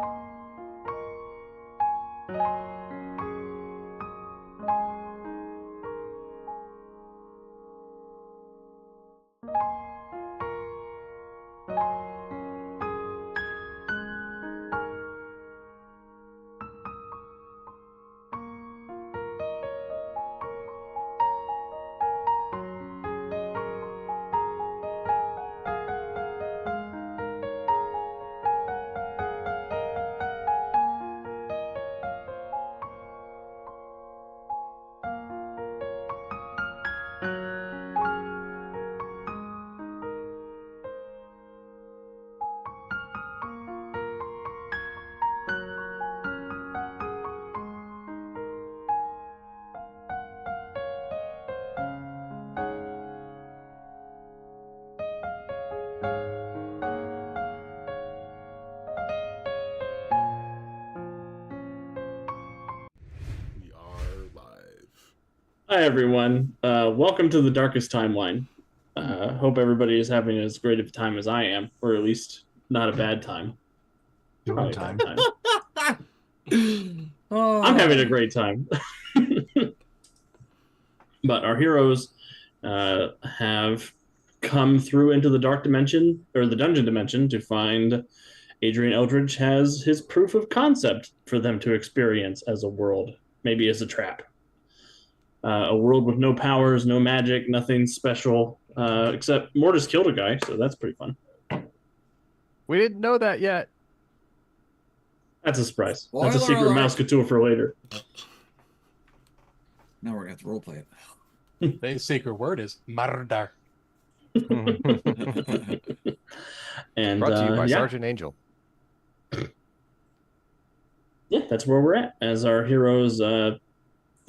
S2: live.
S1: Hi, everyone. Welcome to the Darkest Timeline. Hope everybody is having as great of a time as I am, or at least not a bad time.
S6: Doing
S1: Probably a
S6: time.
S1: bad time. I'm having a great time. But our heroes have come through into the dark dimension, or the dungeon dimension, to find Adrian Eldridge has his proof of concept for them to experience as a world, maybe as a trap. A world with no powers, no magic, nothing special, except Mortis killed a guy, so that's pretty fun.
S3: We didn't know that yet.
S1: That's a surprise. That's a
S4: Spoiler
S1: secret
S4: alert.
S1: mouse couture for later.
S4: Now we're gonna have to roleplay it.
S5: The sacred word is murder.
S1: And
S3: Brought to you by
S1: yeah.
S3: Sergeant Angel.
S1: Yeah, that's where we're at. As our heroes,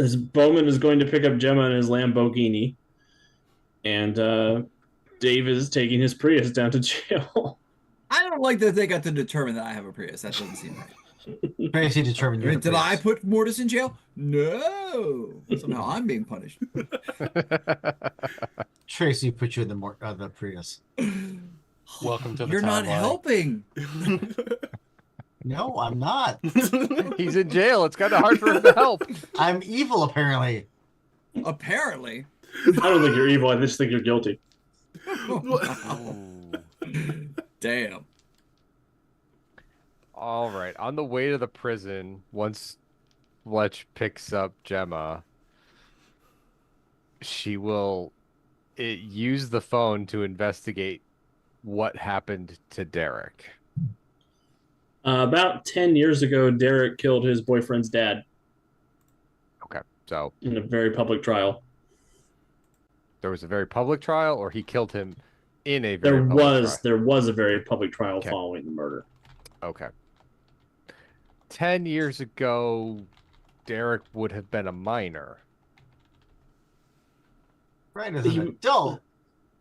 S1: as Bowman is going to pick up Gemma in his Lamborghini, and Dave is taking his Prius down to jail.
S4: I don't like that they got to determine that I have a Prius. That doesn't seem right.
S6: Tracy determined you're the
S4: Did I
S6: Prius.
S4: put Mortis in jail? No. Somehow I'm being punished.
S6: Tracy put you in the Prius.
S5: Welcome to the
S4: You're not
S5: timeline.
S4: helping.
S6: No, I'm not.
S3: He's in jail. It's kind of hard for him to help.
S6: I'm evil, apparently.
S4: Apparently.
S1: I don't think you're evil. I just think you're guilty.
S4: Damn.
S3: All right. On the way to the prison, once Fletch picks up Gemma, she will use the phone to investigate what happened to Derek.
S1: About 10 years ago, Derek killed his boyfriend's dad
S3: Okay. So
S1: in a very public trial.
S3: there was a very public trial, or he killed him in a
S1: There
S3: very public
S1: was a very public trial
S3: Okay.
S1: following the murder.
S3: trial? Okay. 10 years ago, Derek would have been a minor.
S6: Right as
S1: He-
S6: an adult.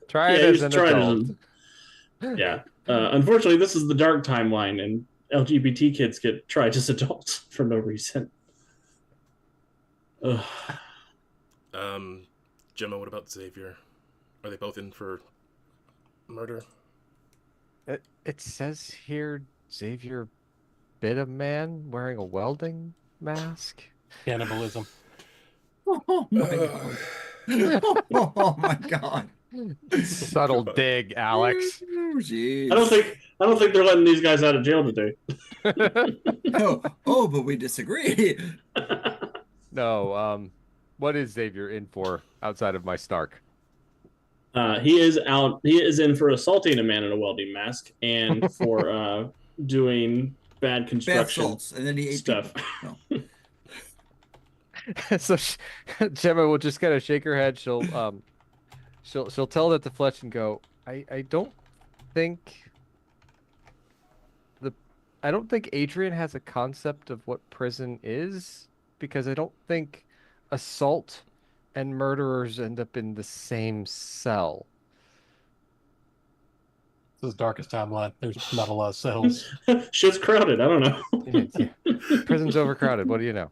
S3: Try it
S1: Yeah,
S3: as
S1: he's
S3: an
S1: tried
S3: adult.
S1: Yeah. Unfortunately, this is the dark timeline, and LGBT kids get tried as adults for no reason. Ugh.
S2: Gemma, what about Xavier? Are they both in for murder?
S3: It says here Xavier bit a man wearing a welding mask.
S5: Cannibalism.
S4: Oh my god. Oh my god.
S3: Subtle
S2: God.
S3: dig, Alex.
S4: Oh, jeez.
S1: I don't think they're letting these guys out of jail today.
S4: Oh, but we disagree.
S3: No, what is Xavier in for outside of my Stark?
S1: He is out. He is in for assaulting a man in a welding mask and for doing bad
S4: Bath
S1: construction
S4: salts, and then he ate
S1: stuff.
S4: people. No.
S3: So Gemma will just kind of shake her head. She'll tell that to Fletch and go, I don't think Adrian has a concept of what prison is, because I don't think assault and murderers end up in the same cell.
S5: This is Darkest Timeline. There's not a lot of cells.
S1: Shit's crowded. I don't know.
S3: Yeah. Prison's overcrowded. What do you know?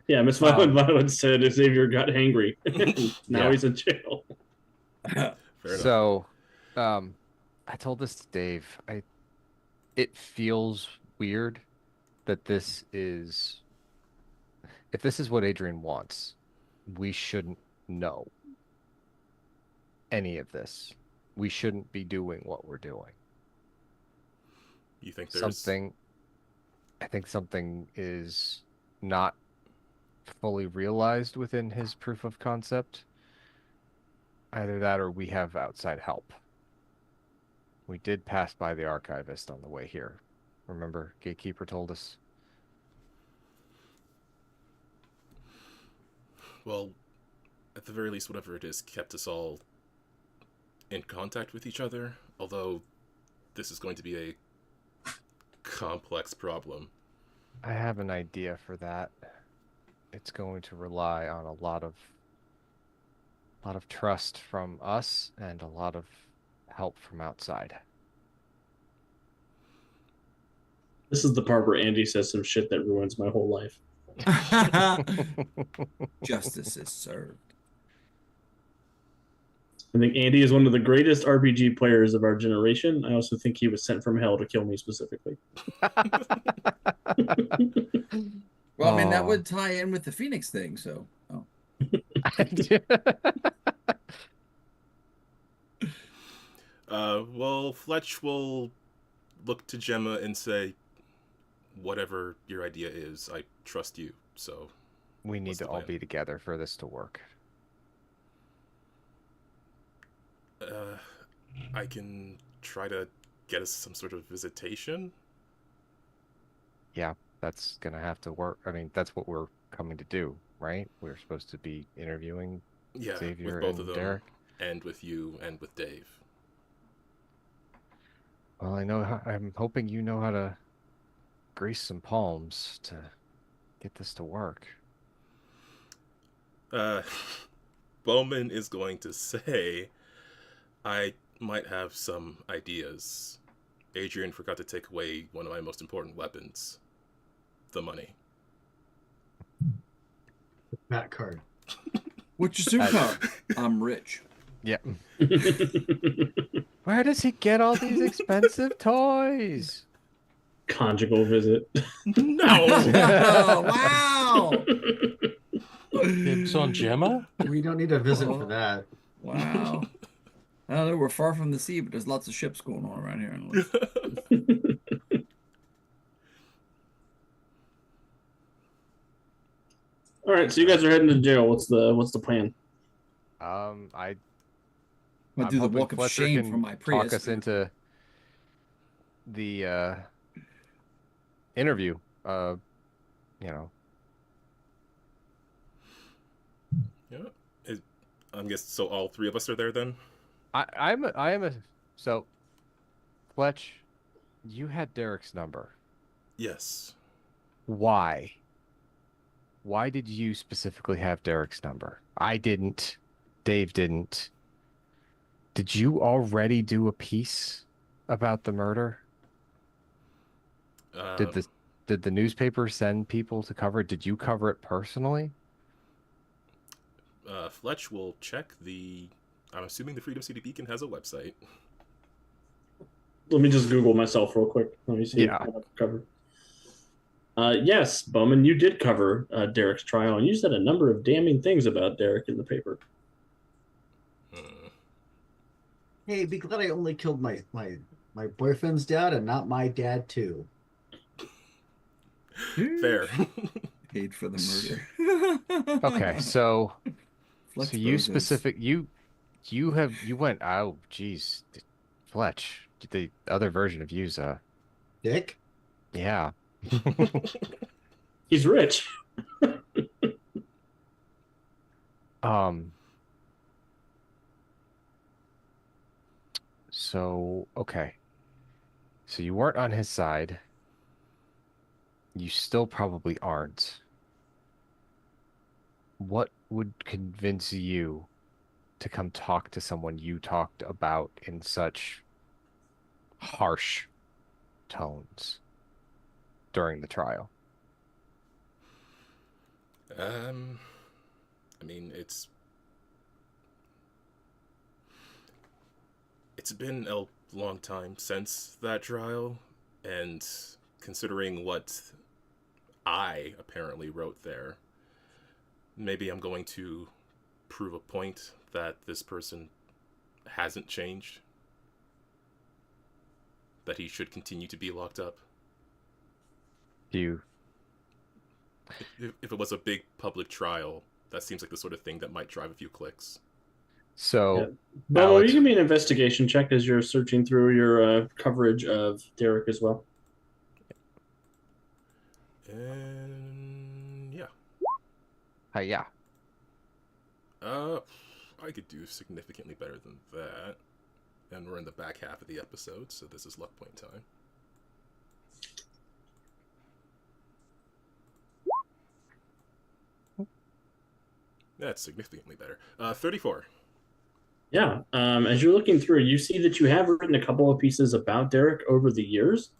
S1: Yeah, Miss Violet said Xavier got hangry. Now
S3: Yeah.
S1: he's in jail.
S2: Fair enough.
S3: So, I told this to Dave. It feels weird that if this is what Adrian wants, we shouldn't know any of this. We shouldn't be doing what we're doing.
S2: You think there's
S3: I think something is not fully realized within his proof of concept. Either that or we have outside help. We did pass by the archivist on the way here. Remember, Gatekeeper told us?
S2: Well, at the very least, whatever it is kept us all in contact with each other, although this is going to be a complex problem.
S3: I have an idea for that. It's going to rely on a lot of trust from us and a lot of help from outside.
S1: This is the part where Andy says some shit that ruins my whole life.
S4: Justice is served.
S1: I think Andy is one of the greatest RPG players of our generation. I also think he was sent from hell to kill me specifically.
S4: Well, I mean, that
S3: Oh.
S4: would tie in with the Phoenix thing, so. Oh.
S2: Well, Fletch will look to Gemma and say, whatever your idea is, I trust you, so...
S3: We need
S2: What's
S3: to
S2: the
S3: all
S2: plan?
S3: be together for this to work.
S2: I can try to get us some sort of visitation?
S3: Yeah, that's gonna have to work. I mean, that's what we're coming to do, right? We're supposed to be interviewing
S2: Yeah,
S3: Xavier
S2: with both
S3: and
S2: of them,
S3: Derek.
S2: and with you, and with Dave.
S3: Well, I'm hoping you know how to grease some palms to get this to work.
S2: Bowman is going to say, I might have some ideas. Adrian forgot to take away one of my most important weapons. The money.
S6: That card.
S4: What's your superpower? I'm rich.
S3: Yeah. Where does he get all these expensive toys?
S1: Conjugal visit.
S2: No!
S4: Oh, wow.
S5: Dibs on Gemma?
S6: We don't need a visit for that.
S4: Wow. I don't know, we're far from the sea, but there's lots of ships going on around here.
S1: All right, so you guys are heading to jail. What's the plan?
S3: I
S4: I'm
S3: I'm
S4: gonna do the
S3: hoping
S4: walk of
S3: Fletcher
S4: shame
S3: can
S4: from my Prius.
S3: talk us into the interview. You know,
S2: Yeah. I guess so. All three of us are there then.
S3: I am a so Fletch, you had Derek's number.
S2: Yes.
S3: Why? Why did you specifically have Derek's number? I didn't. Dave didn't. Did you already do a piece about the murder? Did the newspaper send people to cover it? Did you cover it personally?
S2: Fletch will check the. I'm assuming the Freedom City Beacon has a website.
S1: Let me just Google myself real quick. Let me see.
S3: Yeah.
S1: What I've covered. Yes, Bowman, you did cover Derek's trial, and you said a number of damning things about Derek in the paper.
S6: Hey, be glad I only killed my boyfriend's dad and not my dad too.
S2: Fair.
S4: Paid for the murder.
S3: Okay, so
S4: Flex
S3: so you
S4: Bros is-
S3: specific you went, oh geez, Fletch, the other version of you's
S6: Dick?
S3: yeah.
S1: He's rich.
S3: So okay. So you weren't on his side. You still probably aren't. What would convince you to come talk to someone you talked about in such harsh tones during the trial?
S2: I mean, it's been a long time since that trial, and considering what I apparently wrote there, maybe I'm going to prove a point that this person hasn't changed, that he should continue to be locked up.
S3: You
S2: If it was a big public trial, that seems like the sort of thing that might drive a few clicks.
S3: so
S1: Yeah. But will
S3: Alex-
S1: you give me an investigation check as you're searching through your coverage of Derek as well?
S2: And yeah.
S3: yeah.
S2: I could do significantly better than that. And we're in the back half of the episode, so this is luck point time. That's significantly better. 34.
S1: Yeah. As you're looking through, you see that you have written a couple of pieces about Derek over the years.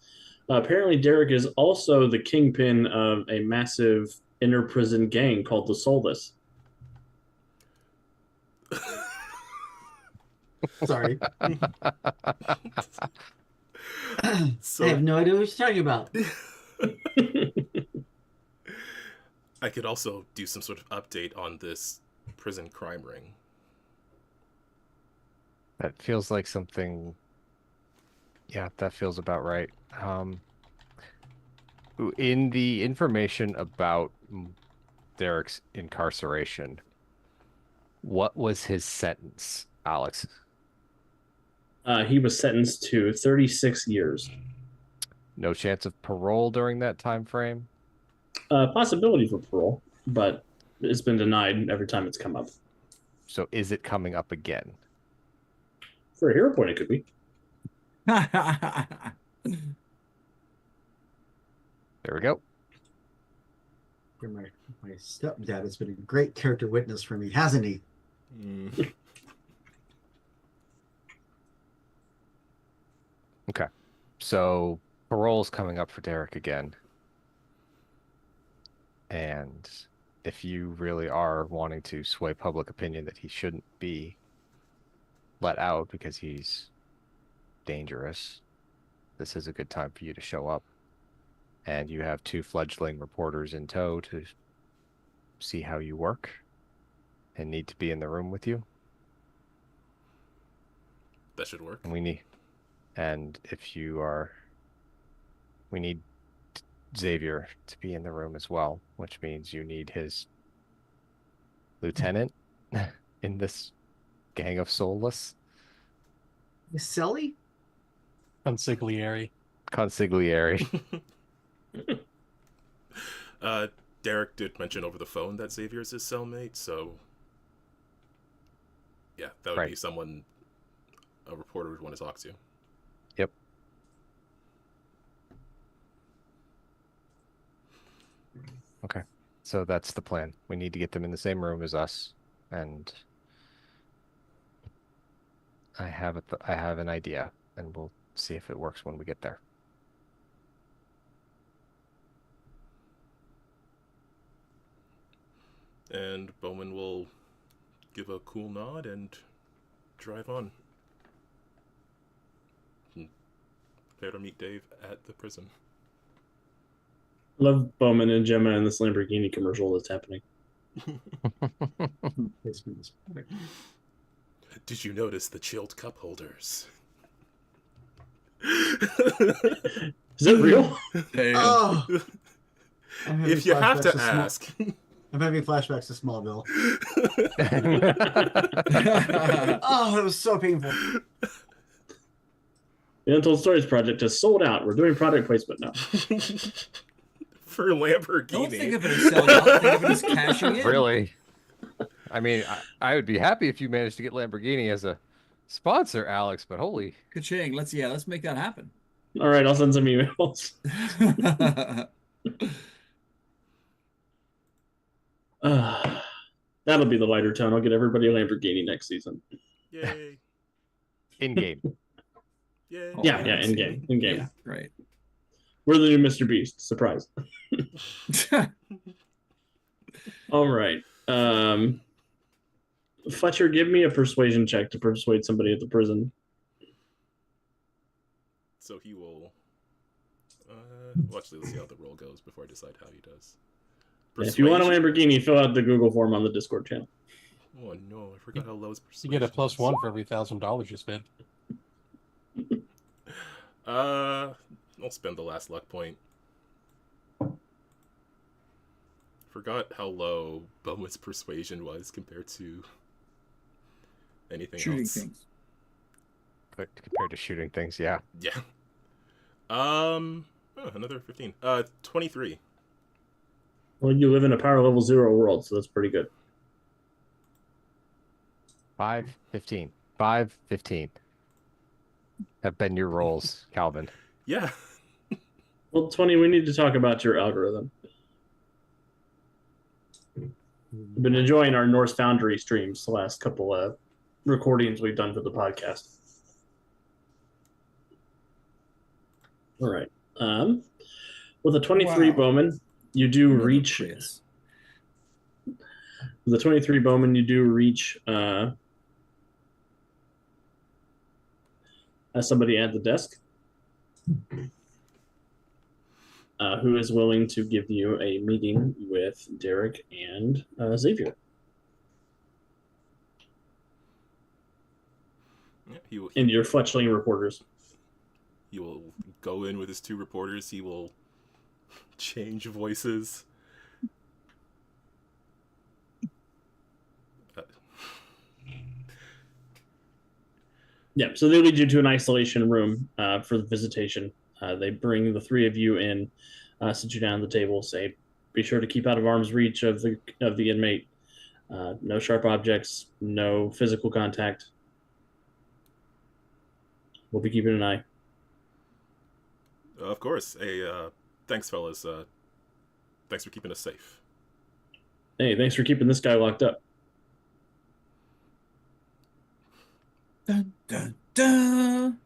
S1: Apparently, Derek is also the kingpin of a massive inner prison gang called the Soulless.
S6: Sorry.
S2: So
S6: I have no idea what you're talking about.
S2: I could also do some sort of update on this prison crime ring.
S3: That feels like something. Yeah, that feels about right. In the information about Derek's incarceration, what was his sentence, Alex?
S1: He was sentenced to 36 years.
S3: No chance of parole during that time frame?
S1: Possibility for parole, but it's been denied every time it's come up.
S3: So is it coming up again?
S1: For a hero point, it could be.
S3: There we go.
S6: My stepdad has been a great character witness for me, hasn't he?
S3: Okay. So parole's coming up for Derek again. And if you really are wanting to sway public opinion that he shouldn't be let out because he's dangerous, this is a good time for you to show up. And you have 2 fledgling reporters in tow to see how you work and need to be in the room with you.
S2: That should work.
S3: And if you are, we need Xavier to be in the room as well, which means you need his lieutenant in this gang of soulless.
S6: Sully?
S5: Consigliere.
S2: Derek did mention over the phone that Xavier's his cellmate, so yeah, that would be someone a reporter would want to talk to.
S3: Yep. Okay. So that's the plan. We need to get them in the same room as us, and I have an idea, and we'll see if it works when we get there.
S2: And Bowman will give a cool nod and drive on. Prepare to meet Dave at the prison.
S1: Love Bowman and Gemma in this Lamborghini commercial that's happening.
S2: Did you notice the chilled cup holders?
S1: Is that real?
S6: Oh, I'm having
S2: If you have
S6: flashbacks
S2: to ask.
S6: I'm having flashbacks to Smallville. Oh, that was so painful.
S1: The Untold Stories Project has sold out. We're doing product placement now.
S2: For Lamborghini.
S4: Don't think of it as selling out. Think of it as cashing in.
S3: Really? I mean, I would be happy if you managed to get Lamborghini as a sponsor, Alex, but holy.
S4: Ka-ching. Let's make that happen.
S1: All right, I'll send some emails. That'll be the lighter tone. I'll get everybody a Lamborghini next season.
S2: Yay.
S3: In game.
S2: Yay.
S1: Yeah, in game.
S4: Yeah, right.
S1: We're the new Mr. Beast. Surprise. All right. Fletcher, give me a persuasion check to persuade somebody at the prison.
S2: So he will. Well, actually, let's see how the roll goes before I decide how he does.
S1: And if you want a
S2: Persuasion?
S1: Lamborghini, fill out the Google form on the Discord channel.
S2: Oh no, I forgot how low his
S5: You
S2: persuasion
S5: get a plus
S2: is.
S5: 1 for every $1,000 you spend.
S2: I'll spend the last luck point. Forgot how low Bowman's persuasion was compared to anything
S4: Shooting
S2: else.
S4: things.
S3: But compared to shooting things, yeah.
S2: Yeah. Another 15. 23.
S1: Well, you live in a power level 0 world, so that's pretty good.
S3: 5, 15. 5, 15. Have been your rolls, Calvin.
S2: Yeah.
S1: Well, 20, we need to talk about your algorithm. I've been enjoying our Norse Foundry streams the last couple of recordings we've done for the podcast. All right. With a 23
S4: Wow.
S1: Bowman, you do
S4: Another
S1: reach.
S4: Prius.
S1: With a 23 Bowman, you do reach somebody at the desk who is willing to give you a meeting with Derek and Xavier.
S2: Yeah,
S1: And your fletchling reporters.
S2: He will go in with his 2 reporters. He will change voices.
S1: Yeah, so they lead you to an isolation room for the visitation. They bring the 3 of you in, sit you down at the table, say, be sure to keep out of arm's reach of the inmate. No sharp objects, no physical contact. We'll be keeping an eye.
S2: Of course. Hey, thanks, fellas. Thanks for keeping us safe.
S1: Hey, thanks for keeping this guy locked up.
S4: Dun, dun, dun.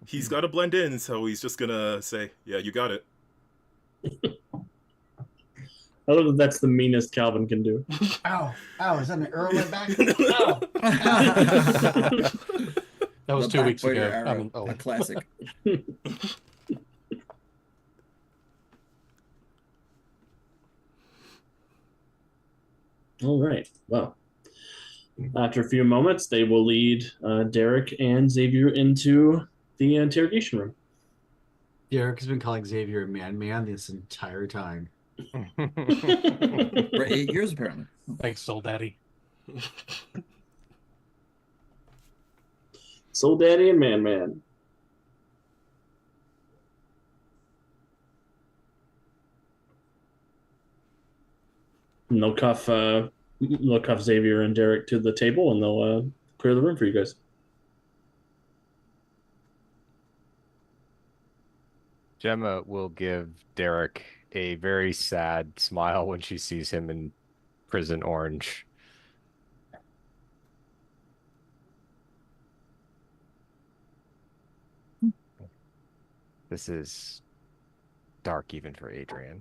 S2: He's got to blend in, so he's just gonna say, yeah, you got it.
S1: I love that that's the meanest Calvin can do.
S6: Ow! Ow! Is that an arrow in my back? Ow!
S5: That was
S4: The
S5: 2 weeks
S4: backbiter
S5: ago.
S4: arrow,
S5: I mean,
S4: a classic.
S1: All right. Well, after a few moments, they will lead Derek and Xavier into the interrogation room.
S6: Derek has been calling Xavier man this entire time.
S4: For 8 years, apparently.
S5: Thanks, Soul Daddy.
S1: Soul Daddy and Man. And they'll cuff Xavier and Derek to the table, and they'll clear the room for you guys.
S3: Gemma will give Derek a very sad smile when she sees him in prison orange. This is dark even for Adrian.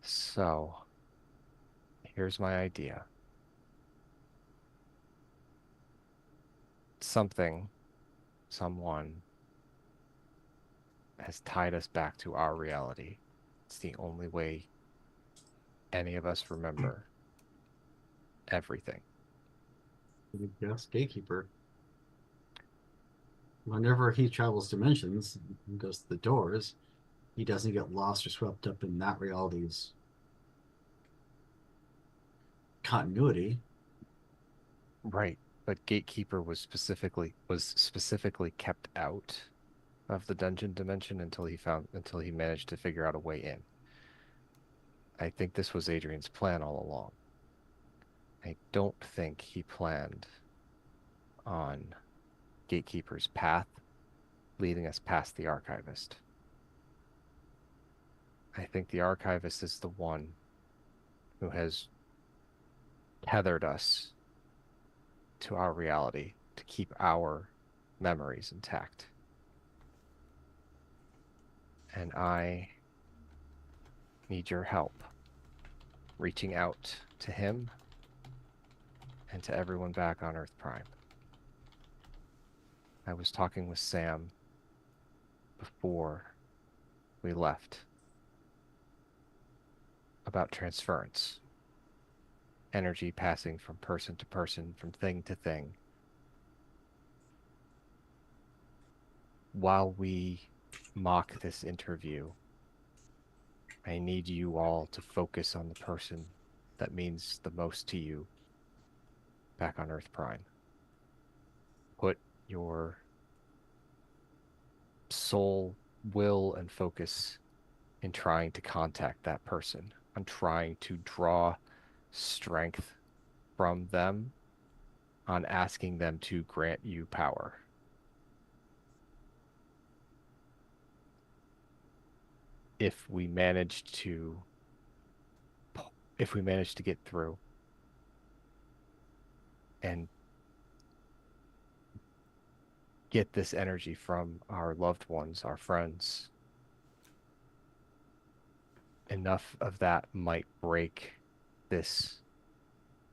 S3: So, here's my idea. Someone has tied us back to our reality. It's the only way any of us remember everything.
S6: Yes, gatekeeper. Whenever he travels dimensions and goes to the doors, he doesn't get lost or swept up in that reality's continuity.
S3: Right, but Gatekeeper was specifically kept out of the dungeon dimension until he managed to figure out a way in. I think this was Adrian's plan all along. I don't think he planned on Gatekeeper's path leading us past the Archivist. I think the Archivist is the one who has tethered us to our reality to keep our memories intact. And I need your help reaching out to him and to everyone back on Earth Prime. I was talking with Sam before we left about transference. Energy passing from person to person, from thing to thing. While we mock this interview, I need you all to focus on the person that means the most to you back on Earth Prime. Put your soul, will, and focus in trying to contact that person. I'm trying to draw strength from them on asking them to grant you power. If we manage to get through and get this energy from our loved ones, our friends, enough of that might break this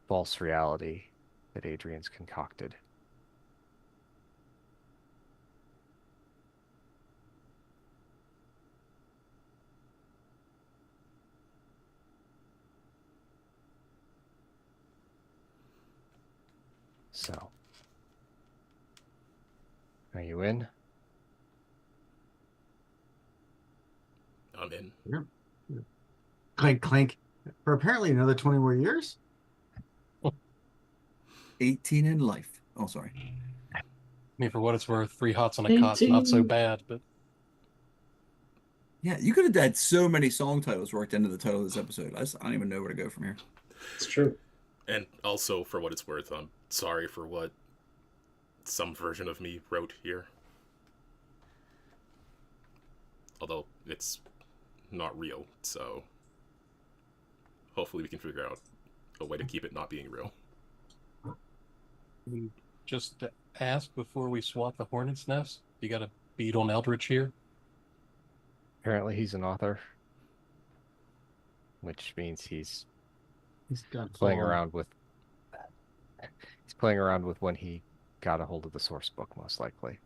S3: false reality that Adrian's concocted. So, are you in?
S2: I'm in.
S6: Yep. Clank, clank. For apparently another 20 more years?
S4: 18 in life. Oh, sorry.
S5: I mean, for what it's worth, 3 hots on a cot's not so
S1: 18.
S5: bad, but
S4: Yeah, you could have had so many song titles worked into the title of this episode. I don't even know where to go from here.
S1: It's true.
S2: And also, for what it's worth, I'm sorry for what some version of me wrote here. Although it's not real, so hopefully we can figure out a way to keep it not being real.
S5: just to ask before we swap the hornet's nest, you got a beat on Eldritch here?
S3: Apparently he's an author, which means he's
S6: got
S3: playing around with when he got a hold of the source book, most likely.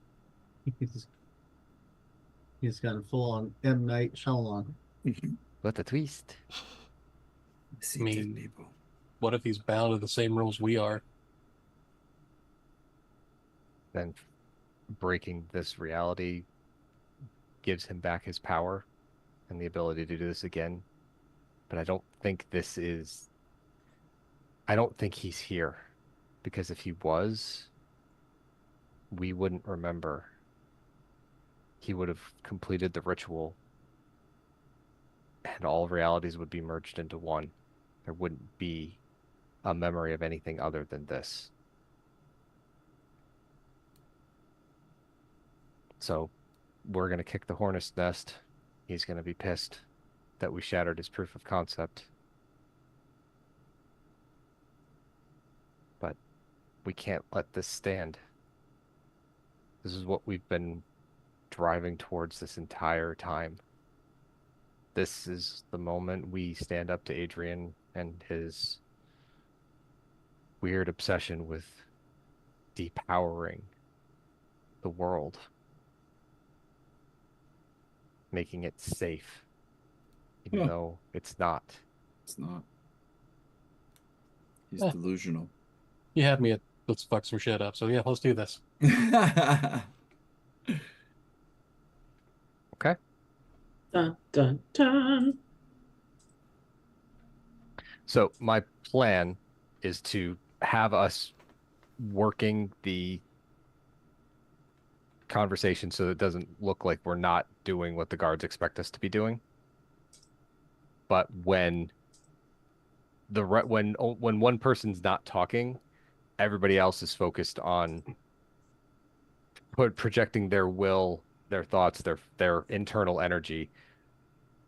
S6: He's got a full on M. Night Shyamalan.
S3: What a twist.
S4: See
S5: I mean-
S4: dead people.
S5: What if he's bound to the same rules we are?
S3: Then breaking this reality gives him back his power and the ability to do this again. But I don't think he's here, because if he was, we wouldn't remember. He would have completed the ritual and all realities would be merged into one. There wouldn't be a memory of anything other than this. So we're going to kick the hornet's nest. He's going to be pissed that we shattered his proof of concept. But we can't let this stand. This is what we've been driving towards this entire time. This is the moment we stand up to Adrian and his weird obsession with depowering the world, making it safe, even though it's not.
S4: It's not. He's
S5: Eh.
S4: delusional.
S5: You had me at let's fuck some shit up, so yeah, let's do this.
S3: Okay.
S1: Dun, dun, dun.
S3: So my plan is to have us working the conversation so that it doesn't look like we're not doing what the guards expect us to be doing. But when one person's not talking, everybody else is focused on projecting their will, their thoughts, their internal energy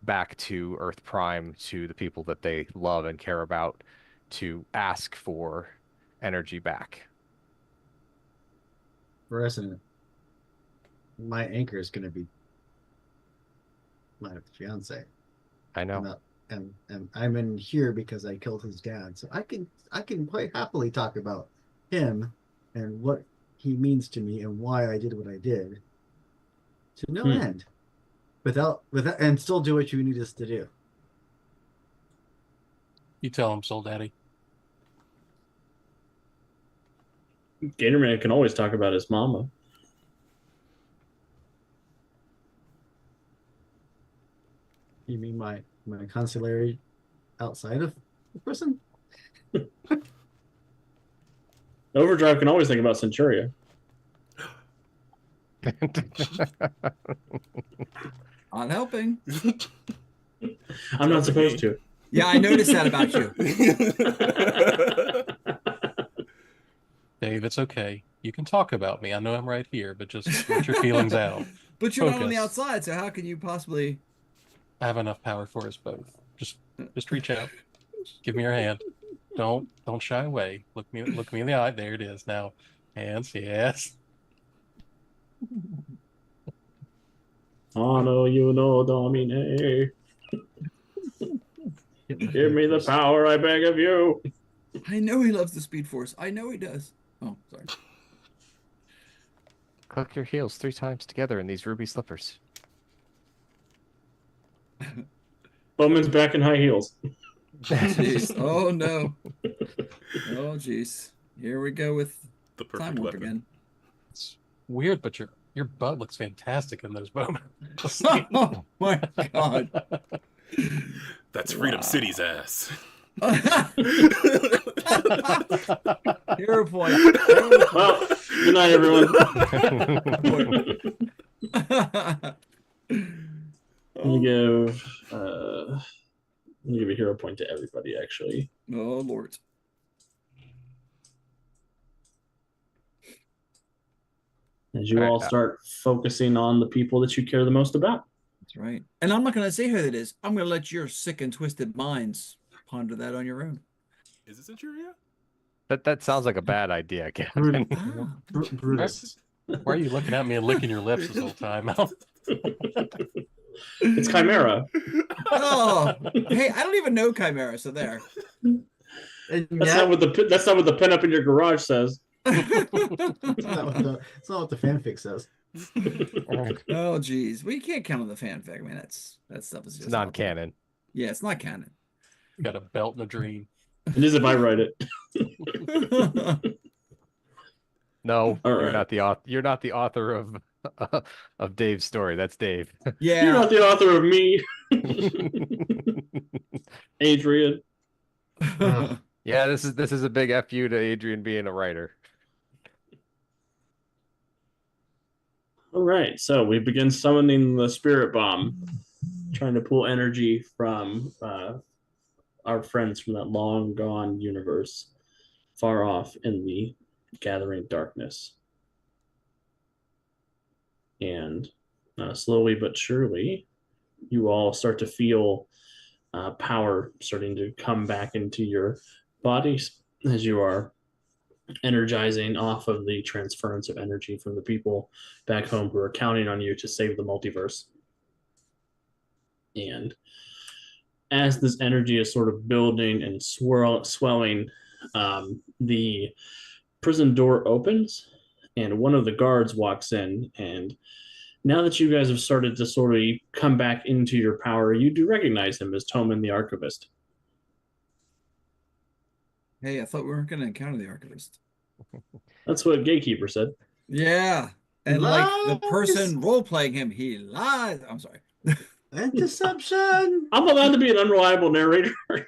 S3: back to Earth Prime, to the people that they love and care about, to ask for energy back.
S6: Resident. My anchor is going to be my fiance.
S3: I know.
S6: and I'm in here because I killed his dad. So I can quite happily talk about him and what he means to me and why I did what I did to no end, without and still do what you need us to do.
S5: You tell him, Soul Daddy.
S1: Gatorman can always talk about his mama.
S6: You mean my consulary outside of the prison?
S1: Overdrive can always think about Centuria.
S4: Not helping.
S1: I'm not supposed to.
S4: Yeah, I noticed that about you.
S5: Dave, it's okay. You can talk about me. I know I'm right here, but just let your feelings out.
S4: But you're not on the
S5: Focus.
S4: outside, so how can you possibly?
S5: I have enough power for us both. Just reach out. Give me your hand. Don't shy away. Look me in the eye. There it is. Now, hands, yes.
S1: Oh no, you know, Domine. Give me the power, I beg of you.
S4: I know he loves the Speed Force. I know he does. Oh, sorry.
S3: Click your heels 3 times together in these ruby slippers.
S1: Bowman's back in high heels.
S4: Jeez. Oh no. Oh jeez. Here we go with
S2: The
S4: time
S2: perfect
S4: warp
S2: weapon.
S4: again.
S5: It's weird, but your butt looks fantastic in those moments.
S4: Oh my god.
S2: That's Freedom
S4: Wow.
S2: City's ass.
S4: Hero point.
S1: Well, good night, everyone. Let me give a hero point to everybody, actually.
S4: Oh Lord.
S1: As you
S3: All right,
S1: all start focusing on the people that you care the most about.
S4: That's right. And I'm not gonna say who that is. I'm gonna let your sick and twisted minds ponder that on your own.
S2: Is it Centuria?
S3: That sounds like a bad idea, Kevin.
S4: Ah.
S6: Brutus.
S5: Why are you looking at me and licking your lips this whole time?
S1: It's Chimera.
S4: Oh, hey, I don't even know Chimera, so there.
S6: And
S1: That's not what the pinup in your garage says.
S6: it's not what the fanfic says.
S4: Oh, geez. Well, you can't count on the fanfic. I mean, that stuff is
S3: It's
S4: just out there.
S3: non-canon.
S4: Yeah, it's not canon.
S5: Got a belt and a dream.
S1: It is if I write it.
S3: No,
S1: All
S3: you're
S1: right.
S3: not the author. You're not the author of Dave's story. That's Dave.
S1: You're
S4: Yeah.
S1: not the author of me, Adrian.
S3: Yeah, this is a big F you to Adrian being a writer.
S1: All right, so we begin summoning the spirit bomb, trying to pull energy from our friends from that long gone universe, far off in the gathering darkness. And slowly but surely, you all start to feel power starting to come back into your bodies as you are energizing off of the transference of energy from the people back home who are counting on you to save the multiverse. And as this energy is sort of building and swelling, the prison door opens and one of the guards walks in. And now that you guys have started to sort of come back into your power, you do recognize him as Toman the Archivist.
S4: Hey, I thought we weren't going to encounter the Archivist.
S1: That's what Gatekeeper said.
S4: Yeah. And like the
S6: Lies.
S4: person role playing him, he lies. I'm sorry.
S6: And deception.
S1: I'm allowed to be an unreliable narrator.
S2: Yeah.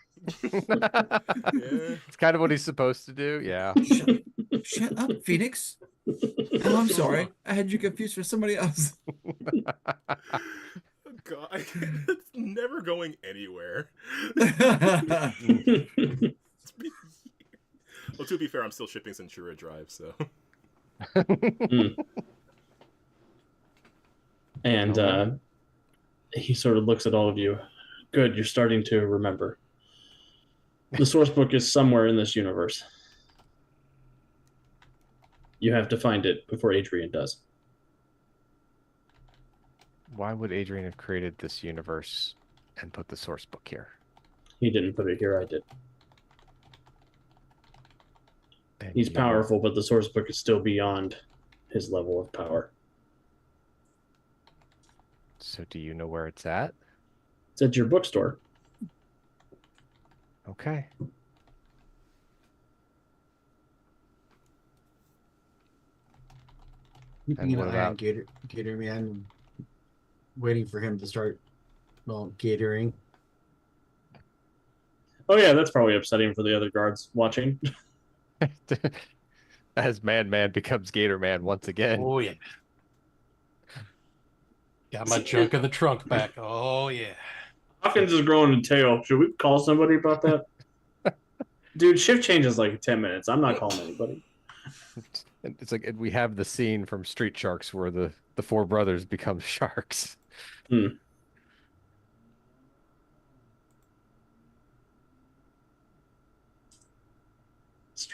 S3: It's kind of what he's supposed to do. Yeah.
S4: Shut up, Phoenix. Oh, I'm sorry. I had you confused for somebody else.
S2: God, it's never going anywhere. Well, to be fair, I'm still shipping Centura Drive, so.
S1: And he sort of looks at all of you. Good, you're starting to remember. The source book is somewhere in this universe. You have to find it before Adrian does.
S3: Why would Adrian have created this universe and put the source book here?
S1: He didn't put it here. I did.
S3: And
S1: He's
S3: you-
S1: powerful, but the source book is still beyond his level of power.
S3: So do you know where it's at?
S1: It's at your bookstore.
S3: Okay.
S6: Keeping an
S3: what
S6: eye on
S3: about-
S6: Gator Man, waiting for him to start, well, gatoring.
S1: Oh yeah, that's probably upsetting for the other guards watching.
S3: As Man becomes Gator Man once again.
S5: Oh yeah. Got my junk in the trunk back. Oh yeah.
S1: Hawkins is growing a tail. Should we call somebody about that? Dude, shift changes like 10 minutes. I'm not calling anybody.
S3: And it's like we have the scene from Street Sharks where the four brothers become sharks.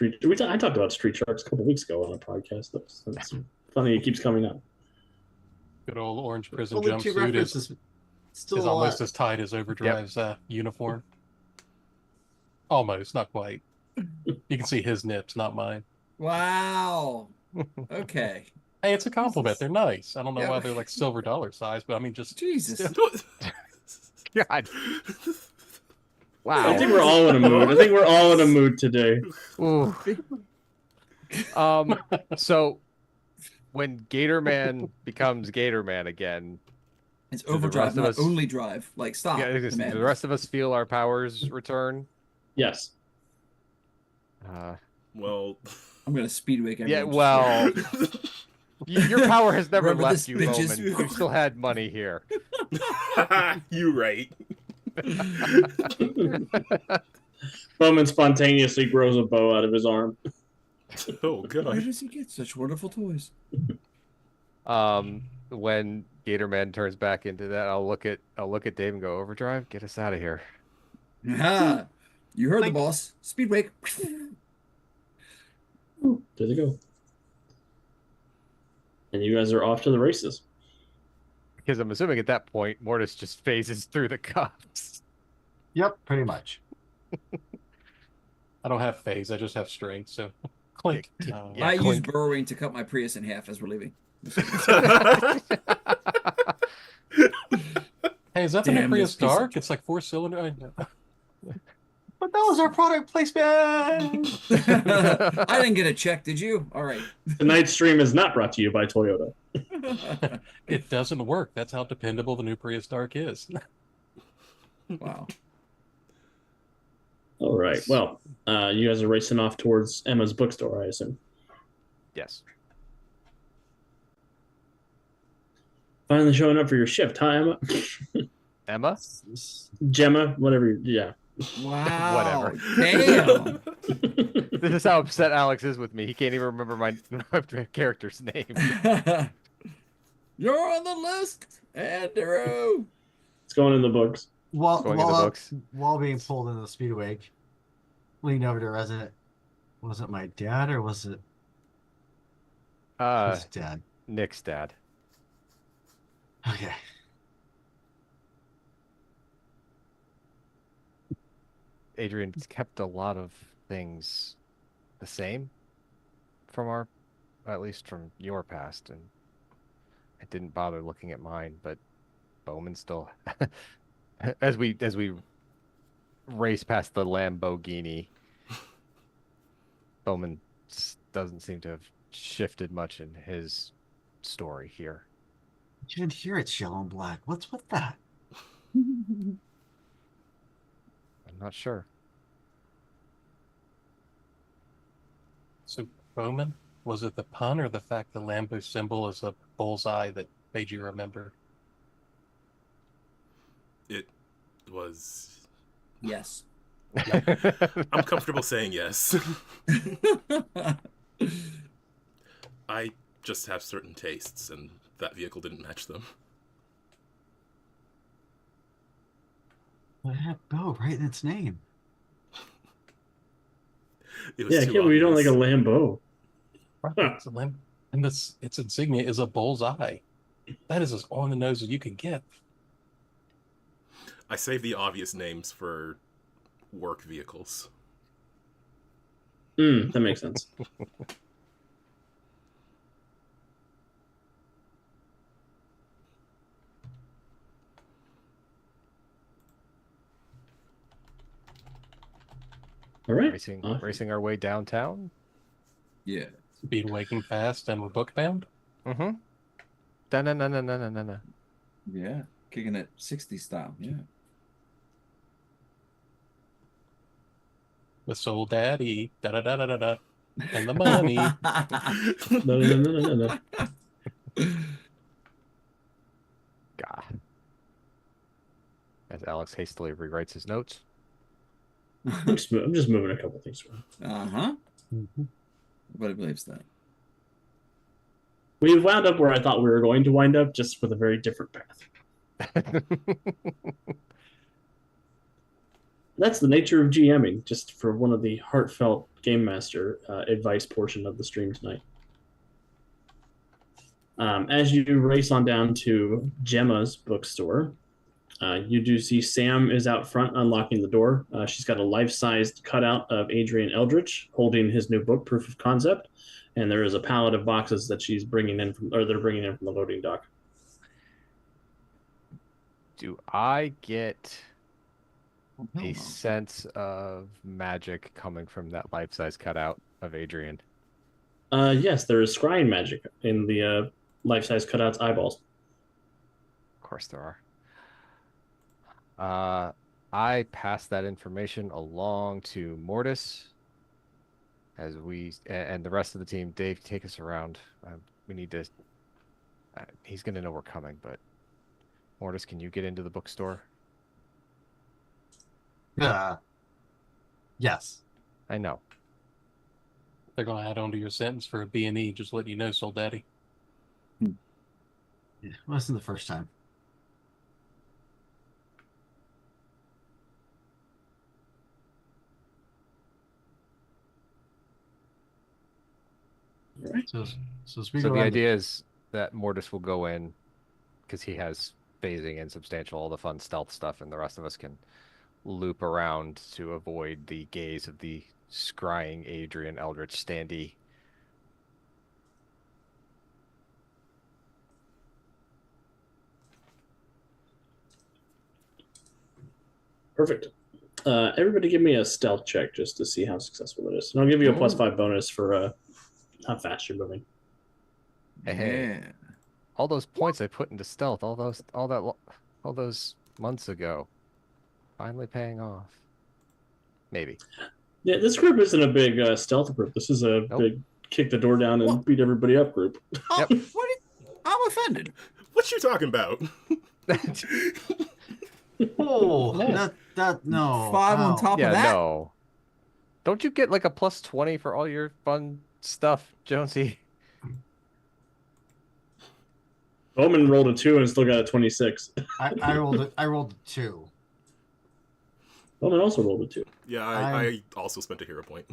S1: I talked about Street Sharks a couple weeks ago on a podcast. That's funny. It keeps coming up.
S5: Good old orange prison
S6: Only two
S5: jumpsuit
S6: references. Still
S5: is
S6: a
S5: almost
S6: lot.
S5: as tight as Overdrive's uniform. Almost, not quite. You can see his nips, not mine.
S4: Wow. Okay.
S5: Hey, it's a compliment. They're nice. I don't know
S4: Yeah.
S5: why they're like silver dollar size, but I mean, just
S4: Jesus.
S3: God.
S1: I
S3: Wow.
S1: think we're all in a mood. I think we're all in a mood today.
S3: Ooh. So when Gator Man becomes Gator Man again,
S4: It's
S3: the
S4: overdrive,
S3: rest of
S4: not
S3: us-
S4: only drive. Like, stop.
S3: yeah,
S4: the man.
S3: the rest of us feel our powers return.
S1: Yes.
S2: Well,
S4: I'm going to speedway
S3: Yeah,
S4: everyone.
S3: well, your power has never
S4: Remember
S3: left
S4: this,
S3: you,
S4: bitches.
S3: Bowman. You still had money here.
S2: you right.
S1: Bowman spontaneously grows a bow out of his arm.
S2: Oh
S4: Where
S2: god.
S4: does he get such wonderful toys?
S3: When Gator Man turns back into that, I'll look at Dave and go, Overdrive, get us out of here.
S4: Aha. You heard the
S6: Like-
S4: boss. Speedway.
S1: There they go. And you guys are off to the races.
S3: Because I'm assuming at that point, Mortis just phases through the cuffs.
S6: Yep, pretty much.
S5: I don't have phase. I just have strength. So, clink.
S3: Yeah.
S4: I use
S3: clink.
S4: burrowing to cut my Prius in half as we're leaving.
S5: Hey, is that the new
S4: Damn,
S5: Prius
S4: this piece of
S5: Dark? It's like 4-cylinder.
S6: But that was our product placement.
S4: I didn't get a check, did you? All right.
S1: Tonight's stream is not brought to you by Toyota.
S5: It doesn't work. That's how dependable the new Prius Dark is.
S4: Wow.
S1: All right. Well, you guys are racing off towards Emma's bookstore, I assume.
S3: Yes.
S1: Finally showing up for your shift, huh, Emma?
S3: Emma?
S1: Gemma, whatever. Yeah.
S4: Wow.
S3: Whatever.
S4: Damn.
S3: This is how upset Alex is with me. He can't even remember my character's name.
S4: You're on the list, Andrew.
S1: It's going in the books.
S6: While,
S3: Going in
S6: while,
S3: the
S6: up-
S3: books.
S6: while being pulled into the speedway, leaning over to Resident, was it my dad or was it his dad?
S3: Nick's dad.
S6: Okay.
S3: Adrian's kept a lot of things the same from our, at least from your past, and I didn't bother looking at mine, but Bowman still, as we race past the Lamborghini, Bowman doesn't seem to have shifted much in his story here.
S6: You didn't hear it's yellow and black. What's with that?
S3: I'm not sure.
S5: So, Bowman, was it the pun or the fact the Lambo symbol is a bullseye that made you remember?
S2: It was.
S4: Yes.
S2: I'm comfortable saying yes. I just have certain tastes, and that vehicle didn't match them.
S6: It had Bo right in its name.
S2: It was
S1: Yeah, I
S2: too
S1: can't believe you don't like a
S2: obvious.
S1: Lambo.
S5: Right.
S1: Huh.
S5: It's a lamb, and its insignia is a bullseye. That is as on the nose as you can get.
S2: I save the obvious names for work vehicles.
S1: That makes sense. All right.
S3: Racing our way downtown.
S4: Yeah.
S5: Speed waking fast and we're bookbound.
S3: Mm-hmm. Da-na-na-na-na-na-na.
S4: Yeah. Kicking it 60 style. Yeah.
S5: The soul daddy. Da-da-da-da-da-da. And the money.
S1: No.
S3: Gah. As Alex hastily rewrites his notes.
S1: I'm just moving a couple things around.
S4: Uh-huh. Everybody believes that.
S1: We've wound up where I thought we were going to wind up, just with a very different path. That's the nature of GMing, just for one of the heartfelt Game Master advice portion of the stream tonight. As you race on down to Gemma's bookstore, you do see Sam is out front unlocking the door. She's got a life-sized cutout of Adrian Eldritch holding his new book, Proof of Concept, and there is a pallet of boxes that she's bringing in from, or they're bringing in from the loading dock.
S3: Do I get a sense of magic coming from that life-size cutout of Adrian?
S1: Yes, there is scrying magic in the life-size cutout's eyeballs.
S3: Of course there are. I pass that information along to Mortis as we and the rest of the team. Dave, take us around. We need to. He's going to know we're coming, but Mortis, can you get into the bookstore?
S6: Yes.
S3: I know.
S5: They're going to add on to your sentence for a B&E. Just let you know, soul daddy.
S6: Yeah, it wasn't the first time.
S1: All right.
S6: So
S3: The idea is that Mortis will go in because he has phasing and substantial, all the fun stealth stuff, and the rest of us can loop around to avoid the gaze of the scrying Adrian Eldritch standee.
S1: Perfect. Everybody give me a stealth check just to see how successful it is. And I'll give you a +5 bonus for how fast you're moving.
S3: Hey, all those points I put into stealth, all those months ago, finally paying off. Maybe.
S1: Yeah, this group isn't a big stealth group. This is a big kick the door down and beat everybody up group.
S3: Yep.
S4: I'm offended.
S2: What you talking about?
S6: Oh, no.
S4: 5 on top
S3: Yeah,
S4: of that?
S3: no. Don't you get like a +20 for all your fun stuff, Jonesy?
S1: Bowman rolled a 2 and still got a 26.
S6: I rolled a 2.
S1: Bowman also rolled a 2.
S2: Yeah, I also spent a hero point.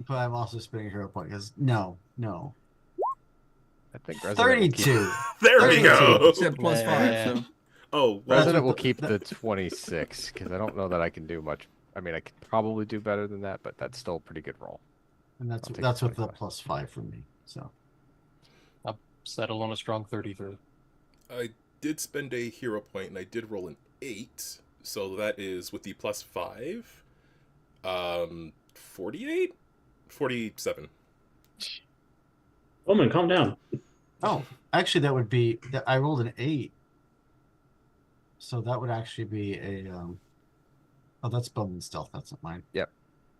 S6: But I'm also spending a hero point because no.
S3: I think Resident will keep-
S6: 32.
S2: There we go.
S4: Except +5, so.
S2: Oh, well,
S3: Resident will keep the 26 because I don't know that I can do much. I mean, I could probably do better than that, but that's still a pretty good roll.
S6: And
S3: I'll take
S6: that's
S3: the
S6: with the
S3: 25.
S6: +5 for me. So
S5: I'll settle on a strong 33.
S2: I did spend a hero point and I did roll an 8. So that is with the +5. 48? 47.
S1: Bowman, calm down.
S6: oh, actually that would be that I rolled an 8. So that would actually be a oh, that's Bowman stealth. That's not mine.
S3: Yep.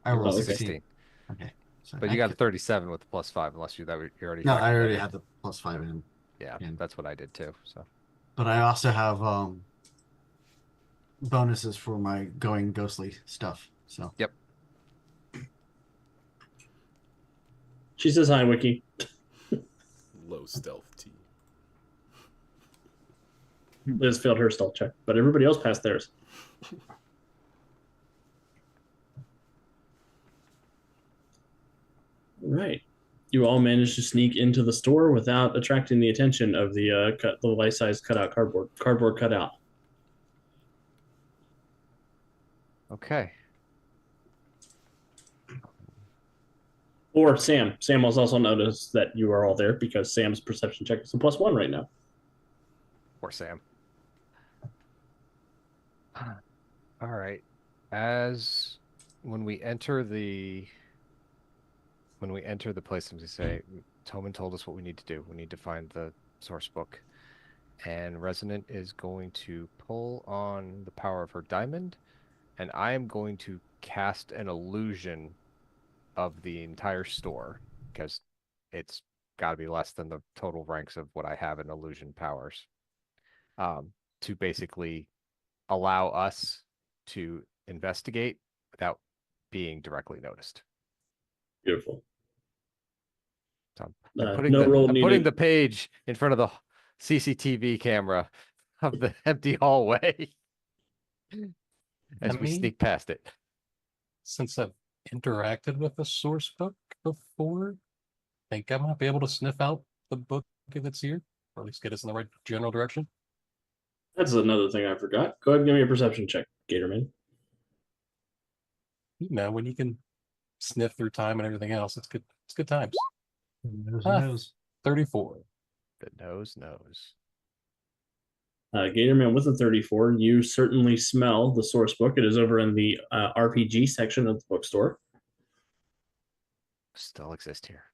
S6: I rolled
S1: Oh,
S6: 16. Okay. So
S3: But you got a 37 with the +5, unless you already.
S6: No,
S3: factored
S6: I already
S3: that
S6: had the +5 in.
S3: in. Yeah,
S6: in.
S3: that's what I did too. So
S6: But I also have bonuses for my going ghostly stuff. So
S3: yep.
S1: She says hi, Wiki.
S2: Low stealth T.
S1: Liz failed her stealth check, but everybody else passed theirs. All right. You all managed to sneak into the store without attracting the attention of the life-size cutout cardboard cutout.
S3: Okay.
S1: Or Sam. Sam will also notice that you are all there because Sam's perception check is a +1 right now.
S3: Or Sam. All right. As when we enter the place, as we say, Toman told us what we need to do. We need to find the source book. And Resonant is going to pull on the power of her diamond, and I am going to cast an illusion of the entire store because it's got to be less than the total ranks of what I have in illusion powers, to basically allow us to investigate without being directly noticed.
S1: Beautiful.
S3: So
S1: No
S3: I'm
S1: roll
S3: putting
S1: needed.
S3: the page in front of the CCTV camera of the empty hallway as we sneak past it.
S5: Since I've interacted with the source book before, I think I might be able to sniff out the book if it's here, or at least get us in the right general direction.
S1: That's another thing I forgot. Go ahead and give me a perception check, Gatorman.
S5: You know, when you can sniff through time and everything else, it's good. It's good times.
S6: Knows.
S5: 34.
S3: The nose knows.
S1: Gatorman with a 34, you certainly smell the source book. It is over in the RPG section of the bookstore.
S3: Still exist here.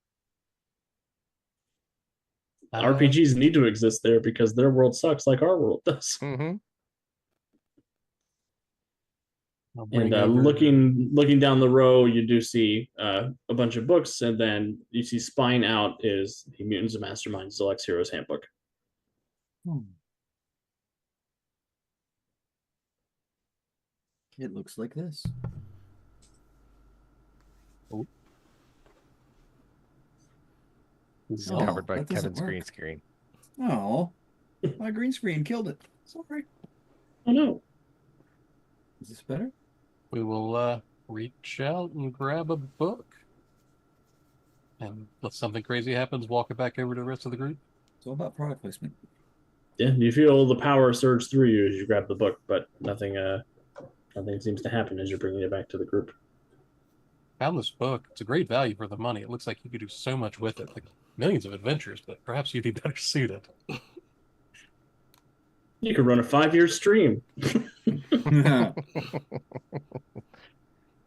S1: RPGs need to exist there because their world sucks like our world does.
S3: Mm-hmm.
S1: And looking down the row, you do see a bunch of books, and then you see spine out is the Mutants and Masterminds Deluxe Heroes Handbook.
S4: It looks like this.
S5: Oh.
S3: It's
S4: Oh,
S3: covered by
S4: that doesn't
S3: Kevin's
S4: work.
S3: green screen.
S4: Oh, my green screen killed it. Sorry.
S1: Oh no.
S4: Is this better?
S5: We will reach out and grab a book. And if something crazy happens, walk it back over to the rest of the group.
S4: It's all about product placement.
S1: Yeah, you feel the power surge through you as you grab the book, but nothing seems to happen as you're bringing it back to the group.
S5: Found this book. It's a great value for the money. It looks like you could do so much with it, like millions of adventures, but perhaps you'd be better suited.
S1: You could run a 5-year stream.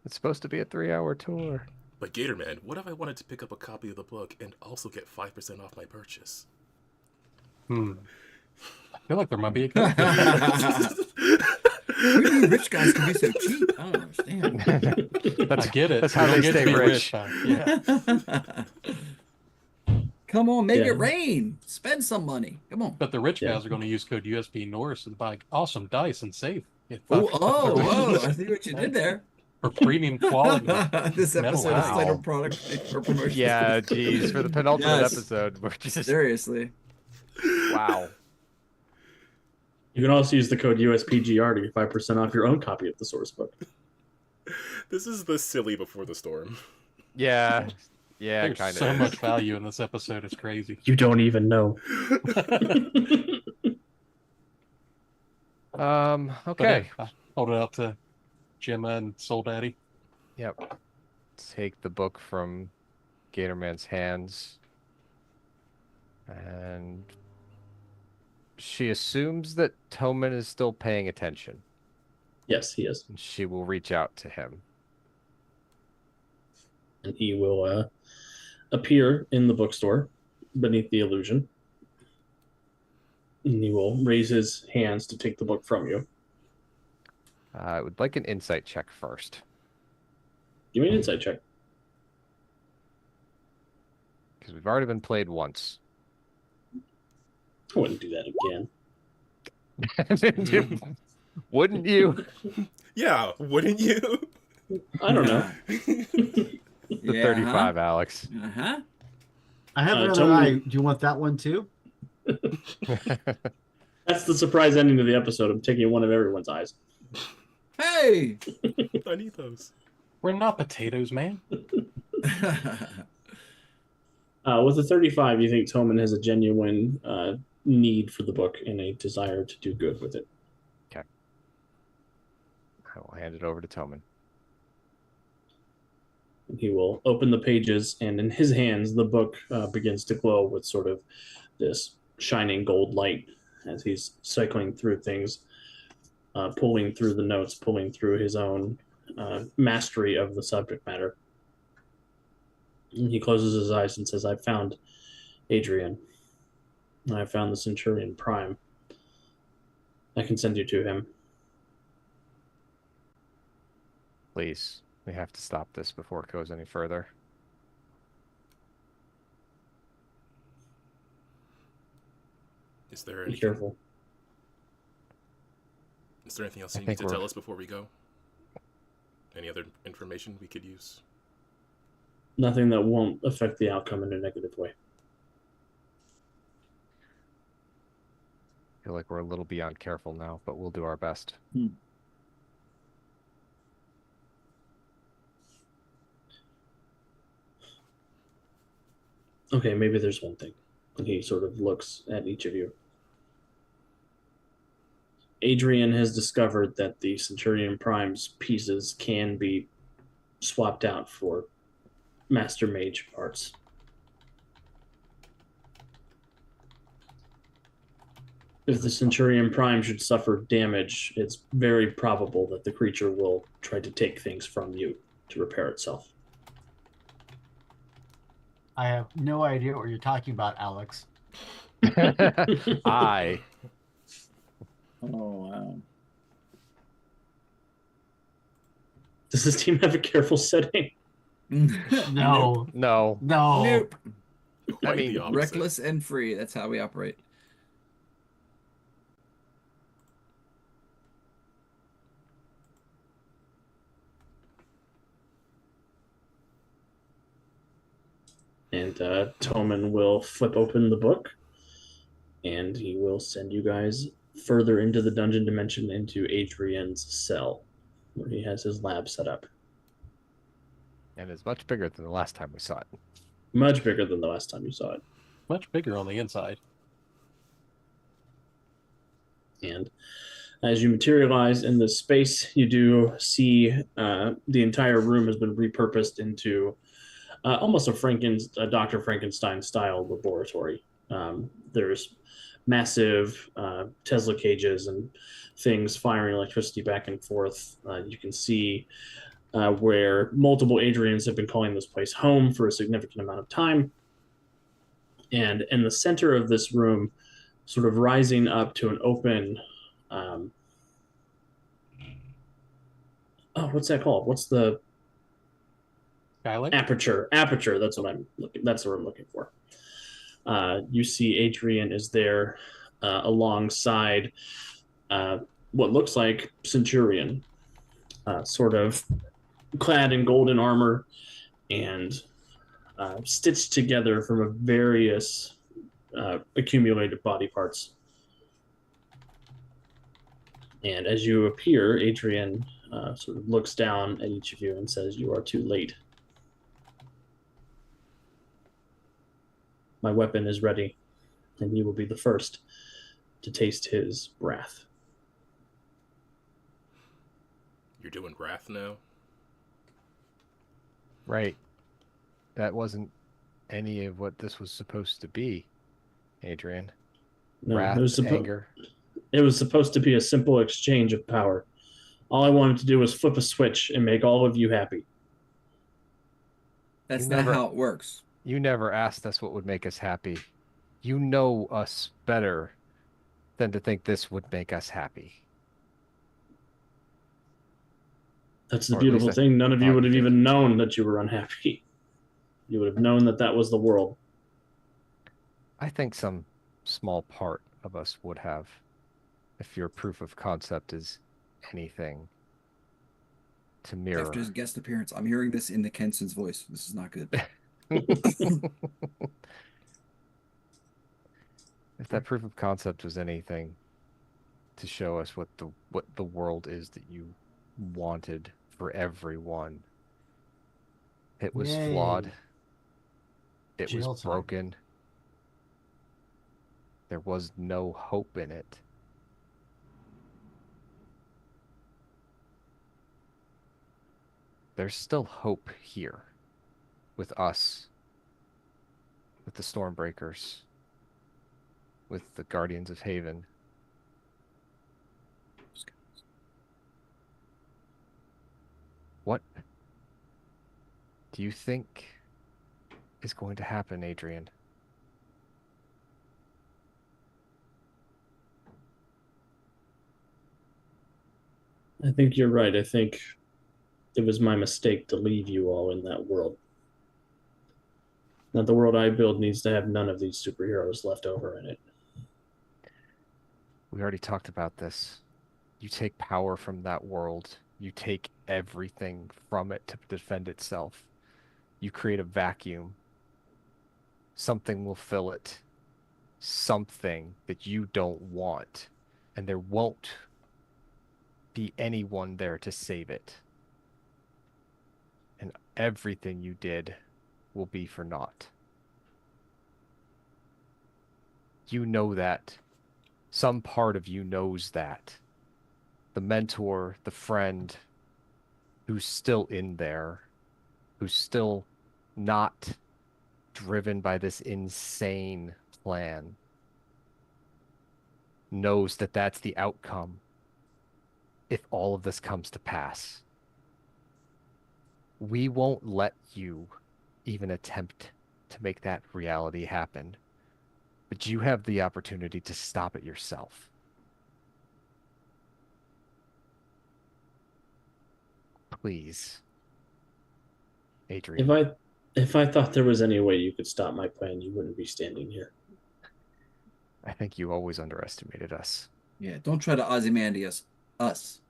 S3: It's supposed to be a 3-hour tour.
S2: But Gatorman, what if I wanted to pick up a copy of the book and also get 5% off my purchase?
S5: I feel like there might be a code.
S4: Who knew rich guys can be so cheap? I don't understand.
S5: I get it.
S3: That's how
S5: You don't
S3: they
S5: get to
S3: stay
S5: be
S3: rich.
S5: Yeah.
S4: Come on, make
S1: Yeah.
S4: it rain. Spend some money. Come on.
S5: But the rich
S1: Yeah.
S5: guys are going to use code USP Norris and buy awesome dice and save.
S4: Oh, I see what you did there.
S5: For premium quality.
S4: This
S5: Metal
S4: episode is
S5: Wow.
S4: titled Product for Promotion.
S3: Yeah, geez. For the penultimate
S4: Yes.
S3: episode, we're just
S4: Seriously.
S3: wow.
S1: You can also use the code USPGR to get 5% off your own copy of the source book.
S2: This is the silly before the storm.
S3: Yeah,
S5: There's
S3: kind of.
S5: so much value in this episode. It's crazy.
S1: You don't even know.
S5: But
S3: Okay.
S5: I hold it out to Gemma and Soul Daddy.
S3: Yep. Take the book from Gatorman's hands. And she assumes that Toman is still paying attention.
S1: Yes, he is.
S3: And she will reach out to him.
S1: And he will appear in the bookstore beneath the illusion. And he will raise his hands to take the book from you.
S3: I would like an insight check first.
S1: Give me an insight check.
S3: Because we've already been played once.
S1: I wouldn't do that again.
S3: Wouldn't you?
S2: Yeah, wouldn't you?
S1: I don't know.
S3: The 35, Alex.
S4: Uh-huh.
S6: I have another
S1: Tony-
S6: eye. Do you want that one too?
S1: That's the surprise ending to the episode. I'm taking one of everyone's eyes.
S4: Hey!
S2: I need those.
S5: We're not potatoes, man.
S1: With a 35, you think Toman has a genuine need for the book and a desire to do good with it.
S3: I will hand it over to Toman.
S1: He will open the pages, and in his hands, the book begins to glow with sort of this shining gold light as he's cycling through things, pulling through the notes, pulling through his own mastery of the subject matter. And he closes his eyes and says, "I found Adrian. I found the Centurion Prime. I can send you to him."
S3: Please, we have to stop this before it goes any further.
S2: Is there
S1: Be
S2: anything,
S1: careful.
S2: is there anything else
S3: I
S2: you need
S3: think
S2: to
S3: we're-
S2: tell us before we go? Any other information we could use?
S1: Nothing that won't affect the outcome in a negative way.
S3: I feel like we're a little beyond careful now, but we'll do our best.
S1: Okay, maybe there's one thing. And he sort of looks at each of you. Adrian has discovered that the Centurion Prime's pieces can be swapped out for Master Mage parts. If the Centurion Prime should suffer damage, it's very probable that the creature will try to take things from you to repair itself.
S6: I have no idea what you're talking about, Alex.
S3: I
S4: Oh wow.
S1: Does this team have a careful setting?
S6: No,
S3: no.
S6: no.
S4: Nope.
S2: Quite
S3: mean,
S2: the opposite.
S4: Reckless and free. That's how we operate.
S1: And Toman will flip open the book, and he will send you guys further into the dungeon dimension into Adrian's cell, where he has his lab set up.
S3: And it's much bigger than the last time we saw it.
S1: Much bigger than the last time you saw it.
S5: Much bigger on the inside.
S1: And as you materialize in this space, you do see the entire room has been repurposed into almost a Dr. Frankenstein style laboratory. There's massive Tesla cages and things firing electricity back and forth. You can see where multiple Adrians have been calling this place home for a significant amount of time. And in the center of this room, sort of rising up to an open what's that called? What's the
S5: Skylight?
S1: aperture? Aperture. That's what I'm looking. That's what I'm looking for. You see, Adrian is there alongside what looks like Centurion, sort of clad in golden armor and stitched together from various accumulated body parts. And as you appear, Adrian sort of looks down at each of you and says, "You are too late. My weapon is ready, and you will be the first to taste his wrath."
S2: You're doing wrath now?
S3: Right. That wasn't any of what this was supposed to be, Adrian.
S1: No,
S3: Wrath, anger.
S1: it was supposed to be a simple exchange of power. All I wanted to do was flip a switch and make all of you happy.
S4: That's
S3: You
S4: not
S3: never-
S4: how it works.
S3: You never asked us what would make us happy. You know us better than to think this would make us happy.
S1: That's the
S3: Or at least
S1: beautiful
S3: I
S1: thing. None of you
S3: thought
S1: would have
S3: you did.
S1: even known that you were unhappy. You would have known that that was the world.
S3: I think some small part of us would have, if your proof of concept is anything to mirror.
S4: After his guest appearance, I'm hearing this in the Kenson's voice. This is not good.
S3: If that proof of concept was anything to show us what the world is that you wanted for everyone, it was
S6: Yay.
S3: flawed. It
S6: Jail
S3: was
S6: time.
S3: broken. There was no hope in it. There's still hope here. with us, with the Stormbreakers, with the Guardians of Haven. What do you think is going to happen, Adrian?
S1: I think you're right. I think it was my mistake to leave you all in that world. Now, the world I build needs to have none of these superheroes left over in it.
S3: We already talked about this. You take power from that world. You take everything from it to defend itself. You create a vacuum. Something will fill it. Something that you don't want. And there won't be anyone there to save it. And everything you did will be for naught. You know that. Some part of you knows that. The mentor, the friend, who's still in there, who's still not driven by this insane plan, knows that that's the outcome if all of this comes to pass. We won't let you even attempt to make that reality happen, but you have the opportunity to stop it yourself. Please, Adrian.
S1: If I thought there was any way you could stop my plan, you wouldn't be standing here.
S3: I think you always underestimated us.
S4: Yeah, don't try to Ozymandias us.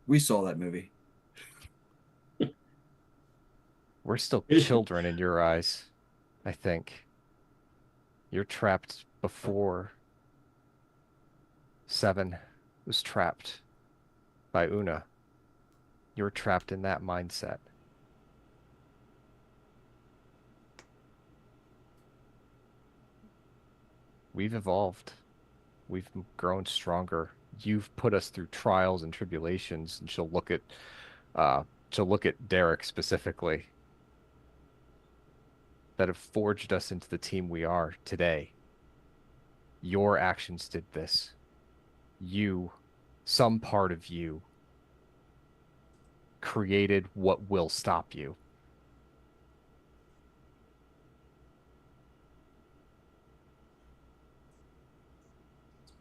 S4: We saw that movie.
S3: We're still children in your eyes, I think. You're trapped before Seven was trapped by Una. You're trapped in that mindset. We've evolved. We've grown stronger. You've put us through trials and tribulations, and she'll look at Derek specifically, that have forged us into the team we are today. Your actions did this. You, some part of you, created what will stop you.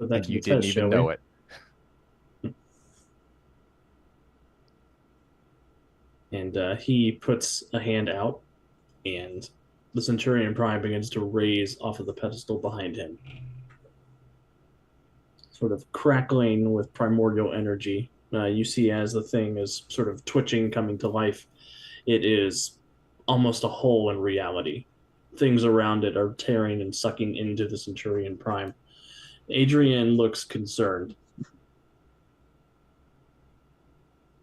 S3: And you didn't even know it.
S1: And he puts a hand out, and the Centurion Prime begins to raise off of the pedestal behind him, sort of crackling with primordial energy. You see as the thing is sort of twitching, coming to life, it is almost a hole in reality. Things around it are tearing and sucking into the Centurion Prime. Adrian looks concerned.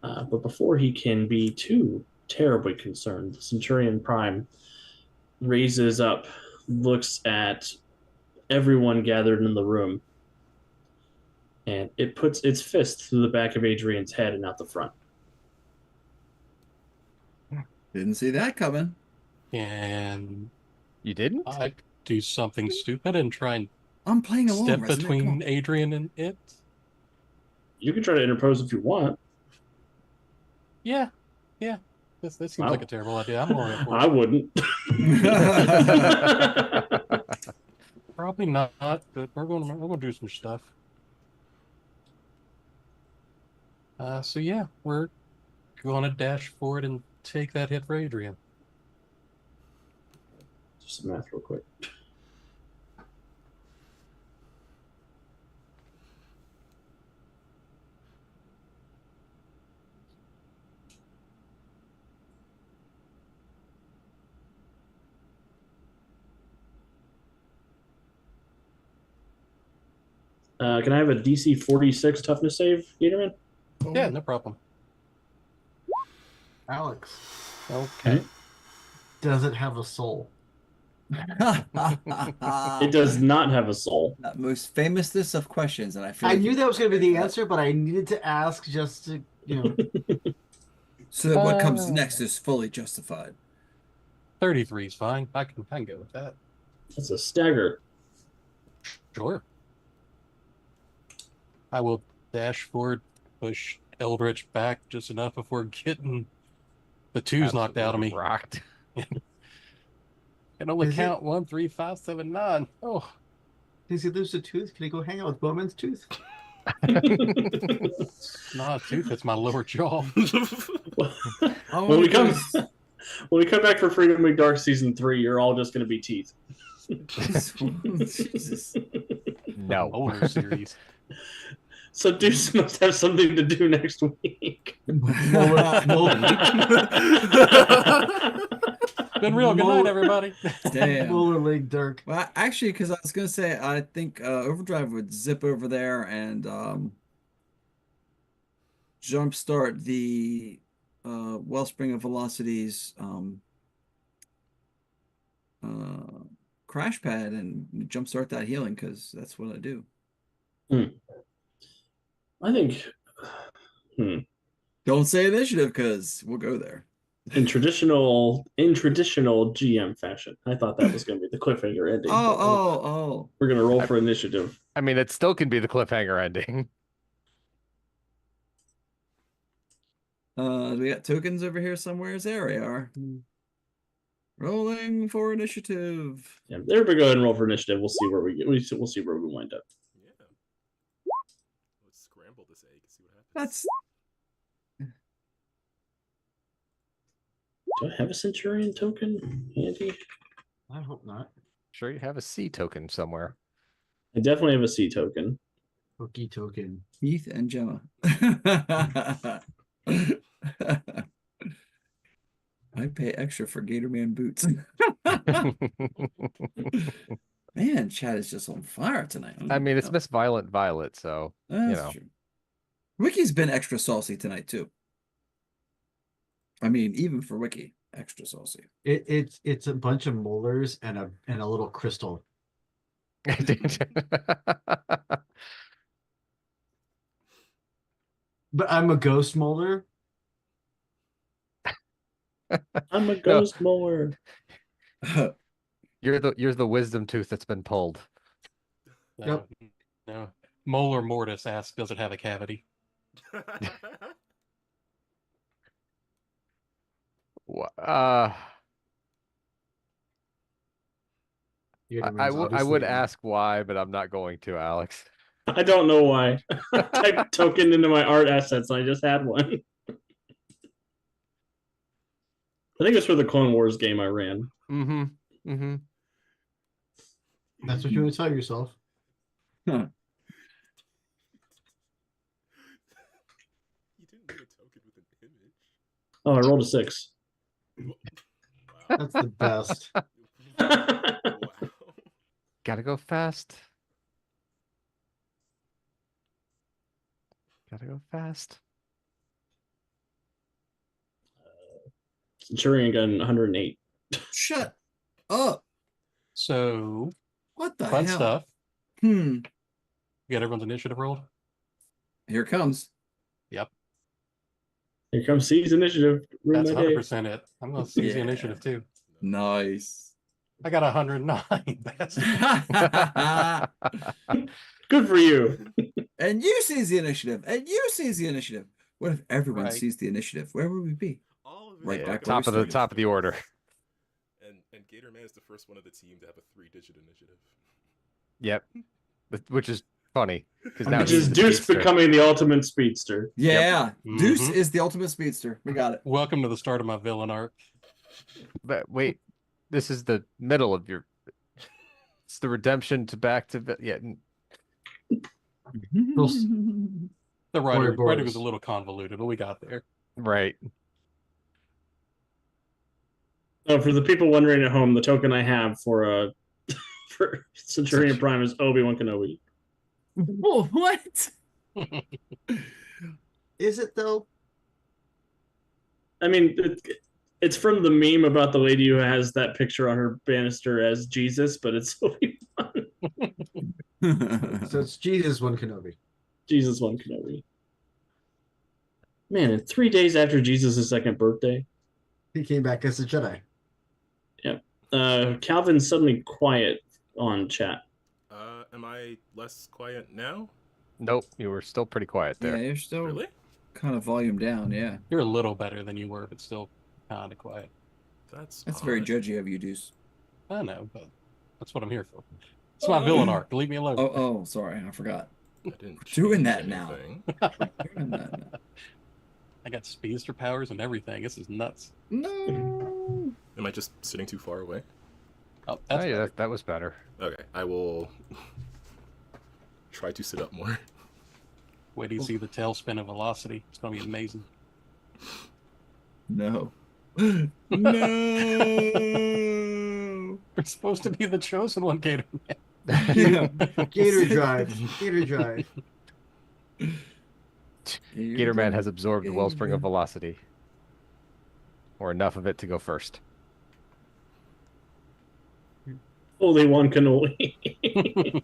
S1: But before he can be too terribly concerned, the Centurion Prime raises up, looks at everyone gathered in the room, and it puts its fist through the back of Adrian's head and out the front.
S4: Didn't see that coming.
S5: And
S3: You didn't?
S5: I do something stupid and try and
S4: I'm playing along.
S5: step
S4: Resident. Come
S5: between
S4: on.
S5: Adrian and it.
S1: You can try to interpose if you want.
S5: Yeah. This seems like a terrible idea. I'm going for
S1: I
S5: it.
S1: wouldn't.
S5: Probably not, but we're going to do some stuff. So yeah, we're going to dash forward and take that hit for Adrian.
S1: Just some math real quick. Can I have a DC 46 toughness save, Adrian?
S5: Yeah, no problem.
S6: Alex,
S5: Okay.
S6: does it have a soul?
S1: It does not have a soul.
S4: Most famousest of questions, and I feel
S6: I
S4: like
S6: knew that was going to be the answer, but I needed to ask just to,
S4: So that what comes
S5: Uh,
S4: next is fully justified.
S5: 33 is fine. I can go with that.
S1: That's a stagger.
S5: Sure. I will dash forward, push Eldritch back just enough before getting the twos knocked out of me.
S3: Rocked.
S5: Can only
S6: Is it-
S5: count 1, 3, 5, 7, 9. Oh,
S6: Does he lose a tooth? Can he go hang out with Bowman's tooth?
S5: it's not a tooth. It's my lower jaw.
S4: Oh,
S1: when we come
S4: goodness.
S1: when we come back for Freedom Week Dark Season 3, you're all just going to be teeth.
S4: Jesus.
S3: No.
S5: Older series.
S1: So Deuce must have something to do next week.
S5: Been real. Good night, everybody.
S4: Damn.
S6: Molar Lake Dark.
S4: Well, actually, because I was gonna say, I think Overdrive would zip over there and jumpstart the Wellspring of Velocity's crash pad and jumpstart that healing because that's what I do.
S1: I think
S4: Don't say initiative because we'll go there.
S1: in traditional GM fashion, I thought that was going to be the cliffhanger ending. but
S4: Oh.
S1: we're going to roll for initiative.
S3: I mean, it still can be the cliffhanger ending.
S4: We got tokens over here somewhere. There they are. Rolling for initiative.
S1: Yeah, there we go. Ahead and roll for initiative. We'll see where we get. We'll see where we wind up.
S2: Yeah. Let's scramble this egg and see what happens.
S4: That's
S1: Do I have a Centurion token handy?
S6: I hope not.
S3: Sure, you have a C token somewhere.
S1: I definitely have a C token.
S6: Cookie token.
S4: Heath and Gemma. I pay extra for Gatorman boots. Man, chat is just on fire tonight.
S3: I mean, it's Miss Violent Violet, so
S4: That's
S3: know.
S4: true. Wiki's been extra saucy tonight too. I mean, even for Wiki, extra saucy.
S6: It's a bunch of molars and a little crystal. But I'm a ghost molar.
S1: I'm a ghost molar.
S3: You're the wisdom tooth that's been pulled.
S5: No, no. Molar Mortis asks, does it have a cavity?
S3: I would ask why, but I'm not going to, Alex.
S1: I don't know why. I typed token into my art assets and I just had one. I think it's for the Clone Wars game I ran.
S3: Mm-hmm. Mm-hmm.
S6: That's what you want to tell yourself.
S4: Huh.
S2: You didn't need a token with an image.
S1: Oh, I rolled a 6.
S2: Wow.
S6: That's the best.
S2: Wow.
S3: Gotta go fast. Gotta go fast.
S1: Centurion gun 108.
S4: Shut up.
S5: So,
S4: What the
S5: fun
S4: hell?
S5: stuff.
S4: Hmm.
S5: You got everyone's initiative rolled?
S4: Here it comes.
S1: Here comes C's initiative. Ruin
S5: That's
S1: my day.
S5: 100% it. I'm going to seize the
S4: Yeah.
S5: initiative too.
S4: Nice.
S5: I got 109. That's
S1: Good for you.
S4: And you seize the initiative. And you seize the initiative. What if everyone
S5: Right.
S4: seized the initiative? Where would we be?
S2: All of it.
S4: Right
S3: Yeah,
S4: back where
S3: top
S4: we
S3: of the
S4: started.
S3: top of the order.
S2: And Gatorman is the first one of the team to have a 3-digit initiative.
S3: Yep. Which is funny because now
S1: Which
S3: he's
S1: is
S3: the
S1: Deuce
S3: speedster.
S1: becoming the ultimate speedster.
S4: Yeah. Deuce
S5: Mhm.
S4: is the ultimate speedster. We got it.
S5: welcome to the start of my villain arc.
S3: But wait, this is the middle of your. It's the redemption to back to yeah.
S5: The writing
S6: Boris.
S5: was a little convoluted, but we got there.
S3: Right.
S1: Oh, for the people wondering at home, the token I have for for Centurion Prime is Obi-Wan Kenobi.
S4: Oh, what?
S6: Is it though?
S1: I mean, it's from the meme about the lady who has that picture on her banister as Jesus, but it's Obi-Wan.
S6: So it's Jesus one Kenobi.
S1: Jesus one Kenobi. Man, and 3 days after Jesus' second birthday.
S6: He came back as a Jedi.
S1: Calvin's suddenly quiet on chat.
S2: Am I less quiet now?
S3: Nope, you were still pretty quiet
S4: Yeah,
S3: there.
S4: you're still
S2: Really?
S4: kind of volume down. Yeah,
S5: You're a little better than you were, but still kind of quiet.
S2: That's
S4: very
S2: odd.
S4: judgy of you, Deuce.
S5: I know, but that's what I'm here for. It's my villain arc. Leave me alone.
S4: Oh, sorry, I forgot.
S2: I didn't
S4: Doing
S2: change
S4: that now.
S2: anything.
S4: Doing that now.
S5: I got speedster powers and everything. This is nuts.
S4: No.
S2: Am I just sitting too far away?
S5: Oh,
S3: Oh,
S5: that's
S3: yeah,
S5: better.
S3: that was better.
S2: Okay, I will try to sit up more.
S5: Wait till you see the tailspin of velocity. It's gonna be amazing.
S4: No. No.
S5: We're supposed to be the chosen one, Gator.
S4: Yeah.
S6: Gator drive. Gator drive.
S3: Gator Man has absorbed the
S4: Gator
S3: wellspring of
S4: Man.
S3: velocity. Or enough of it to go first.
S1: Holy one cannoli.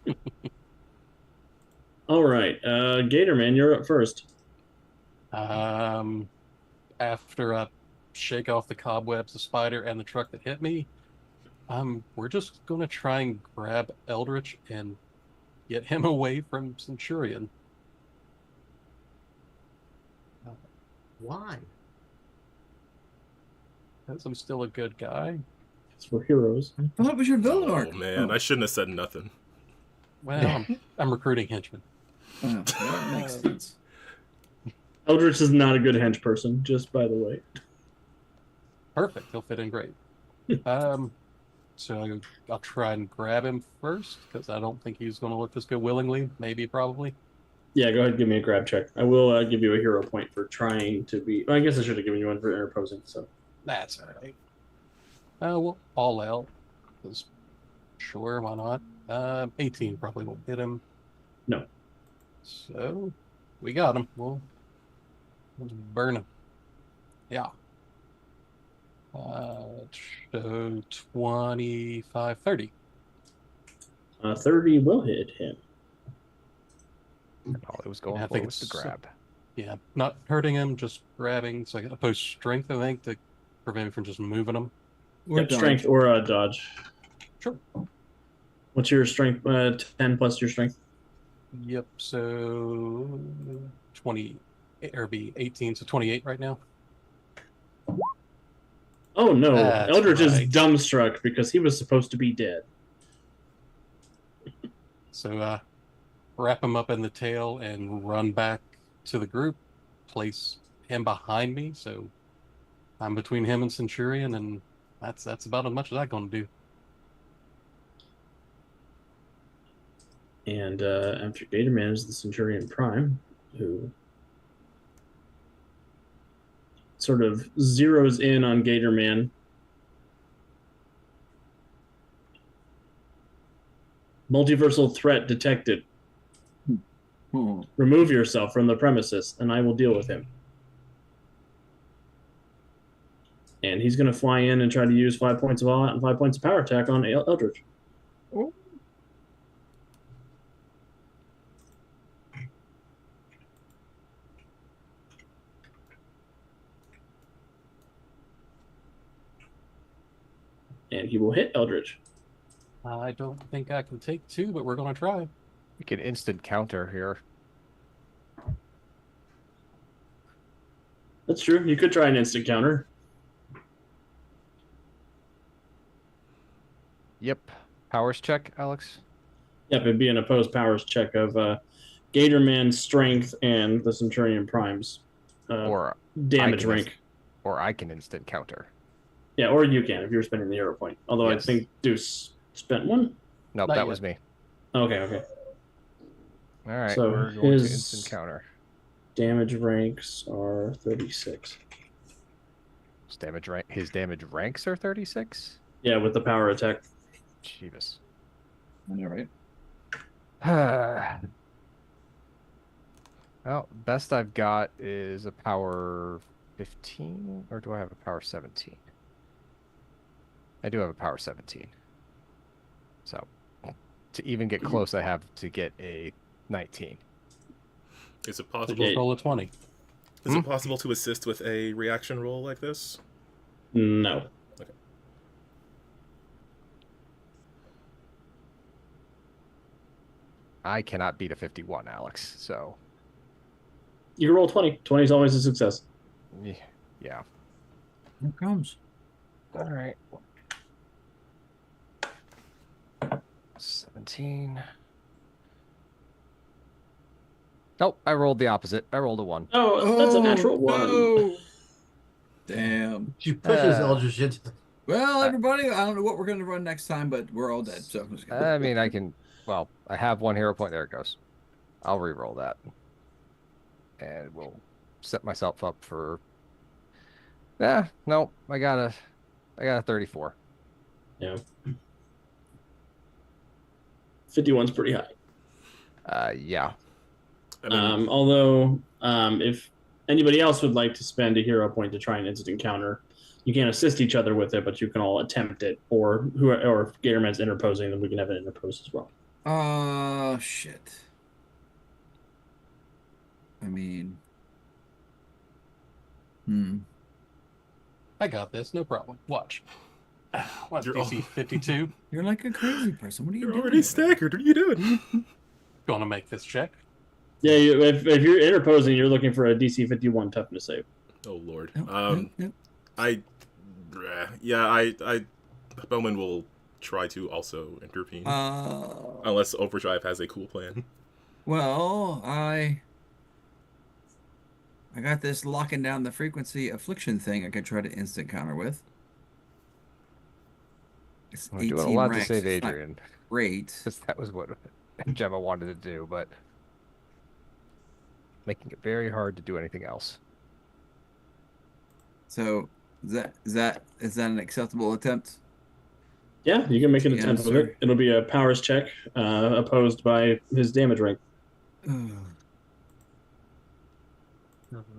S1: All right, Gator Man, you're up first.
S5: After I shake off the cobwebs, the spider, and the truck that hit me, we're just gonna try and grab Eldritch and get him away from Centurion.
S6: Why?
S5: Because I'm still a good guy.
S1: It's for heroes.
S4: I thought it was your villain
S2: Oh
S4: arc.
S2: man, I shouldn't have said nothing.
S5: Well, I'm recruiting henchmen.
S4: Oh, that makes sense.
S1: Eldritch is not a good hench person, just by the way.
S5: Perfect. He'll fit in great. So I'll try and grab him first because I don't think he's going to let this go willingly. Maybe, probably.
S1: Yeah, go ahead and give me a grab check. I will give you a hero point for trying to be... I guess I should have given you one for interposing, so...
S5: That's all right. Well, all out. 'Cause sure, why not? 18 probably won't hit him.
S1: No.
S5: So we got him. We'll burn him. Yeah. So 25, 30.
S1: 30 will hit him.
S3: And all it was going
S5: I
S3: for
S5: think
S3: was the
S5: it's-
S3: grab.
S5: Yeah, not hurting him, just grabbing. So I oppose strength, I think, to prevent me from just moving him.
S4: Or
S1: Yep,
S4: dodge.
S1: strength or dodge.
S5: Sure.
S1: What's your strength? 10 plus your strength?
S5: Yep. So 20, or be 18, so 28 right now.
S1: Oh no,
S5: That's
S1: Eldritch is
S5: right.
S1: dumbstruck because he was supposed to be dead.
S5: So wrap him up in the tail and run back to the group. Place him behind me, so I'm between him and Centurion, and that's about as much as I'm gonna do.
S1: And after Gatorman is the Centurion Prime, who sort of zeroes in on Gatorman. Multiversal threat detected.
S4: Hmm.
S1: Remove yourself from the premises, and I will deal with him. And he's going to fly in and try to use 5 points of all out and 5 points of power attack on Eldritch.
S4: Oh.
S1: And he will hit Eldritch.
S5: I don't think I can take 2, but we're gonna try.
S3: You can instant counter here.
S1: That's true. You could try an instant counter.
S3: Yep. Powers check, Alex.
S1: Yep, it'd be an opposed powers check of Gatorman's strength and the Centurion Prime's
S3: Or
S1: damage
S3: I can
S1: rank.
S3: or I can instant counter.
S1: Yeah, or you can if you're spending the hero point. Although
S3: Yes.
S1: I think Deuce spent one.
S3: Nope,
S5: Not
S3: that
S5: yet.
S3: was me.
S1: Okay.
S3: All right,
S1: So
S3: we're going to
S1: his-
S3: instant counter.
S1: Damage ranks are 36.
S3: His damage ranks are 36?
S1: Yeah, with the power attack.
S3: Jeebus.
S4: I know, right?
S3: Well, best I've got is a power 15, or do I have a power 17? I do have a power 17. So, to even get close, I have to get a 19.
S2: Is it
S5: So
S2: possible?
S5: just roll a 20.
S2: Is it possible to assist with a reaction roll like this?
S1: No.
S3: I cannot beat a 51, Alex. So,
S1: You can roll 20. 20 is always a success.
S3: yeah.
S4: Here it comes.
S3: All right. 17. Nope, I rolled the opposite. I rolled a 1.
S1: Oh, that's a natural one.
S4: no. Damn.
S6: She pushes
S3: Uh,
S6: Eldritch into the
S4: Well, everybody, I don't know what we're going to run next time, but we're all dead. So I'm just gonna...
S3: I mean, I can. Well, I have 1 hero point. There it goes. I'll re-roll that, and we'll set myself up for. No, I got a 34.
S1: Yeah. 51's pretty high.
S3: Yeah.
S2: I mean,
S1: Although, if anybody else would like to spend a hero point to try an instant counter, you can't assist each other with it, but you can all attempt it. Or if Gatorman's interposing, then we can have it interpose as well.
S4: Shit. I mean,
S5: I got this, no problem. Watch. What's
S2: You're
S5: DC 52?
S4: you're like a crazy person. What are you
S2: you're
S4: doing?
S2: already staggered. What are you doing?
S5: Going to make this check.
S1: Yeah, if you're interposing, you're looking for a DC 51 toughness save.
S2: Oh Lord.
S4: Nope.
S2: I Bowman will try to also intervene. Unless Overdrive has a cool plan.
S4: Well, I got this locking down the frequency affliction thing I could try to instant counter with. It's
S3: We're doing a
S4: 18
S3: lot
S4: ranks.
S3: to save
S4: It's not
S3: Adrian.
S4: great.
S3: Because that was what Gemma wanted to do, but making it very hard to do anything else.
S4: So is that an acceptable attempt?
S1: Yeah, you can make an
S4: Yeah,
S1: attempt with
S4: sir.
S1: it. It'll be a powers check, opposed by his damage rank.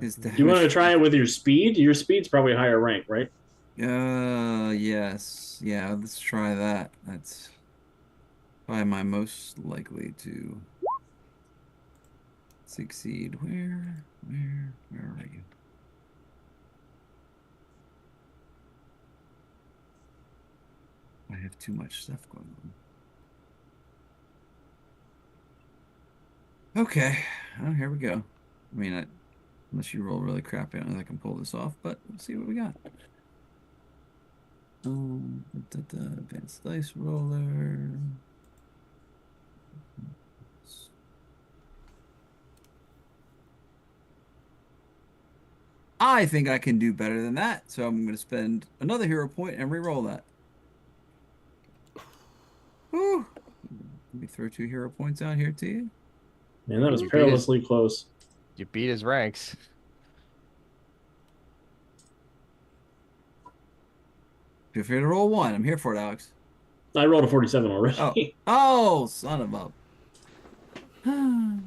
S4: Is the
S1: You want to
S4: damage-
S1: try it with your speed? Your speed's probably a higher rank, right?
S4: Yes. Yeah, let's try that. That's probably my most likely to succeed. Where are you? I have too much stuff going on. Okay. Oh, here we go. I mean, unless you roll really crappy, I don't know if I can pull this off, but let's see what we got. Advanced dice roller. I think I can do better than that, so I'm going to spend another hero point and re-roll that. Whew. Let me throw 2 hero points out here to you.
S1: Man, that was
S3: You beat
S1: perilously close.
S3: You beat his ranks.
S4: Feel free to roll 1. I'm here for it, Alex.
S1: I rolled a 47 already.
S4: Oh, oh, son of a.
S5: I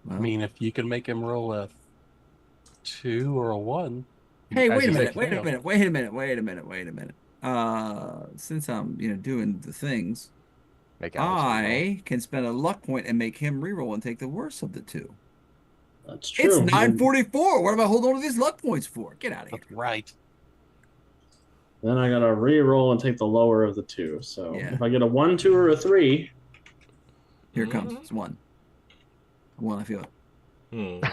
S4: Well,
S5: mean, if you can make him roll a 2 or a 1.
S4: hey,
S3: as
S4: wait a
S3: you
S4: minute,
S3: say,
S4: wait a minute, wait a minute, wait a minute, wait a minute. Since I'm, doing the things,
S3: Make Alex re-roll.
S4: I can spend a luck point and make him reroll and take the worst of the 2.
S1: That's true.
S4: It's 944. What am I holding on to these luck points for? Get out of here.
S5: That's right.
S1: Then I gotta re-roll and take the lower of the 2. So
S4: Yeah.
S1: if I get a 1, 2, or a 3,
S4: Here it comes. It's 1. 1, I feel it.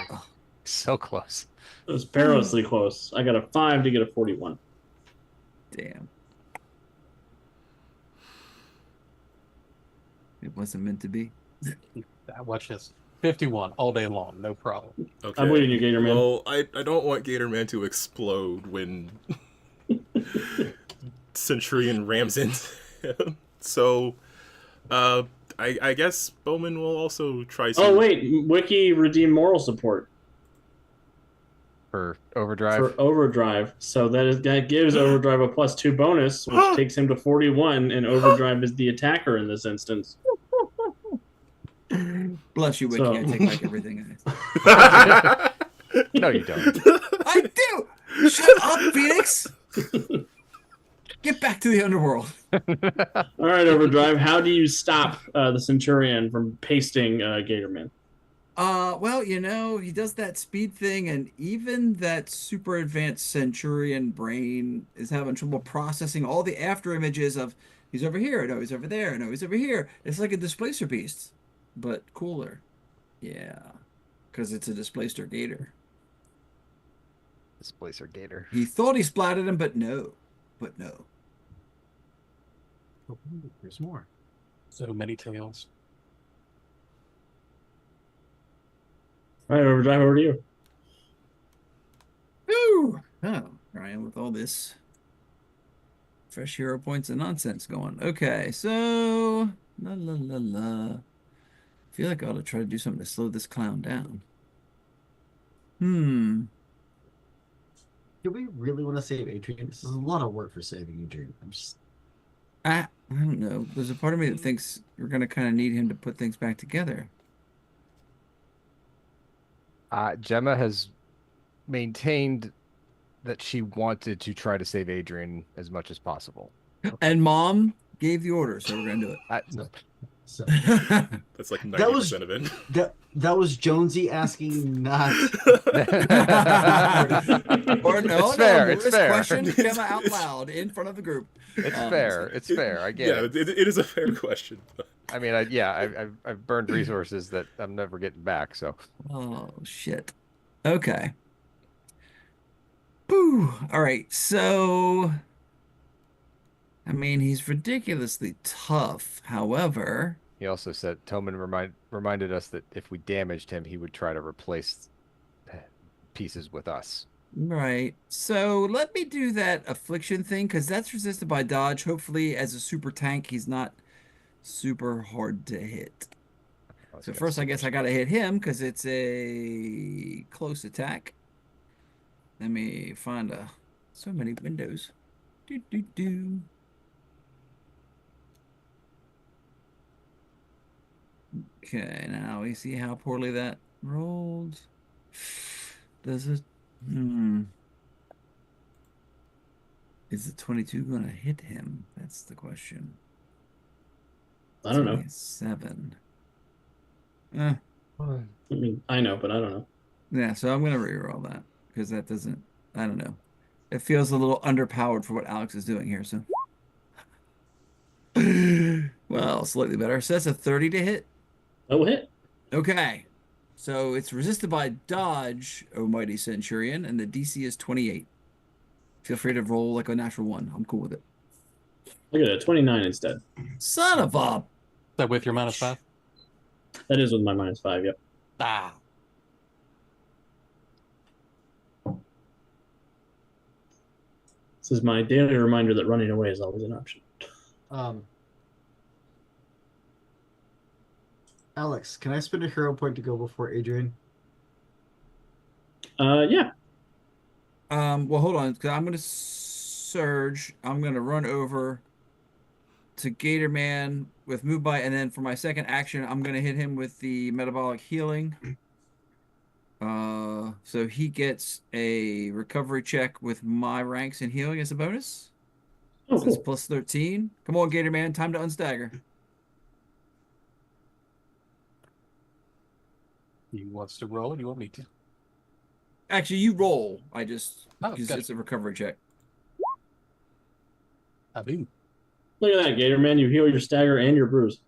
S3: So close.
S1: it was perilously close. I got a 5 to get a 41.
S4: Damn. It wasn't meant to be.
S5: Watch this. 51 all day long, no problem.
S2: Okay.
S1: I'm waiting, you Gator Man.
S2: Well, I don't want Gator Man to explode when Centurion rams into him. So, I guess Bowman will also try to.
S1: Oh wait, Wiki redeemed moral support
S3: For overdrive.
S1: for Overdrive, so that gives Overdrive a +2 bonus, which takes him to 41, and Overdrive is the attacker in this instance.
S4: Bless you, Wiki.
S1: So-
S4: I take back everything. I
S3: No, you don't.
S4: I do! Shut up, Phoenix! Get back to the underworld.
S1: All right, Overdrive, how do you stop the Centurion from pasting Gatorman?
S4: Well, he does that speed thing, and even that super advanced Centurion brain is having trouble processing all the after images of he's over here, no, he's over there, no, he's over here. It's like a displacer beast, but cooler. Yeah, because it's a displacer gator.
S3: Displacer Gator.
S4: He thought he splatted him, but no. But no.
S6: Oh, there's more.
S5: So many tails.
S1: All right, Overdrive, over to you.
S4: Woo! Oh, here I am with all this fresh hero points and nonsense going. Okay, so la la la la. I feel like I ought to try to do something to slow this clown down.
S6: Do we really want to save Adrian? This is a lot of work for saving Adrian.
S4: I don't know. There's a part of me that thinks we're gonna kind of need him to put things back together.
S3: Gemma has maintained that she wanted to try to save Adrian as much as possible.
S4: And Mom gave the order, so we're gonna do
S6: So
S4: it.
S2: That's like 90%
S6: That was-
S2: of it.
S6: that was Jonesy asking not.
S4: Or no,
S3: It's fair,
S4: no,
S3: it's
S4: Mortis
S3: fair.
S4: questioned Gemma out loud in front of the group.
S3: It's fair. It's fair. I get
S2: Yeah,
S3: it.
S2: it is a fair question.
S3: I mean, I've burned resources that I'm never getting back. So
S4: Oh shit. Okay. Whew. All right. So, I mean, he's ridiculously tough. However,
S3: he also said Toman reminded us that if we damaged him, he would try to replace pieces with us.
S4: right. So let me do that affliction thing because that's resisted by dodge. Hopefully, as a super tank, he's not super hard to hit. So first, I guess I gotta hit him because it's a close attack. Let me find so many windows. Do do do. Okay, now we see how poorly that rolled. Does it? Is the 22 gonna hit him? That's the question.
S1: I don't know.
S4: 7.
S1: I mean, I know, but I don't know.
S4: Yeah, so I'm gonna reroll that because that doesn't. I don't know. It feels a little underpowered for what Alex is doing here. So, well, slightly better. So that's a 30 to hit.
S1: That will hit.
S4: Okay, so it's resisted by dodge, O mighty Centurion, and the DC is 28. Feel free to roll like a natural 1. I'm cool with it.
S1: Look at it, 29 instead.
S4: Son of a.
S5: Is that with your -5?
S1: That is with my -5. Yep.
S5: Ah.
S1: This is my daily reminder that running away is always an option.
S6: Alex, can I spend a hero point to go before Adrian?
S1: Yeah.
S4: Well, hold on, because I'm gonna surge. I'm gonna run over to Gator Man with move by, and then for my second action, I'm gonna hit him with the metabolic healing. So he gets a recovery check with my ranks and healing as a bonus.
S1: Oh,
S4: So it's
S1: cool.
S4: plus 13. Come on, Gator Man, time to unstagger.
S5: He wants to roll, or do you want me to?
S4: Actually, you roll. I just
S5: Oh,
S4: because
S5: gotcha.
S4: it's a recovery check.
S5: I do.
S1: Look at that, Gator Man. You heal your stagger and your bruise.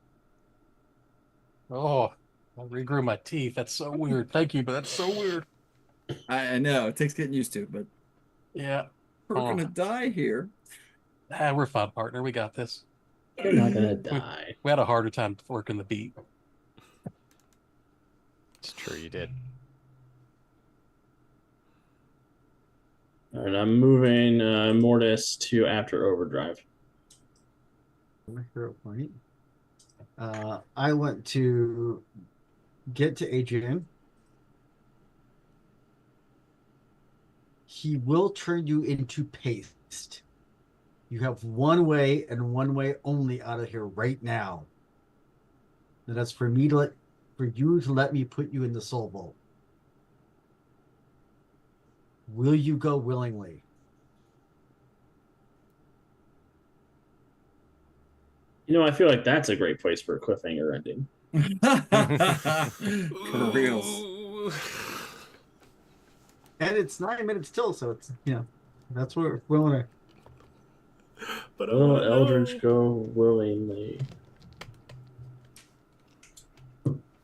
S5: Oh, I regrew my teeth. That's so weird. Thank you, but that's so weird.
S4: I know it takes getting used to, but
S5: Yeah.
S4: we're gonna die here.
S5: We're fine, partner. We got this.
S1: You're not gonna die.
S5: We had a harder time working the beat.
S3: It's true, you did.
S1: All right, I'm moving Mortis to after Overdrive.
S6: My hero point. I want to get to Adrian. He will turn you into paste. You have one way and one way only out of here right now. And that's for me to let me put you in the soul vault. Will you go willingly?
S1: You know, I feel like that's a great place for a cliffhanger ending.
S4: For reals.
S2: Ooh.
S6: And it's 9 minutes till, so it's that's what we're willing to.
S2: But I
S1: Will
S2: wanna know.
S1: Eldridge go willingly?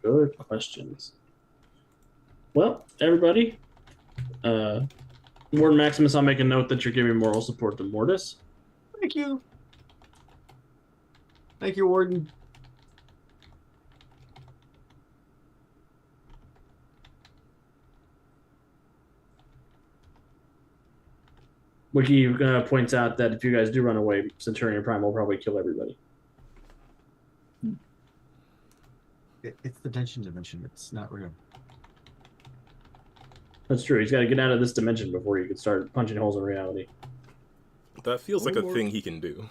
S1: Good questions. Well, everybody, Warden Maximus, I'll make a note that you're giving moral support to Mortis.
S6: Thank you. Thank you, Warden.
S1: Wiki points out that if you guys do run away, Centurion Prime will probably kill everybody.
S6: It's the tension dimension. It's not real.
S1: That's true. He's got to get out of this dimension before he can start punching holes in reality.
S2: That feels like a
S4: Or-
S2: thing he can do.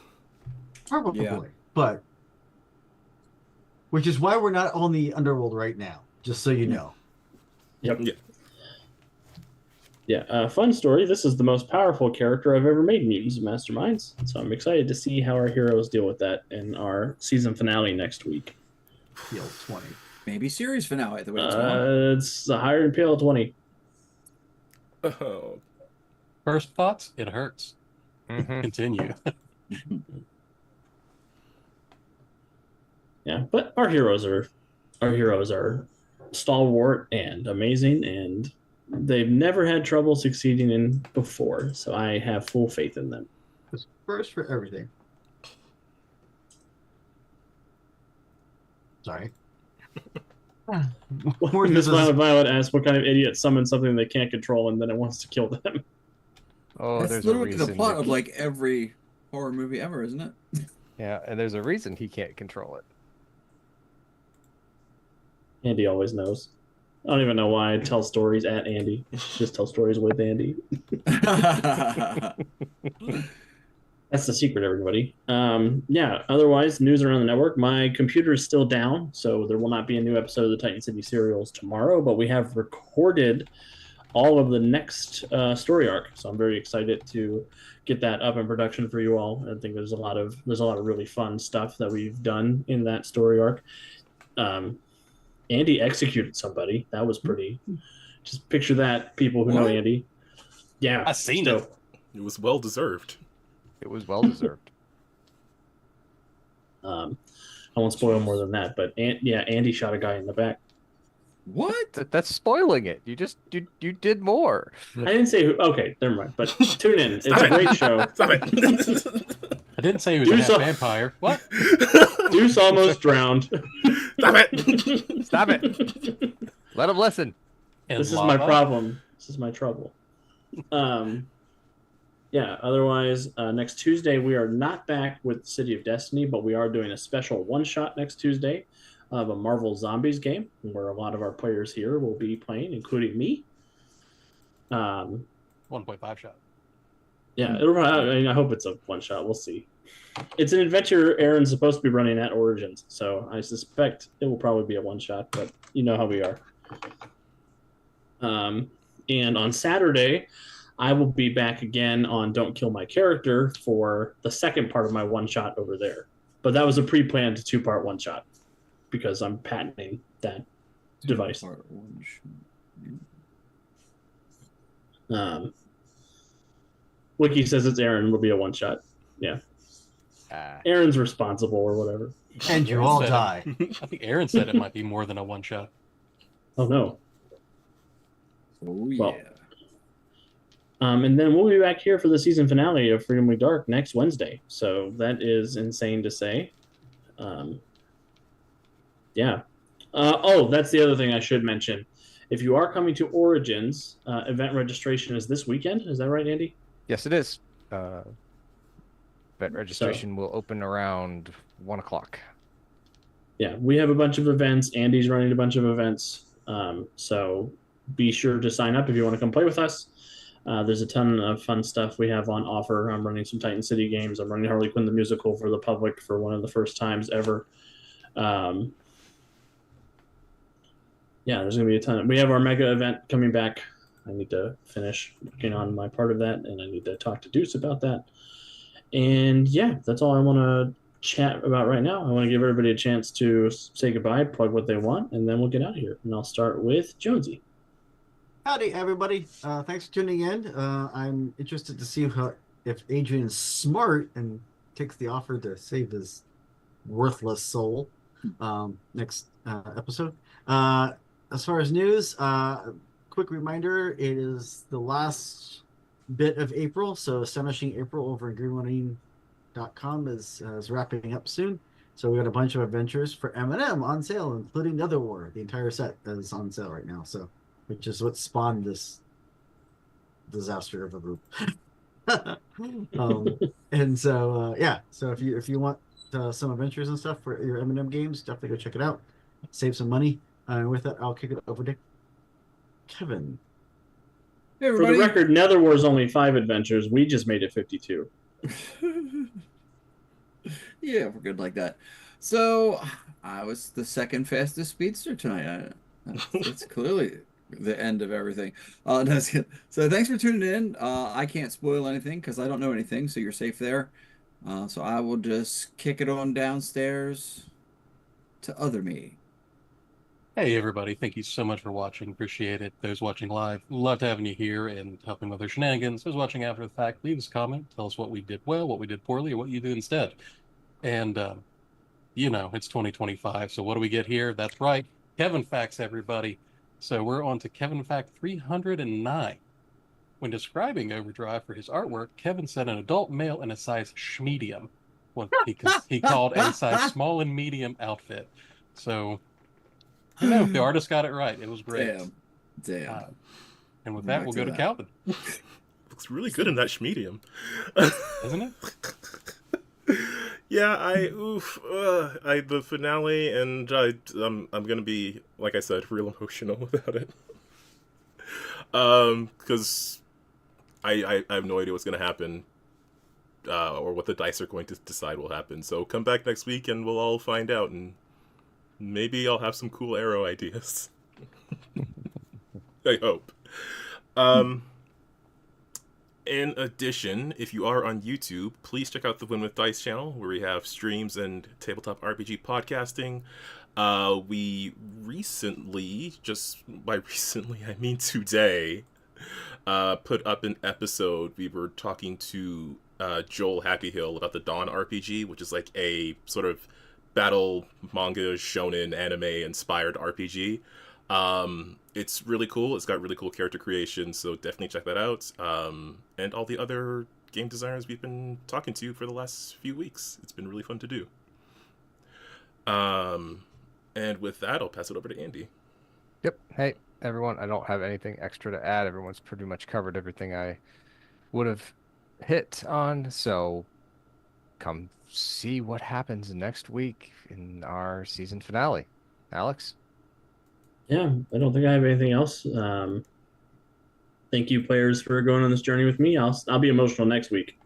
S6: Probably,
S4: Yeah.
S6: but which is why we're not on the underworld right now. Just so you know.
S1: Yep.
S2: Yeah.
S1: Yeah, fun story. This is the most powerful character I've ever made in Mutants and Masterminds. So I'm excited to see how our heroes deal with that in our season finale next week.
S6: Field 20.
S4: Maybe series finale the way it's going.
S1: It's higher than PL20.
S2: Oh,
S5: First thoughts? It hurts.
S3: Mhm.
S5: Continue.
S1: Yeah, but our heroes are stalwart and amazing, and they've never had trouble succeeding in before. So I have full faith in them.
S6: It's first for everything. Sorry.
S1: When Miss Violet asks what kind of idiot summons something they can't control and then it wants to kill them.
S3: Oh,
S4: That's
S3: there's a
S4: literally
S3: reason.
S4: the plot of
S3: Mickey.
S4: like every horror movie ever, isn't it?
S3: Yeah, and there's a reason he can't control it.
S1: Andy always knows. I don't even know why I tell stories at Andy. Just tell stories with Andy. That's the secret, everybody. Yeah, otherwise, news around the network. My computer is still down, so there will not be a new episode of the Titan City serials tomorrow, but we have recorded all of the next story arc. So I'm very excited to get that up in production for you all. I think there's a lot of really fun stuff that we've done in that story arc. Andy executed somebody. That was pretty. Just picture that, people who know
S4: What?
S1: Andy. Yeah,
S5: I seen
S1: so-
S5: it.
S2: it was well deserved.
S3: It was well deserved.
S1: I won't spoil more than that, but Andy shot a guy in the back.
S4: What?
S3: That's spoiling it. You did more.
S1: I didn't say who. Okay, never mind. But tune in. It's
S2: Stop
S1: a
S2: it.
S1: great show.
S2: Stop it.
S5: I didn't say he was
S1: Do
S5: a half
S1: so-
S5: vampire. What?
S1: Deuce almost drowned.
S2: Stop it.
S3: Stop it. Let him listen.
S5: And
S1: This is my
S5: lava?
S1: problem. This is my trouble. Yeah, otherwise, next Tuesday, we are not back with City of Destiny, but we are doing a special one-shot next Tuesday of a Marvel Zombies game, where a lot of our players here will be playing, including me.
S5: 1.5 shot.
S1: Yeah, I hope it's a one-shot. We'll see. It's an adventure Aaron's supposed to be running at Origins, so I suspect it will probably be a one-shot, but you know how we are. And on Saturday, I will be back again on Don't Kill My Character for the second part of my one-shot over there. But that was a pre-planned two-part one-shot because I'm patenting that device. Wiki says it's Aaron. It'll be a one-shot. Yeah. Aaron's responsible or whatever.
S6: And you
S5: Aaron
S6: all
S5: said it.
S6: die.
S5: I think Aaron said it might be more than a one shot.
S1: Oh, no.
S4: Oh yeah.
S1: Well, and then we'll be back here for the season finale of Freedom We Dark next Wednesday. So that is insane to say. Yeah. Oh, that's the other thing I should mention. If you are coming to Origins, event registration is this weekend. Is that right, Andy?
S3: Yes, it is. Event registration will open around 1 o'clock.
S1: Yeah, we have a bunch of events. Andy's running a bunch of events. So be sure to sign up if you want to come play with us. There's a ton of fun stuff we have on offer. I'm running some Titan City games. I'm running Harley Quinn the musical for the public for one of the first times ever. Yeah, there's going to be a ton. We have our mega event coming back. I need to finish working on my part of that, and I need to talk to Deuce about that. And yeah, that's all I want to chat about right now. I want to give everybody a chance to say goodbye, plug what they want, and then we'll get out of here. And I'll start with Jonesy.
S6: Howdy, everybody. Thanks for tuning in. I'm interested to see if Adrian's smart and takes the offer to save his worthless soul next episode. As far as news, quick reminder, it is the last bit of April, so Astonishing April over at greenmarine.com is wrapping up soon. So we got a bunch of adventures for M&M on sale, including Netherwar. The entire set is on sale right now, so which is what spawned this disaster of a group. And so yeah, so if you want some adventures and stuff for your M&M games, definitely go check it out. Save some money. With that, I'll kick it over to Kevin.
S4: Hey,
S1: For the
S4: everybody.
S1: record, Netherwar is only 5 adventures. We just made it 52.
S4: Yeah, we're good like that. So I was the second fastest speedster tonight. It's clearly the end of everything. No, it's good. So thanks for tuning in. I can't spoil anything because I don't know anything, so you're safe there. So I will just kick it on downstairs to other me.
S5: Hey, everybody. Thank you so much for watching. Appreciate it. Those watching live, loved having you here and helping with their shenanigans. Those watching after the fact, leave us a comment. Tell us what we did well, what we did poorly, or what you do instead. And, you know, it's 2025. So what do we get here? That's right. Kevin Facts, everybody. So we're on to Kevin Fact 309. When describing Overdrive for his artwork, Kevin said an adult male in a size schmedium. Well, he called a size small and medium outfit. So, you know, the artist got it right. It was great.
S4: Damn.
S5: And with that, we'll go to Calvin.
S2: Looks really good in that schmedium.
S5: Isn't it?
S2: Yeah, the finale, and I'm gonna be, like I said, real emotional about it. Because I have no idea what's gonna happen, or what the dice are going to decide will happen. So come back next week and we'll all find out, and maybe I'll have some cool arrow ideas. I hope. In addition, if you are on YouTube, please check out the Win with Dice channel, where we have streams and tabletop RPG podcasting. We recently, just by recently, I mean today, put up an episode. We were talking to Joel Happyhill about the Dawn RPG, which is like a sort of battle manga shonen anime inspired RPG. It's really cool. It's got really cool character creation, so definitely check that out. And all the other game designers we've been talking to for the last few weeks. It's been really fun to do. And with that, I'll pass it over to Andy.
S3: Yep. Hey, everyone. I don't have anything extra to add. Everyone's pretty much covered everything I would have hit on. So come see what happens next week in our season finale. Alex?
S1: Yeah, I don't think I have anything else. Thank you, players, for going on this journey with me. I'll be emotional next week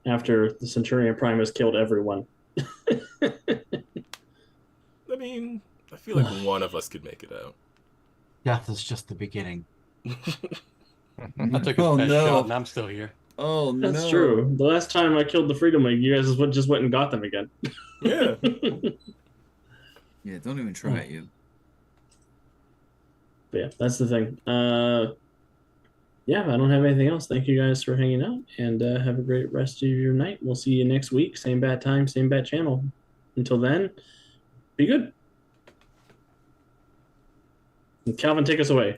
S1: after the Centurion Prime has killed everyone.
S2: I mean, I feel like one of us could make it out.
S6: Death is just the beginning.
S5: I took a
S4: Oh,
S5: bad
S4: no.
S5: shot and I'm still here.
S4: Oh, no.
S1: That's true. The last time I killed the Freedom League, you guys just went and got them again.
S2: Yeah.
S4: Yeah, don't even try it, you.
S1: But yeah, that's the thing. Yeah, I don't have anything else. Thank you guys for hanging out, and have a great rest of your night. We'll see you next week. Same bad time, same bad channel. Until then, be good. And Calvin, take us away.